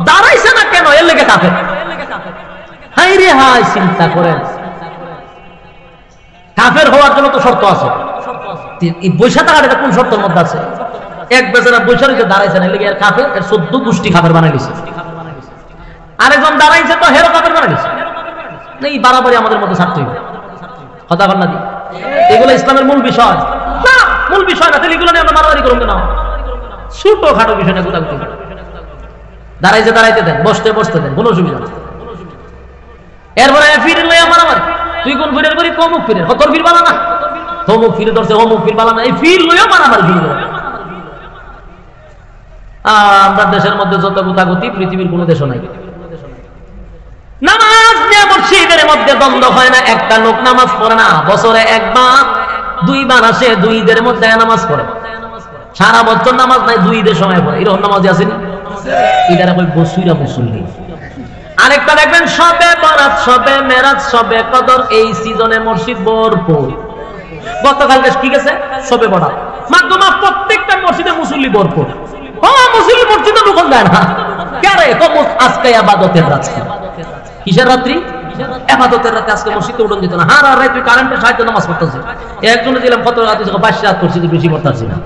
দাঁড়াইছে না কেন? এর লেগে কাফের। হাই রে হাই, চিন্তা করেন। কাফের হওয়ার জন্য তো শর্ত আছে। এই বৈশা থাকাটা কোন শর্তের মধ্যে আছে? এক বেচারা বৈশা রয়েছে, দাঁড়াইছে না, এর লেগে কাফের 14 গোষ্ঠী কাফের বানাই দিছে। আরেকজন দাঁড়াইছে তো হেরো কাফের বানাই দিছে। এই বাড়াবাড়ি আমাদের মধ্যে ছাড়তে হবে, কথা বল না দি। এগুলো ইসলামের মূল বিষয় না, মূল বিষয় না। তাহলে এগুলো নিয়ে আমরা মারামারি করবো না, ছোট খাটো বিষয় না। কোথাও দাঁড়াইছে দাঁড়াইতে দেন, বসতে বসতে দেন, কোনো অসুবিধা নেই। এরপরে ফিরে লইয়া মারামারি। তুই কোন ফিরের করি? অমুক ফিরের। তোর ফির বালা না, অমুক ফিরে ধরছে, অমুক ফির বালা না, এই ফির লইয়া মারামারি শুরু করে। আমরা দেশের মধ্যে যত গুতাগুতি পৃথিবীর কোনো দেশও নাই। নামাজ নিয়ে মসজিদের মধ্যে দ্বন্দ্ব হয় না। একটা লোক নামাজ পড়ে না, বছরে একবার 2 বার আসে, 2 ঈদের মধ্যে নামাজ পড়ে। সারা বছর নামাজ নাই, 2 ঈদের সময় পড়ে। এরকম নামাজ আসেনি? এটারা কই বসুইরা মুসল্লি। আরেকটা দেখবেন সবে বরাত, সবে মেরাজ, সবে কদর, এই সিজনে মসজিদ ভরপুর। গতকালকে কি গেছে? সবে বরাত। মাধ্যমে প্রত্যেকটা মসজিদে মুসল্লি ভরপুর। মুসল্লি মসজিদে ঢুকন যায় না। কেন? আজকে ইবাদতের রাত। কিসের রাত্রি? ইবাদতের রাতে। আজকে মসজিদে উঠন যেত না। হারা রাত তুই কারেন্টের সাহায্যে নামাজ পড়তেছে। একজনে দিলাম কত রাত? 22 রাত করছি, বেশি পড়তেছি না।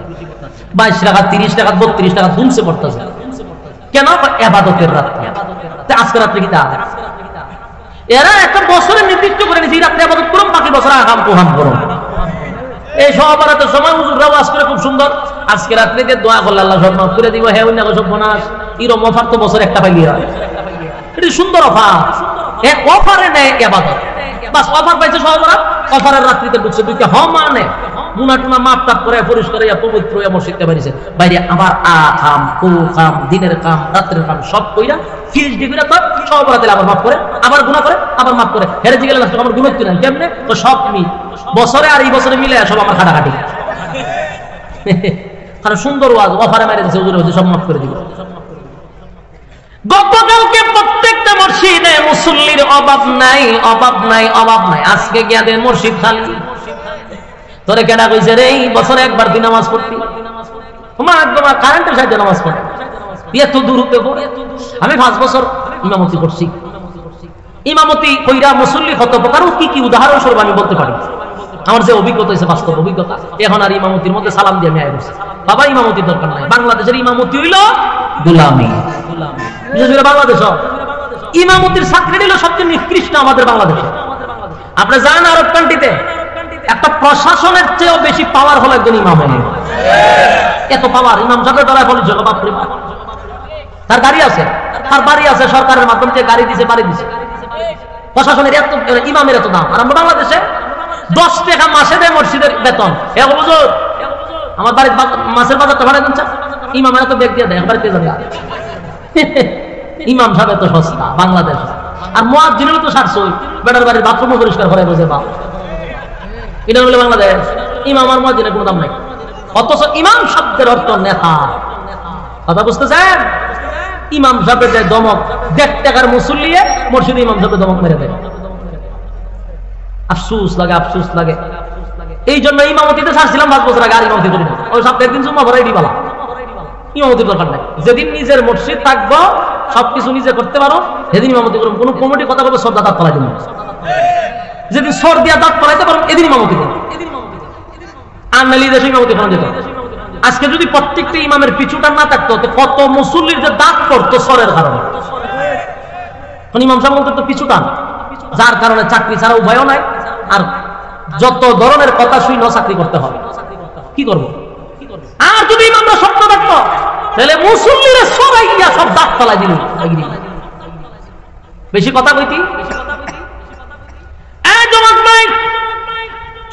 22 টাকা, 30 টাকা, 32 টাকা ধুমসে পড়তেছে। কেন? ইবাদতের রাত। আজকে রাত্রে কি তা? এরা একটা বছরে নির্দিষ্ট করে নিয়েছে, এই রাত্রে ইবাদত করুন, বাকি বছর আগাম কোহাম করুন। এই সহবরাতের সময় হুজুররা ওয়াজ করে খুব সুন্দর, আজকে রাত্রে যে দোয়া করলে আল্লাহ সব মাফ করে দিব, হে অন্য সব বনাস। এরকম অফার তো বছর একটা পাইলি হয়। এটা সুন্দর অফার। এক অফারে নেয় ইবাদত। বাস অফার পাইছে সহবরাত, অফারের রাত্রিতে ঢুকছে, দুইটা মানে গুনাহ টুনা মাপ টাপ করে পরিষ্কার হইয়া পবিত্র হইয়া মসজিদে বাইরেছে। বাইরে আবার খাম, কু খাম, দিনের কাম, রাত্রের কাম সব কইরা PhD করে তো সহবরাতে আবার মাফ করে, আবার গুনাহ করে, আবার মাফ করে। হেরে জিগেলে লাস্ট আমার গুনাহ কি না কেমনে? তো সব মিল বছরে আর এই বছরে মিলে সব আমার খাটাখাটি। কারণ সুন্দর ওয়াজ অফারে মারি দিয়েছে, হুজুর হচ্ছে সব মাফ করে দিব। গতকালকে প্রত্যেকটা মসজিদে মুসল্লির অভাব নাই, অভাব নাই, অভাব নাই। আজকে গিয়া দেন মসজিদ খালি। তোরে কেডা কইছে রে এই বছরে একবার দিন নামাজ পড়তি? তোমার কারেন্টের সাহায্যে নামাজ পড়ে এত দূর হতে পড়ে। আমি 5 বছর ইমামতি করছি। ইমামতি কইরা মুসল্লি কত প্রকার, কি কি উদাহরণ স্বরূপ আমি বলতে পারি। আমার যে অভিজ্ঞতা হয়েছে, বাস্তব অভিজ্ঞতা। এখন আর ইমামতির মধ্যে সালাম দিয়ে আমি আয় করছি। বাবা ইমামতির দরকার নাই। বাংলাদেশের ইমামতি হইল গোলামি। বিশেষ করে বাংলাদেশ ইমামতির চাকরি দিল সবচেয়ে নিকৃষ্ট আমাদের বাংলাদেশে। আপনি যান আরব কান্ট্রিতে, একটা প্রশাসনের চেয়েও বেশি পাওয়ার হলো একজন ইমাম। এত পাওয়ার ইমাম সাহেবের দ্বারা বলি বাপরে বাপ। তার গাড়ি আছে, তার বাড়ি আছে, সরকারের মাধ্যমে যে গাড়ি দিছে, বাড়ি দিছে। প্রশাসনের এত, ইমামের এত দাম। আর আমরা বাংলাদেশে 10 টাকা মাসে দেয় মসজিদের বেতন। আমার বাড়ির মাছের বাজারটা ভাড়া দিচ্ছে, ইমামের এত ব্যাগ দিয়ে দেয় বাড়িতে যাবে। ইমাম সাহেব এত সস্তা বাংলাদেশ। আর মুয়াজ্জিনেরও তো 700, বেটার বাড়ির বাথরুমও পরিষ্কার করে বসে বাপ। এটা হলো বাংলাদেশ। ইমাম আর মুয়াজ্জিনের কোনো দাম নাই। অথচ ইমাম শব্দের অর্থ নেতা। কথা বুঝতেছেন? ইমাম সাহেবের যে দমক, 1.5 টাকার মুসল্লিয়ে মসজিদে ইমাম সাহেবের দমক মেরে দেয়। আফসোস লাগে, আফসোস লাগে। এই জন্য ইমামতিতে ছাড়ছিলাম 5 বছর আগে, আর ইমামতি করি না। ওই সপ্তাহে একদিন জুম্মা ভরাই দিবালা, ইমামতির দরকার নাই। যেদিন নিজের মসজিদ থাকবো, সবকিছু নিজে করতে পারো, সেদিন ইমামতি করুন। কোন কমিটি কথা বলবে সর্দা দাঁত ফলাই দিন। যেদিন সর দিয়া দাঁত ফলাইতে পারো, এদিন ইমামতি করুন। আর নালি দেশে ইমামতি করা যেত। আজকে যদি প্রত্যেকটা ইমামের পিছুটা না থাকতো, তো কত মুসল্লির যে দাঁত পড়তো সরের কারণে। ইমাম সাহেব তো পিছুটা, যার কারণে চাকরি ছাড়া উপায়ও নাই। আর যত ধরনের কথা শুনে চাকরি করতে হবে। কি করবো? আর যদি ইমামরা সত্য থাকতো, তাহলে মুসল্লিরা সরাইয়া সব দাঁত ফলাই দিল। বেশি কথা কইতি।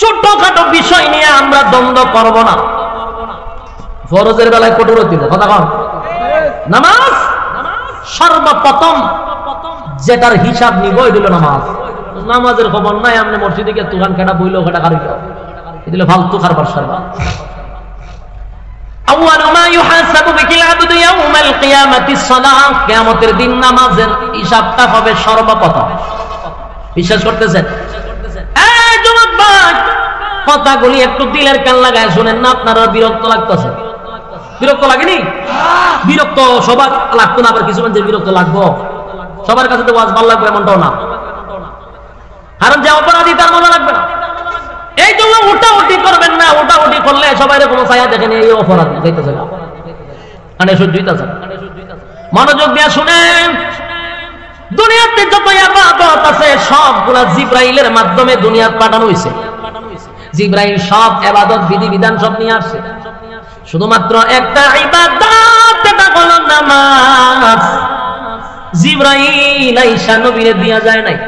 ছোটখাটো বিষয় নিয়ে আমরা দ্বন্দ্ব করব না। ফরজের বেলায় কঠোর হইতে কথা কন। নামাজ সর্বপ্রথম যেটার হিসাব নিব এটা হলো নামাজ। নামাজের খবর নাই, আপনি মসজিদে গিয়ে দোকান কাটা বইলো কাটা কারি দিলে ফালতু খারবার সারবা। আউয়ালু মা ইউহাসাবু বিল আবদু ইয়াউমাল কিয়ামাতিস সালাহ, কিয়ামতের দিন নামাজের হিসাবটা হবে সর্বপ্রথম। বিশ্বাস করতেছেন? এই যুবক ভাই, কথাগুলি একটু দিলের কান লাগায় শুনেন না, আপনারা বিরক্ত লাগতেছে? বিরক্ত লাগেনি? বিরক্ত সবার লাগতো না, আবার কিছু মানুষের বিরক্ত লাগবো। সবার কাছে তো ওয়াজ ভালো লাগবে এমনটাও না, কারণ যে অপরাধী তার মজা লাগবে না। এই জন্য উঠাউটি করবেন না, উঠাউটি করলে সবাই এরকম ছায়া দেখেন এই অপরাধ যাইতেছে না, মানে সহ্য হইতেছে না। মনোযোগ দিয়ে শুনেন, দুনিয়াতে যত ইবাদত আছে সবগুলা জিবরাইলের মাধ্যমে দুনিয়াতে পাঠানো হয়েছে। জিবরাইল সব ইবাদত বিধিবিধান সব নিয়ে আসছে, শুধুমাত্র একটা ইবাদত, এটা হলো নামাজ। জিবরাইল আয়েশা নবীরে দিয়া যায় নাই,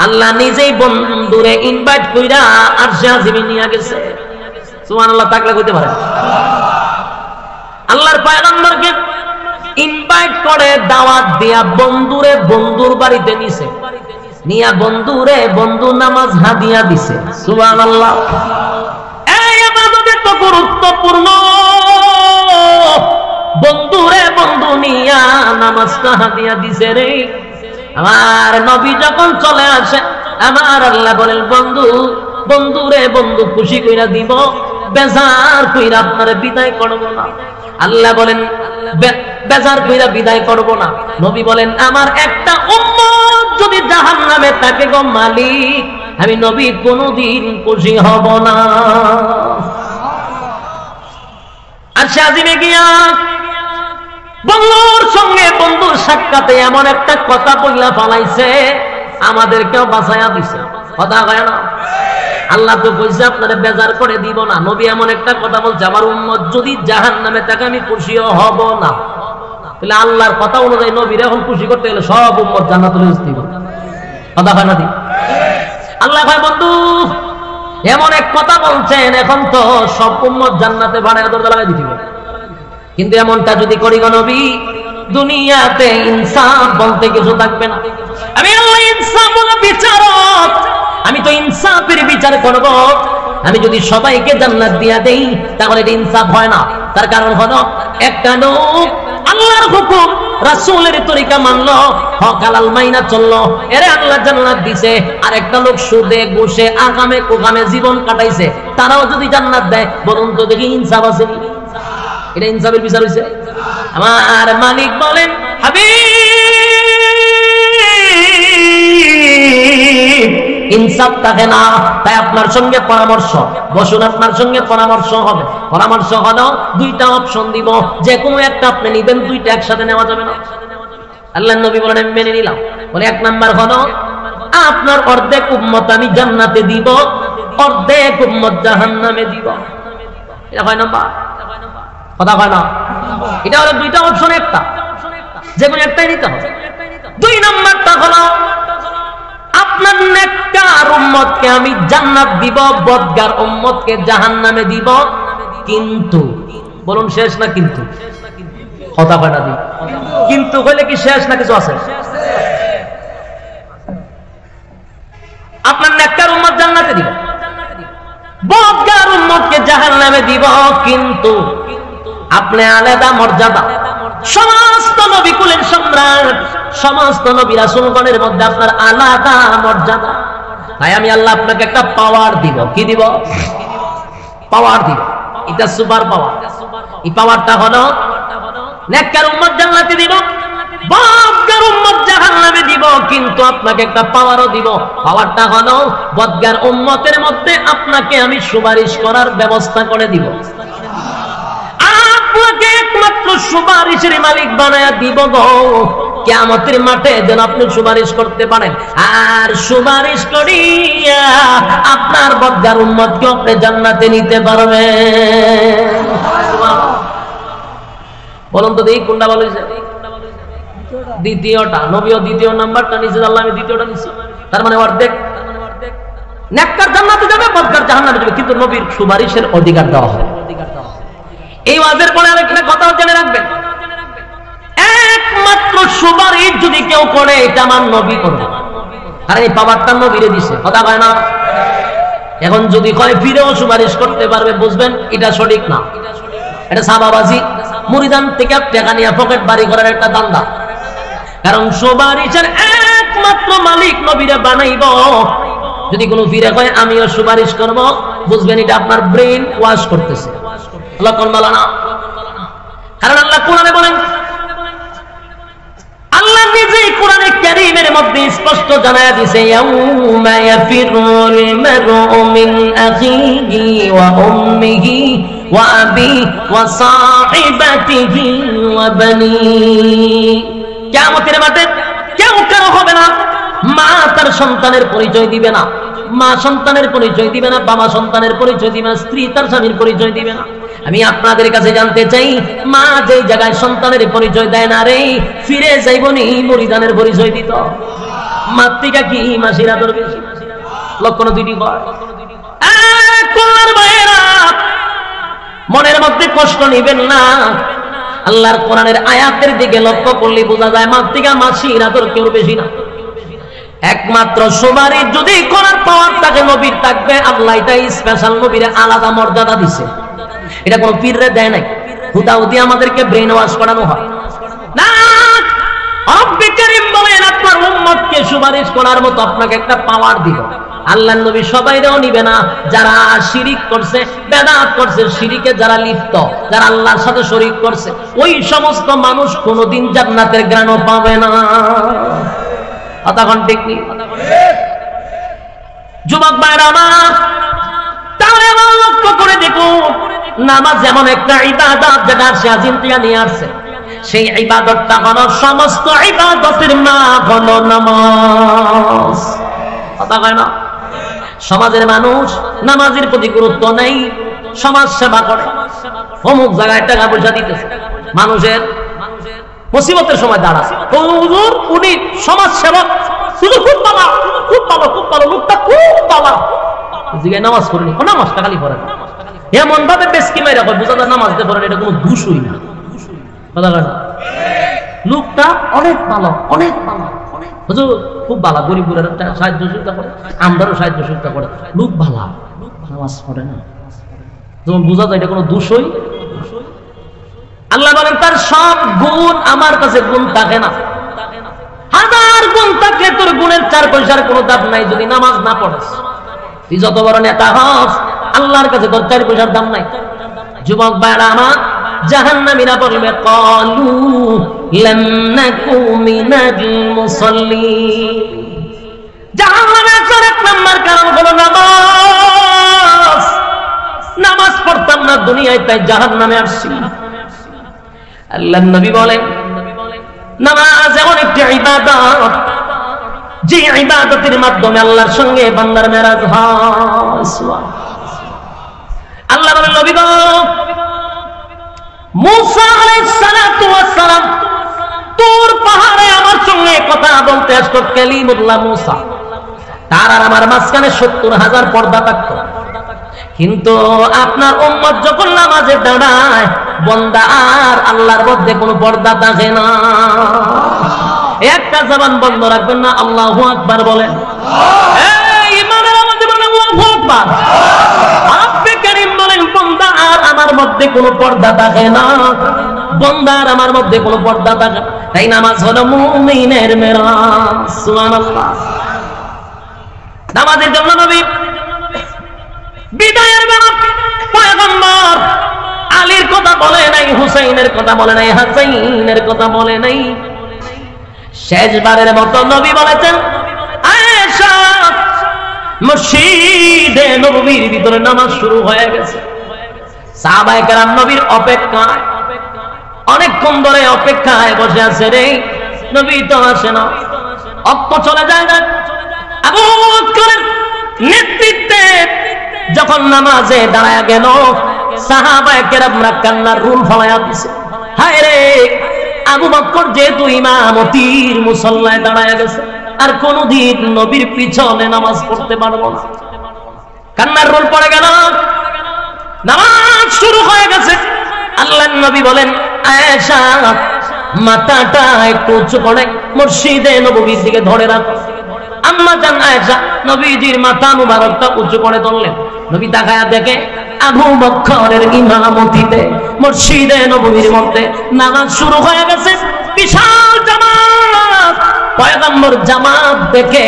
আল্লাহ নিজেই বন্ধুরে ইনভাইট কইরা আরশে আজিমে নিয়ে গেছে। সুবহানাল্লাহ, তাকলা কইতে পারে। আল্লাহর পয়গম্বরকে ইনভাইট করে দাওয়াত দিয়া বন্ধুরে বন্ধুর বাড়িতে নিছে, নিয়া বন্ধুরে বন্ধু নামাজ হাদিয়া দিছে। সুবহানাল্লাহ, এই ইবাদত এত গুরুত্বপূর্ণ, বন্ধুরে বন্ধু নিয়া নামাজটা হাদিয়া দিছে রে। আমার নবী যখন চলে আসে, আমার আল্লাহ বলেন বন্ধু বন্ধুরে বন্ধু খুশি কইরা দিব, বেজার কইরা আপনারে বিদায় করব না। আল্লাহ বলেন বেজার কইরা বিদায় করব না। নবী বলেন আমার একটা উম্মত যদি জাহান্নামে থাকে গো মালিক, আমি নবী কোনদিন খুশি হব না। আর সাজিনে গিয়া বন্ধুর সঙ্গে বন্ধুর সাক্ষাতে এমন একটা কথা বইলা ফালাইছে, আমাদেরকেও বাঁচাইয়া দিছে। কথা কয় না? আল্লাহ তো কইছে আপনারা বেজার করে দিব না। নবী এমন একটা কথা বলছে, আমার উম্মত যদি জাহান্নামে থাকে আমি খুশিও হব না। তাহলে আল্লাহর কথা অনুযায়ী নবীর এখন খুশি করতে গেলে সব উম্মত জান্নাতুল দিব। কথা কয় না? দি আল্লাহ কয় বন্ধু এমন এক কথা বলছেন, এখন তো সব উম্মত জান্নাতে ভাড়া দরজা লাগাই দিতে হবে। কিন্তু এমনটা যদি করি গো নবী, দুনিয়াতে ইনসাফ বলতে কিছু থাকবে না। আমি আল্লাহ ইনসাফ বলা বিচারক, আমি তো ইনসাফের বিচার করব। আমি যদি সবাইকে জান্নাত দিয়া দেই তাহলে এটা ইনসাফ হয় না। তার কারণ হলো একটা লোক আল্লাহর হুকুম রাসূলের তরিকা মানলো, হক হালাল মাইনা চললো, এরে আল্লাহ জান্নাত দিছে। আর একটা লোক সুদে ঘুষে আগামে কোগামে জীবন কাটাইছে, তারাও যদি জান্নাত দেয়, বলুন তো দেখি ইনসাফ আছে? এটা ইনসাফের বিচার হইছে? আমার মালিক বলেন হাবিব ইনসাফ থাকে না, তাই আপনার সঙ্গে পরামর্শ বসুন, আপনার সঙ্গে পরামর্শ হবে। পরামর্শ হলো দুইটা অপশন দিব, যে কোনো একটা আপনি নিবেন, দুইটা একসাথে নেওয়া যাবে না। আল্লাহর নবী বলেন আমি মেনে নিলাম। বলে এক নাম্বার হলো আপনার অর্ধেক উম্মত আমি জান্নাতে দিব, অর্ধেক উম্মত জাহান্নামে দিব। এটা হয় নাম্বার? কথা কয় না? এটা হলো দুইটা অপশন, একটা যে কোনো একটাই নিতে হবে। দুই নাম্বারটা হলো আপনার নেককার উম্মতকে আমি জান্নাত দিব, বদগার উম্মতকে জাহান্নামে দিব। কিন্তু বলুন শেষ না কিন্তু? কথা কয় না? দি কিন্তু হইলে কি শেষ না কিছু আছে? আপনার নেককার উম্মত জান্নাতে দিব, বদগার উম্মতকে জাহান্নামে দিব। কিন্তু আপনি আলাদা মর্যাদা, সমস্ত নবী কুলের সম্রাট, সমস্ত নবী রাসূলগণের মধ্যে আপনার আলাদা মর্যাদা। তাই আমি আল্লাহ আপনাকে একটা পাওয়ার দিব। কি দিব? পাওয়ার দিব। এটা সুপার পাওয়ার। এই পাওয়ারটা হলো নেককার উম্মত জান্নাতে দিব, বদগার উম্মত জাহান্নামে দিব। কিন্তু আপনাকে একটা পাওয়ারও দিব। পাওয়ারটা হলো বদগার উম্মতের মধ্যে আপনাকে আমি সুপারিশ করার ব্যবস্থা করে দিব। আপনাকে একমাত্র সুপারিশের মালিক বানায়া দিব গো, কিয়ামতের মাঠে যেন আপনি সুপারিশ করতে পারেন। আর সুপারিশ করিয়া আপনার বদগার উম্মতকে আপনি জান্নাতে নিতে পারবেন। বলুন তো দেখি কোনটা ভালো হয়েছে? দ্বিতীয়টা। নবীও দ্বিতীয় নাম্বারটা নিচে, আল্লাহ আমি দ্বিতীয়টা নিচ্ছি। তার মানে অর্ধেক নেককার জান্নাতে যাবে, বদগার জাহান্নামে যাবে, কিন্তু নবীর সুপারিশের অধিকার দেওয়া হবে। এই ওয়াজের পরে আরেকটা কথা জেনে রাখবেন, একমাত্র সুপারিশ যদি কেউ করে এটা আমার নবী করবে, আর এই পাওয়ারটা নবীরে দিছে, কথা কয় না? এখন যদি কয় ফিরেও সুপারিশ করতে পারবে, বুঝবেন এটা সঠিক না, এটা সাবাবাজি, মুরিদান থেকে টাকা নিয়ে পকেট বাড়ি করার একটা দান্দা। কারণ সুপারিশের একমাত্র মালিক নবীরে বানাইব। যদি কোনো ফিরে কয় আমিও সুপারিশ করব, বুঝবেন এটা আপনার ব্রেন ওয়াশ করতেছে। আল্লাহ কোন বলা না, কারণ আল্লাহ কোরআনে বলেন, আল্লাহ নিজেই কোরআনে কারীমের মধ্যে স্পষ্ট জানায়া দিয়েছে, ইয়াউমা ইয়াফিরুল মারউ মিন আখিহি ওয়া উম্মিহি ওয়া আবিহি ওয়া সাহিবাতিহি ওয়া বানিহি। কিয়ামতের মাঠে কেউ কারো হবে না, মা তার সন্তানের পরিচয় দিবে না, মা সন্তানের পরিচয় দিবে না, বাবা সন্তানের পরিচয় দিবে না, স্ত্রী তার স্বামীর পরিচয় দিবে না। আমি আপনাদের কাছে জানতে চাই, মা যে জায়গায় সন্তানের পরিচয় দেয় না রে, ফিরে যাইবনি মুরিদানের পরিচয় দিত। মাতৃকা কি মাসিরা তোর বেশি লক্ষণ দুইটি হয়। মনের মধ্যে কষ্ট নিবেন না, আল্লাহর কোরআনের আয়াতের দিকে লক্ষ্য করলে বোঝা যায় মাতৃকা মাসিরা তোর কেউ বেশি না। একমাত্র সুপারিশ যদি করার পাওয়ার থাকে নবীর থাকবে। আল্লাহ এটাই স্পেশাল নবীরে আলাদা মর্যাদা দিছে, এটা কোন পীররে দেয় নাই। হুদাহুদি আমাদেরকে ব্রেন ওয়াশ করানো হয় না। রব্বে কারীম বলেন আপনার উম্মতকে সুপারিশ করার মতো আপনাকে একটা পাওয়ার দিব। আল্লাহর নবী সবাইরেও নিবে না, যারা শিরিক করছে, বেদাত করছে, শিরিকে যারা লিপ্ত, যারা আল্লাহর সাথে শরীক করছে, ওই সমস্ত মানুষ কোনোদিন জান্নাতের ঘ্রাণও পাবে না। কতক্ষণ ঠিক নেই? যুবক ভাইরা আমার, তাহলে আমার লক্ষ্য করে দেখুন, নামাজ যেমন একটা ইবাদত, যেটা সে আজিম থেকে নিয়ে আসছে, সেই ইবাদতটা হলো সমস্ত ইবাদতের মা হলো নামাজ। কথা কয় না? সমাজের মানুষ নামাজের প্রতি গুরুত্ব নেই, সমাজ সেবা করে, অমুক জায়গায় টাকা পয়সা দিতেছে, মানুষের মুসিবতের সময় দাঁড়ায়, হুজুর উনি সমাজ সেবক, শুধু খুব ভালো, খুব ভালো, খুব ভালো, লোকটা খুব ভালো, জিগায় নামাজ করেনি, নামাজটা খালি পড়ে না, এমন ভাবে বেশকি মেরে হয় বোঝা যায় নামাজ দিয়ে পড়েন, এটা কোনো দোষই না। কথা কয় না? লোকটা অনেক ভালো, অনেক ভালো, হুজুর খুব ভালো, গরিবের সাহায্য সহযোগিতা করে, আমরাও সাহায্য সহযোগিতা করে, লোক ভালো, নামাজ পড়ে না, যেমন বোঝা যায় এটা কোনো দোষই। আল্লাহ বলেন তার সব গুণ আমার কাছে গুণ থাকে না, হাজার গুণ থাকলে তোর গুণের 4 পয়সার কোনো দাম নাই যদি নামাজ না পড়েস। তুই যত বড় নেতা হস, আল্লাহর কাছে তোর 4 পয়সার দাম নাই। যুবক ভাইরা আমার, জাহান্নামীরা বলবে ক্বালু লাম নাকু মিনাল মুসাল্লিন। জাহান্নামে আসার 1 নাম্বার কারণ হলো নামাজ। নামাজ পড়তাম না দুনিয়ায়, তাই জাহান্নামে আসছি। আল্লাহর নবী বলেন নামাজ এমন একটি ইবাদত, যে ইবাদতের মাধ্যমে আল্লাহর সঙ্গে বান্দার মেরাজ হয়। আল্লাহ বলেন নবী গো, মুসা আলাইহিস সালাতু ওয়াস সালাম তুর পাহাড়ে আমার সঙ্গে কথা বলতে আসতো, কালিমুল্লাহ মুসা, তার আর আমার মাঝখানে 70,000 পর্দা থাকতো। কিন্তু আপনার উম্মত যখন নামাজে দাঁড়ায়, বান্দা আর আল্লাহর মধ্যে কোনো পর্দা থাকে না। একটা জবান বন্ধ রাখবেন না, আল্লাহু আকবার বলেন। এই ইমানের মধ্যে বলেন আল্লাহু আকবার। রব্বে কারীম বলেন বান্দা আর আমার মধ্যে কোনো পর্দা থাকে না, বান্দা আর আমার মধ্যে কোনো পর্দা থাকে না। তাই নামাজ হলো মুমিনের মেরাজ। সুবহানাল্লাহ। নামাজের জন্য নবী বিদায়ের বেলা পয়গম্বর আলীর কথা বলে নাই, হুসাইনের কথা বলে নাই, হাসাইনের কথা বলে নাই। শেষবারের মতো নবী বলেছেন, আয়েশা মসজিদে নববীর ভিতরে নামাজ শুরু হয়ে গেছে। সাহাবায়ে কেরাম নবীর অপেক্ষায় অনেকক্ষণ ধরে অপেক্ষায় বসে আছে, রে নবী তো আসে না, অক্ষ চলে যায় না। আবু বকরের নেতৃত্বে যখন নামাজে দাঁড়ায় গেল, সাহাবায়ে কেরামরা কান্নার রুল ফলায়া দিছে। হায় রে, আবু বকর যেহেতু ইমামতির মুসল্লায় দাঁড়ায় গেছে, আর কোনদিন নবীর পিছনে নামাজ পড়তে পারবো না। কান্নার রোল পড়ে গেল, নামাজ শুরু হয়ে গেছে। আল্লাহর নবী বলেন, আয়েশা মাথাটা একটু উঁচু করে মসজিদে নববীর দিকে ধরে রাখো। আম্মা জান আয়েশা নবীজির মাথা মুবারকটা উঁচু করে ধরলেন। নবী তাকায়া দেখে আবু বকরের ইমামতিতে মসজিদে নববীর মধ্যে নামাজ শুরু হয়ে গেছে। বিশাল জামাত, পয়গম্বর জামাত দেখে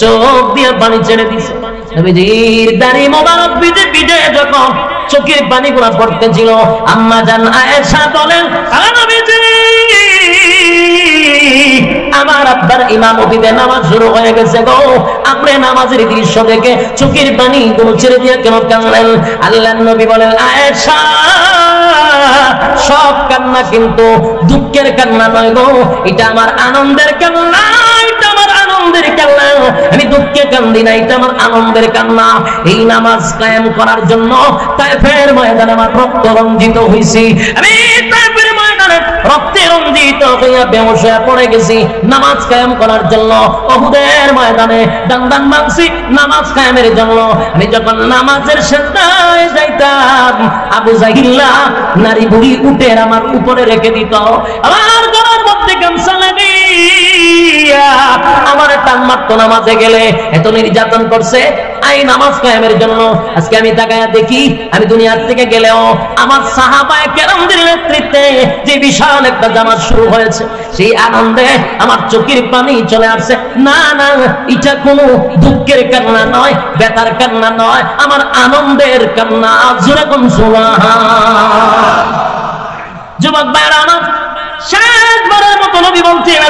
চোখ দিয়ে পানি ছেড়ে দিছে। নবীজির দাড়ি মোবারক ভিজে ভিজে যখন চোখের পানিগুলো পড়তেছিল, আম্মা জান আয়েশা বলেন, নবীজি আমার আব্বার ইমামতিতে নামাজ শুরু হয়ে গেছে গো, আপনি নামাজের দৃশ্য দেখে চোখের পানি গুলো ছেড়ে দিয়ে কেন কাঁদলেন? আল্লাহর নবী বলেন, আয়েশা সব কান্না কিন্তু দুঃখের কান্না নয় গো, এটা আমার আনন্দের কান্না, এটা আমার আনন্দের কান্না। আমি দুঃখে কান্দি না, এটা আমার আনন্দের কান্না। এই নামাজ কায়েম করার জন্য তায়েফের ময়দানে আমার রক্ত রঞ্জিত হইছি, আমি তায়েফের ময়দানে রক্তে রঞ্জিত হইয়া বেহুশ হয়ে পড়ে গেছি নামাজ কায়েম করার জন্য। উহুদের ময়দানে দান মাংসি নামাজ কায়েমের জন্য। আমি যখন নামাজের সিজদায় যাইতাম, আবু জাহিল্লা নারী বুড়ি উঠে আমার উপরে রেখে দিত, আমার গলার মধ্যে গামছা লাগিয়ে আমার টান মারতো নামাজে গেলে। এত নির্যাতন করছে এই নামাজ কায়েমের জন্য। আজকে আমি তাকায়া দেখি, আমি দুনিয়ার থেকে গেলেও আমার সাহাবায়ে কেরামদের নেতৃত্বে যে বিশাল একটা জামাত শুরু হয়েছে, সেই আনন্দে আমার চোখের পানি চলে আসছে। না না, এটা কোনো দুঃখের কান্না নয়, ব্যথার কান্না নয়, আমার আনন্দের কান্না। যেরকম সুবহান। যুবক ভাইরা আমার, শেষবারের মতো নবী বলছেন,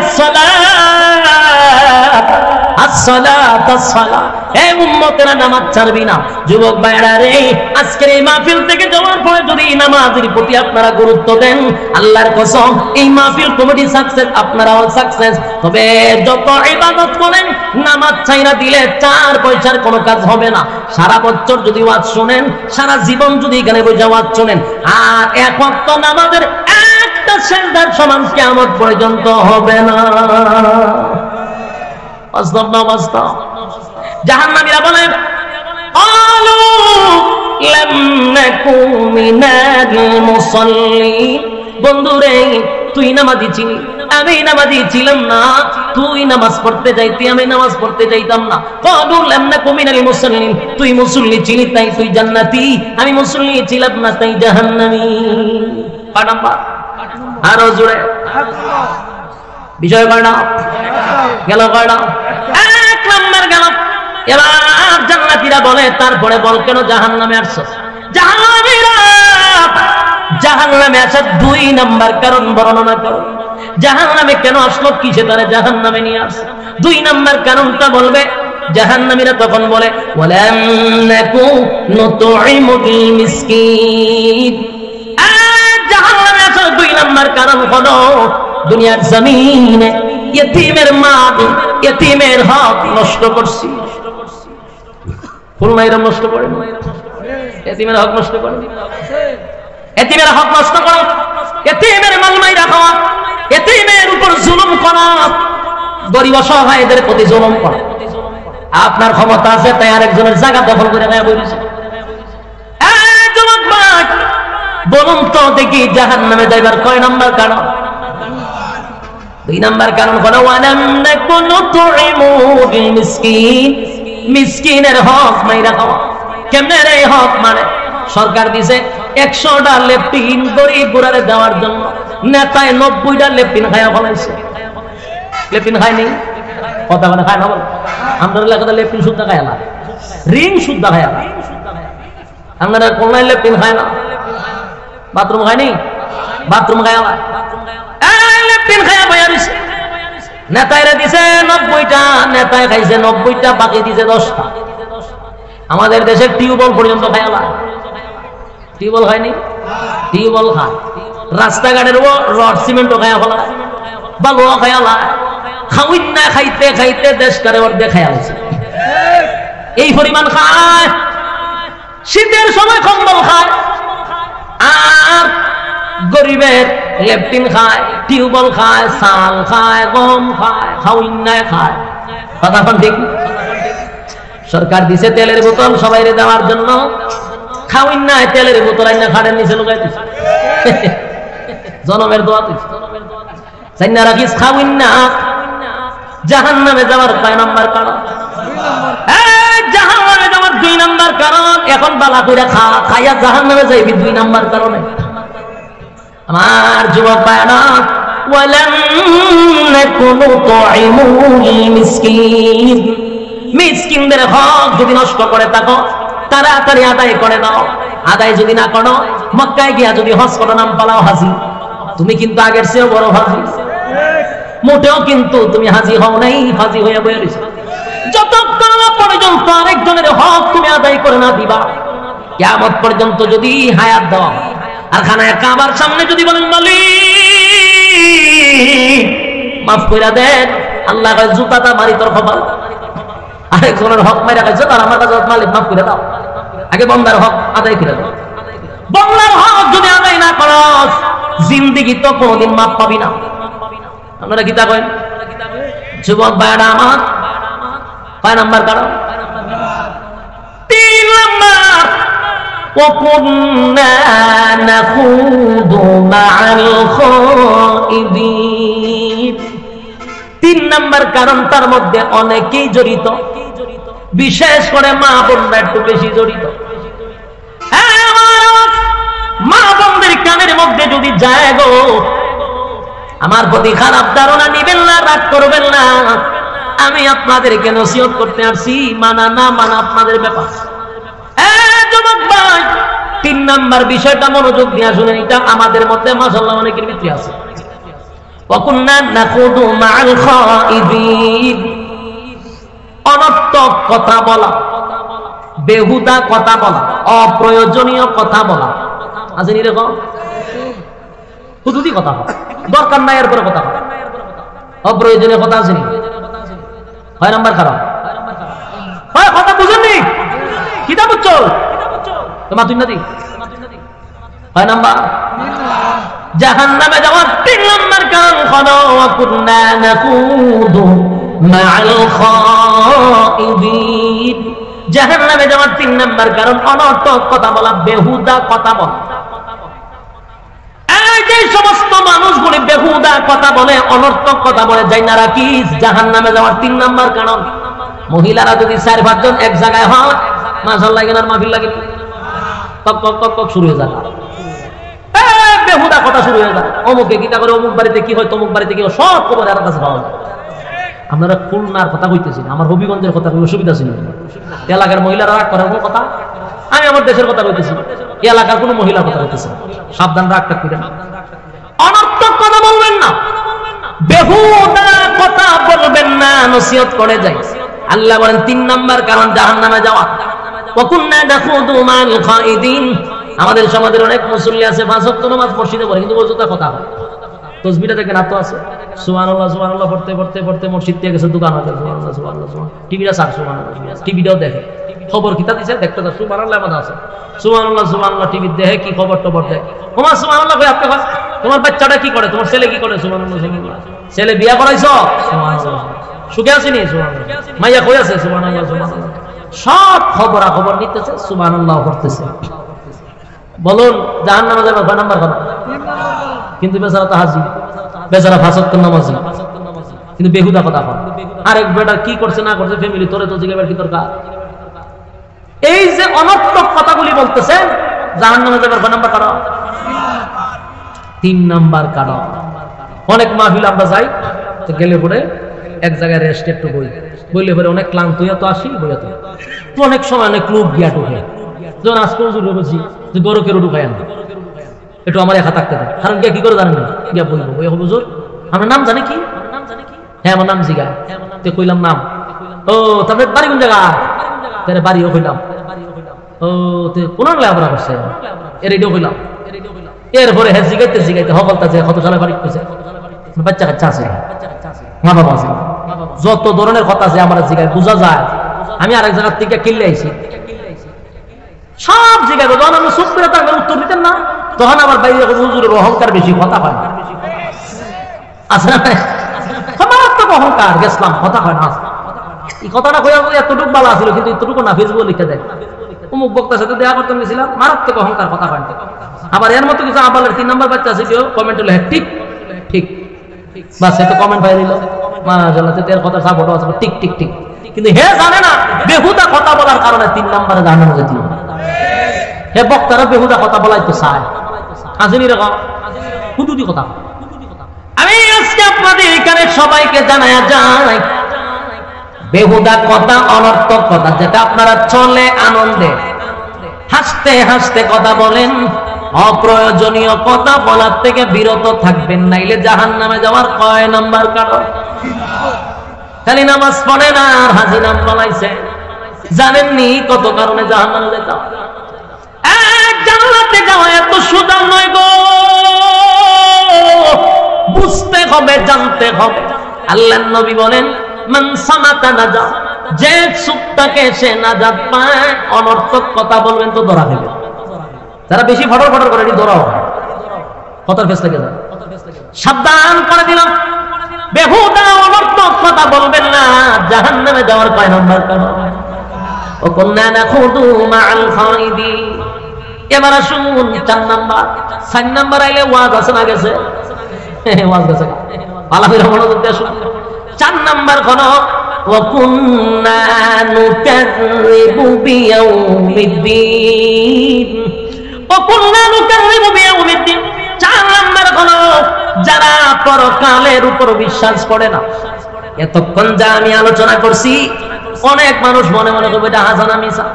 এই উম্মতেরা নামাজ ছাড়বি না। যুবক ভাইরা রে, আজকের এই মাহফিল থেকে যাওয়ার পরে যদি নামাজের প্রতি আপনারা গুরুত্ব দেন, আল্লাহর কসম এই মাহফিল কমিটি সাকসেস, আপনারাও সাকসেস। তবে যত ইবাদত করেন, নামাজ ছাইরা দিলে 4 পয়সার কোনো কাজ হবে না। সারা বছর যদি ওয়াজ শুনেন, সারা জীবন যদি এখানে বসে ওয়াজ শুনেন, আর এক ওয়াক্ত নামাজের একটা সেজদার সমান কিয়ামত পর্যন্ত হবে না। বাস্তব না বাস্তব? জাহান্নামীরা বলেন, ক্বালু লাম নাকু মিনাল মুসাল্লিন। বন্ধুরে, তুই নামাজি ছিলি, আমি নামাজি ছিলাম না। তুই নামাজ পড়তে যাইতি, আমি নামাজ পড়তে যাইতাম না। ক্বালু লাম নাকু মিনাল মুসাল্লিন। তুই মুসল্লি ছিলি তাই তুই জান্নাতি, আমি মুসল্লি ছিলাম না তাই জাহান্নামী। কয় নাম্বার? আরো জোরে বিষয় কয় না গেল, কয় না? 1 নাম্বার গেল। এবার জান্নাতীরা বলে, তারপরে বল কেন জাহান্নামে আসছো? জাহান্নামীরা জাহান্নামে আসার 2 নাম্বার কারণ বর্ণনা করো। জাহান্নামে কেন আসলো, কিসে তারা জাহান্নামে নিয়ে আসছে? 2 নাম্বার কারণটা বলবে। জাহান্নামীরা তখন বলে, ওয়ালাম নাকু নুতঈমুল মিসকিন। জাহান্নামে আসার 2 নাম্বার কারণ হলো, দুনিয়ার জমিনে ইতিমের মাল, ইতিমের হক নষ্ট করছি। ফুল মাইরা নষ্ট করে, ইতিমের হক নষ্ট করে, ইতিমের হক নষ্ট করা, ইতিমের মাল মাইরা খাওয়া, ইতিমের উপর জুলুম করা, গরিব অসহায়দের প্রতি জুলুম করা। আপনার ক্ষমতা আছে তাই আরেকজনের জায়গা দখল করে নেওয়া বলেছে। যুবক ভাই, বলুন তো দেখি জাহান্নামে যাইবার কয় নাম্বার কারণ? 2 নাম্বার কারণ হলো, ওয়ালাম নাকু নুতঈমুল মিসকিন। মিসকিনের হক মাইরা খাওয়া। কেমনে রে হক মানে? সরকার দিছে 100টা লেপটিন গরিব গুড়ারে দেওয়ার জন্য, নেতায় 90টা লেপটিন খায়া ফলাইছে। লেপটিন খায়নি, কথা মানে খায় না বল। আমরা এলাকাতে লেপটিন শুদ্ধ খায় না, রিং শুদ্ধ খায় না। আমরা কোনলাই লেপটিন খায় না, বাথরুম খায়নি, বাথরুম খায় না, লেপটিন খায়া বয়া দিছে। নেতাইরা দিছে 90টা, নেতায় খাইছে 90টা, বাকি দিছে 10টা। আমাদের দেশে টিউবওয়েল পর্যন্ত খায় না। টিউবওয়েল হয়নি, টিউবওয়েল খায়। রাস্তাঘাটের রড সিমেন্টও খায়া ফেলা, বালুও খায়া লা, খাউইন না খাইতে খাইতে দেশ করে অর্ধেক খায়া আছে। এই পরিমাণ খায়। শীতের সময় কম্বল খায়, আর গরিবের লেপটিন খায়, টিউবওয়েল খায়, চাল খায়, গম খায়, খাউইন্নায় খায়। কথা ঠিক? সরকার দিছে তেলের বোতল সবাই দেওয়ার জন্য, খাউইন্নায় তেলের বোতল আইনা খাড়ের নিচে লুকাই দিছে। জনমের দোয়া তুই জান্না রাখিস, খাউইন্না জাহান্নামে যাওয়ার কয় নাম্বার কারণ? জাহান্নামে যাওয়ার 2 নাম্বার কারণ। এখন বালা কইরা খাইয়া জাহান্নামে যাইবি 2 নাম্বার কারণে। আমার যুবক ভাইরা, ওয়ালাম নাকুনু তুইমুল মিসকিন, মিসকিনদের হক যদি নষ্ট করে থাকো তাড়াতাড়ি আদায় করে দাও। আদায় যদি না করো, মক্কায় গিয়া যদি হজ করো, নাম পালাও হাজি, তুমি কিন্তু আগের চেয়েও বড় হাজি। মোটেও কিন্তু তুমি হাজি হও নাই, হাজি হইয়া বইয়া রইছো। যতক্ষণ পর্যন্ত আরেকজনের হক তুমি আদায় করে না দিবা, কিয়ামত পর্যন্ত যদি হায়াত দাও আর খানায় কাবার সামনে যদি বলেন মালিক মাফ কইরা দেন, আল্লাহ কয় জুতাটা মারি তোর কপাল। আরেকজনের হক মাইরা কইছো তার আমার কাছে মালিক মাফ করে দাও, আগে বান্দার হক আদায় করে দাও। বান্দার হক যদি আদায় না করস, জিন্দেগি তো কোনদিন মাফ পাবি না। আপনারা কি তা কইন? যুবক ভাইরা আমার, কয় নাম্বার কারণ? 3 নাম্বার। وَكُنَّا نَخُوضُ مَعَ الْخَائِضِينَ। 3 নাম্বার কারণ, তার মধ্যে অনেকেই জড়িত, বিশেষ করে মা বোনরা একটু বেশি জড়িত। মা বোনদের কানের মধ্যে যদি যায় গো, আমার প্রতি খারাপ ধারণা নিবেন না, রাগ করবেন না, আমি আপনাদেরকে নসিহত করতে আসছি, মানা না মানা আপনাদের ব্যাপার। যুবক ভাই, 3 নাম্বার বিষয়টা মনোযোগ দিয়ে শুনেন, এটা আমাদের মধ্যে মাশাআল্লাহ অনেকের ভিতরে আছে। ওয়াকুন্না নাখুদু মাআল খাইদিন, অনর্থক কথা বলা, বেহুদা কথা বলা, অপ্রয়োজনীয় কথা বলা, আছে নি এরকম? হুদুদি কথা বলা, দরকার নাই এরপরে কথা বলা, অপ্রয়োজনীয় কথা আছে নি? 6 নাম্বার কারণ। হয় কথা বুঝেননি, কিতা বুঝছো তোমার? তুই না দি 6 নাম্বার। জাহান্নামে যাওয়ার 3 নাম্বার কারণ হলো ওয়াকুন্না নাকুদু মাআল খাইদিন। জাহান্নামে যাওয়ার 3 নাম্বার কারণ অনর্থক কথা বলা, বেহুদা কথা বলা। এই যে সমস্ত মানুষগুলি বেহুদা কথা বলে, অনর্থক কথা বলে, যাই না রাখিস জাহান্নামে যাওয়ার 3 নাম্বার কারণ। মহিলারা যদি 4-5 জন এক জায়গায় হয়, মাশাআল্লাহ কেনার মাহফিল লাগে, টক টক টক টক শুরু হয়ে যায়, বেহুদা কথা শুরু হয়ে যায়। অমুকে গীতা করে, অমুক বাড়িতে কি হয়, তমুক বাড়িতে কি হয়, সব খবর এর কাছে পাওয়া যায়। আপনারা খুলনার কথা কইতেছি না, আমার হবিগঞ্জের কথা কই, অসুবিধা ছিল? এলাকার মহিলারা রাগ করার কোনো কথা? আমি আমার দেশের কথা কইতেছি, এলাকার কোনো মহিলার কথা কইতেছি। সাবধান, রাগটা করেন, অনর্থক কথা বলবেন না, বেহুদা কথা বলবেন না, নসিহত করে যাই। আল্লাহ বলেন 3 নাম্বার কারণ জাহান্নামে যাওয়া। ওয়াকুন্না নাখুদু মাআল খাইদিন। আমাদের সমাজের অনেক মুসল্লি আছে, 5 ওয়াক্ত নামাজ মসজিদে পড়ে, কিন্তু ওজুতা কথা হয়। তাসবিহটা দেখেন না তো আছে, সুবহানাল্লাহ সুবহানাল্লাহ পড়তে পড়তে পড়তে মসজিদ থেকে গেছে দোকান আছে, সুবহানাল্লাহ সুবহানাল্লাহ সুবহানাল্লাহ, টিভিটা সার সুবহানাল্লাহ, টিভিটাও দেখে, খবর কিতা দিছে দেখতে তো সুবহানাল্লাহ এমন আছে, সুবহানাল্লাহ সুবহানাল্লাহ, টিভি দেখে কি খবর টবর দেয়। ওমা সুবহানাল্লাহ কই আপনি, তোমার বাচ্চাটা কি করে, তোমার ছেলে কি করে, সুবহানাল্লাহ সুবহানাল্লাহ, ছেলে বিয়া করাইছো, সুবহানাল্লাহ, সুখে আছেনি, সুবহানাল্লাহ, মাইয়া কই আছে, সুবহানাল্লাহ সুবহানাল্লাহ, সব খবর খবর নিতেছে, সুবহানাল্লাহ পড়তেছে। বলুন জাহান্নামে যাবে 6 নাম্বার কথা। কিন্তু বেচারা তো হাজি, বেচারা 5 ওয়াক্ত নামাজি, কিন্তু বেহুদা কথা কয়। আরেক বেটা কি করছে না করছে ফ্যামিলি, তোরে তো জিজ্ঞাসার কি দরকার? এই যে অনর্থক কথাগুলি বলতেছেন, জাহান্নামে যাবে 6 নাম্বার কারণ। 3 নাম্বার কারণ, অনেক মাহফিল আমরা যাই তো, গেলে পরে এক জায়গায় রেস্ট একটু বইলে পরে অনেক ক্লান্ত হইয়া তো আসি, বইয়া তো অনেক সময় অনেক লোক গিয়া ঢুকে, যখন আজকে জুড়ে বলছি যে গরুকে রুটু খাই না, একটু আমার একা থাকতে দেয়। কারণ গিয়া কি করে জানেন না, গিয়া বলবো ওই হুজুর আপনার নাম জানে কি? হ্যাঁ আমার নাম জিগা। তো কইলাম নাম, ও তারপরে বাড়ি কোন জায়গা? তাহলে বাড়িও কইলাম, ও তো কোন লেখাপড়া করছে এটাও কইলাম। এরপরে হ্যাঁ জিগাইতে জিগাইতে হকলতাছে, কত সালে বাড়ি করছে, বাচ্চা কাচ্চা আছে, মা বাবা আছে, যত ধরনের কথা আছে আমার জিগায় বোঝা যায়। আমি আরেক জায়গার থেকে কিনলে আইছি, সব জিগাইবো, যখন আমি চুপ করে তার উত্তর দিতেন না, তখন আমার বাইরে হুজুরের অহংকার বেশি, কথা হয় না, আছে না? মারাত্মক অহংকার, গেছিলাম কথা হয় না। এই কথাটা কইয়া এতটুকু ভালো ছিল, কিন্তু এতটুকু না ফেসবুকে লিখে দেয়, অমুক বক্তার সাথে দেখা করতে গেছিলাম, মারাত্মক অহংকার, কথা হয় না। আবার এর মতো কিছু আবালের 3 নাম্বার বাচ্চা আছে, কেউ কমেন্ট হলো হ্যাঁ ঠিক ঠিক, বাস এত কমেন্ট পাই দিল, মাশাআল্লাহ, তের কথা সাপোর্ট আছে, টিক টিক টিক। কিন্তু হে জানে না বেহুদা কথা বলার কারণে 3 নম্বরে জাহান্নামে যেতে হবে। হে বক্তারা বেহুদা কথা বলাই তো চায়, আসেনি রকম হুদুদি কথা। আমি আজকে আপনাদের এখানে সবাইকে জানায়া যাই, বেহুদা কথা, অনর্থক কথা, যেটা আপনারা চলে আনন্দে হাসতে হাসতে কথা বলেন, অপ্রয়োজনীয় কথা বলার থেকে বিরত থাকবেন, নাইলে জাহান্নামে যাওয়ার কয় নাম্বার কারণ। খালি নামাজ পড়ে না আর হাজি নাম বানাইছে, জানেননি কত কারণে জাহান্নামে যেতে হবে। জান্নাতে যাওয়া এত সোজা নয় গো, বুঝতে হবে, জানতে হবে। আল্লাহর নবী বলেন, মান সামাতা নাজা, যে চুপ থাকে সে নাজাত পায়। অনর্থক কথা বলবেন তো ধরা দেবে। যারা বেশি ফটর ফটর করে ধরাও কথার ফেস থেকে যায়, সাবধান করে দিলাম। বেহুদা অনর্থক কথা বলবেন না, জাহান্নামে যাওয়ার কয় নাম্বার কারণ। ও কুননা নাখুদু মাআল খাইদিন। এবার আসুন 4 নাম্বার। 4 নাম্বার আইলে ওয়াজ আছে না গেছে? ওয়াজ গেছে, আলামির মনোযোগ দিয়ে শুনুন। 4 নাম্বার কোন ওয়া কুননা নুকাযযিবু বিয়াউমিদ্দিন। ওয়া কুননা নুকাযযিবু বিয়াউমিদ্দিন। 4 নাম্বার কোন যারা পরকালের উপর বিশ্বাস করে না। এতক্ষণ যা আমি আলোচনা করছি, অনেক মানুষ মনে মনে করবে এটা হাসানা মিছা,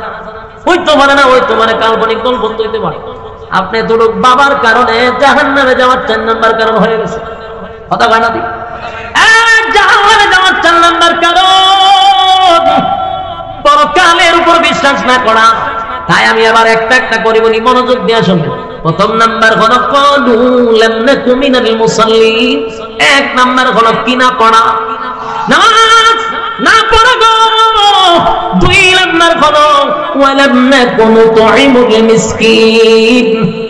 হইতে পারে না, হইতে পারে কাল্পনিক গল্প হইতে পারে। আপনি তোর বাবার কারণে জাহান্নামে যাওয়ার 4 নাম্বার কারণ হয়ে গেছে। কথা কয় না দি? জাহান্নামে যাওয়ার 4 নাম্বার কারণ পরকালের উপর বিশ্বাস না করা। তাই আমি আবার একটা একটা করে বলি, মনোযোগ দিয়ে শুনবেন। প্রথম নাম্বার হলো ক্বালু লাম নাকু মিনাল মুসাল্লিন। 1 নাম্বার হলো কি না পড়া, নামাজ না পড়া গো। 2 নাম্বার হলো ওয়ালাম নাকু নুতঈমুল মিসকিন।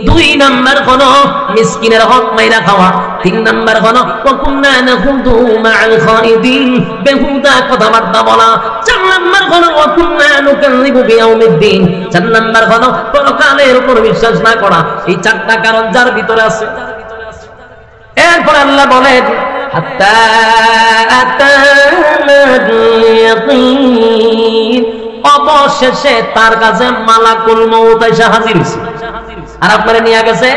2 নাম্বার হলো মিসকিনের হক মাইরা খাওয়া। 3 নাম্বার হলো ওয়া কুননা নাখুদু মাআল খাইদিন, বেহুদা কথাবার্তা বলা। 4 নাম্বার হলো ওয়া কুননা নুকাযযিবু বিয়াউমিদ্দিন। 4 নাম্বার হলো পরকালের উপর বিশ্বাস না করা। এই 4টা কারণ যার ভিতরে আছে। এরপর আল্লাহ বলেন, হাত্তা আতানাল ইয়াকিন, অবশেষে তার কাছে মালাকুল মউত এসে হাজির হইছে আর আপনারে নিয়ে গেছে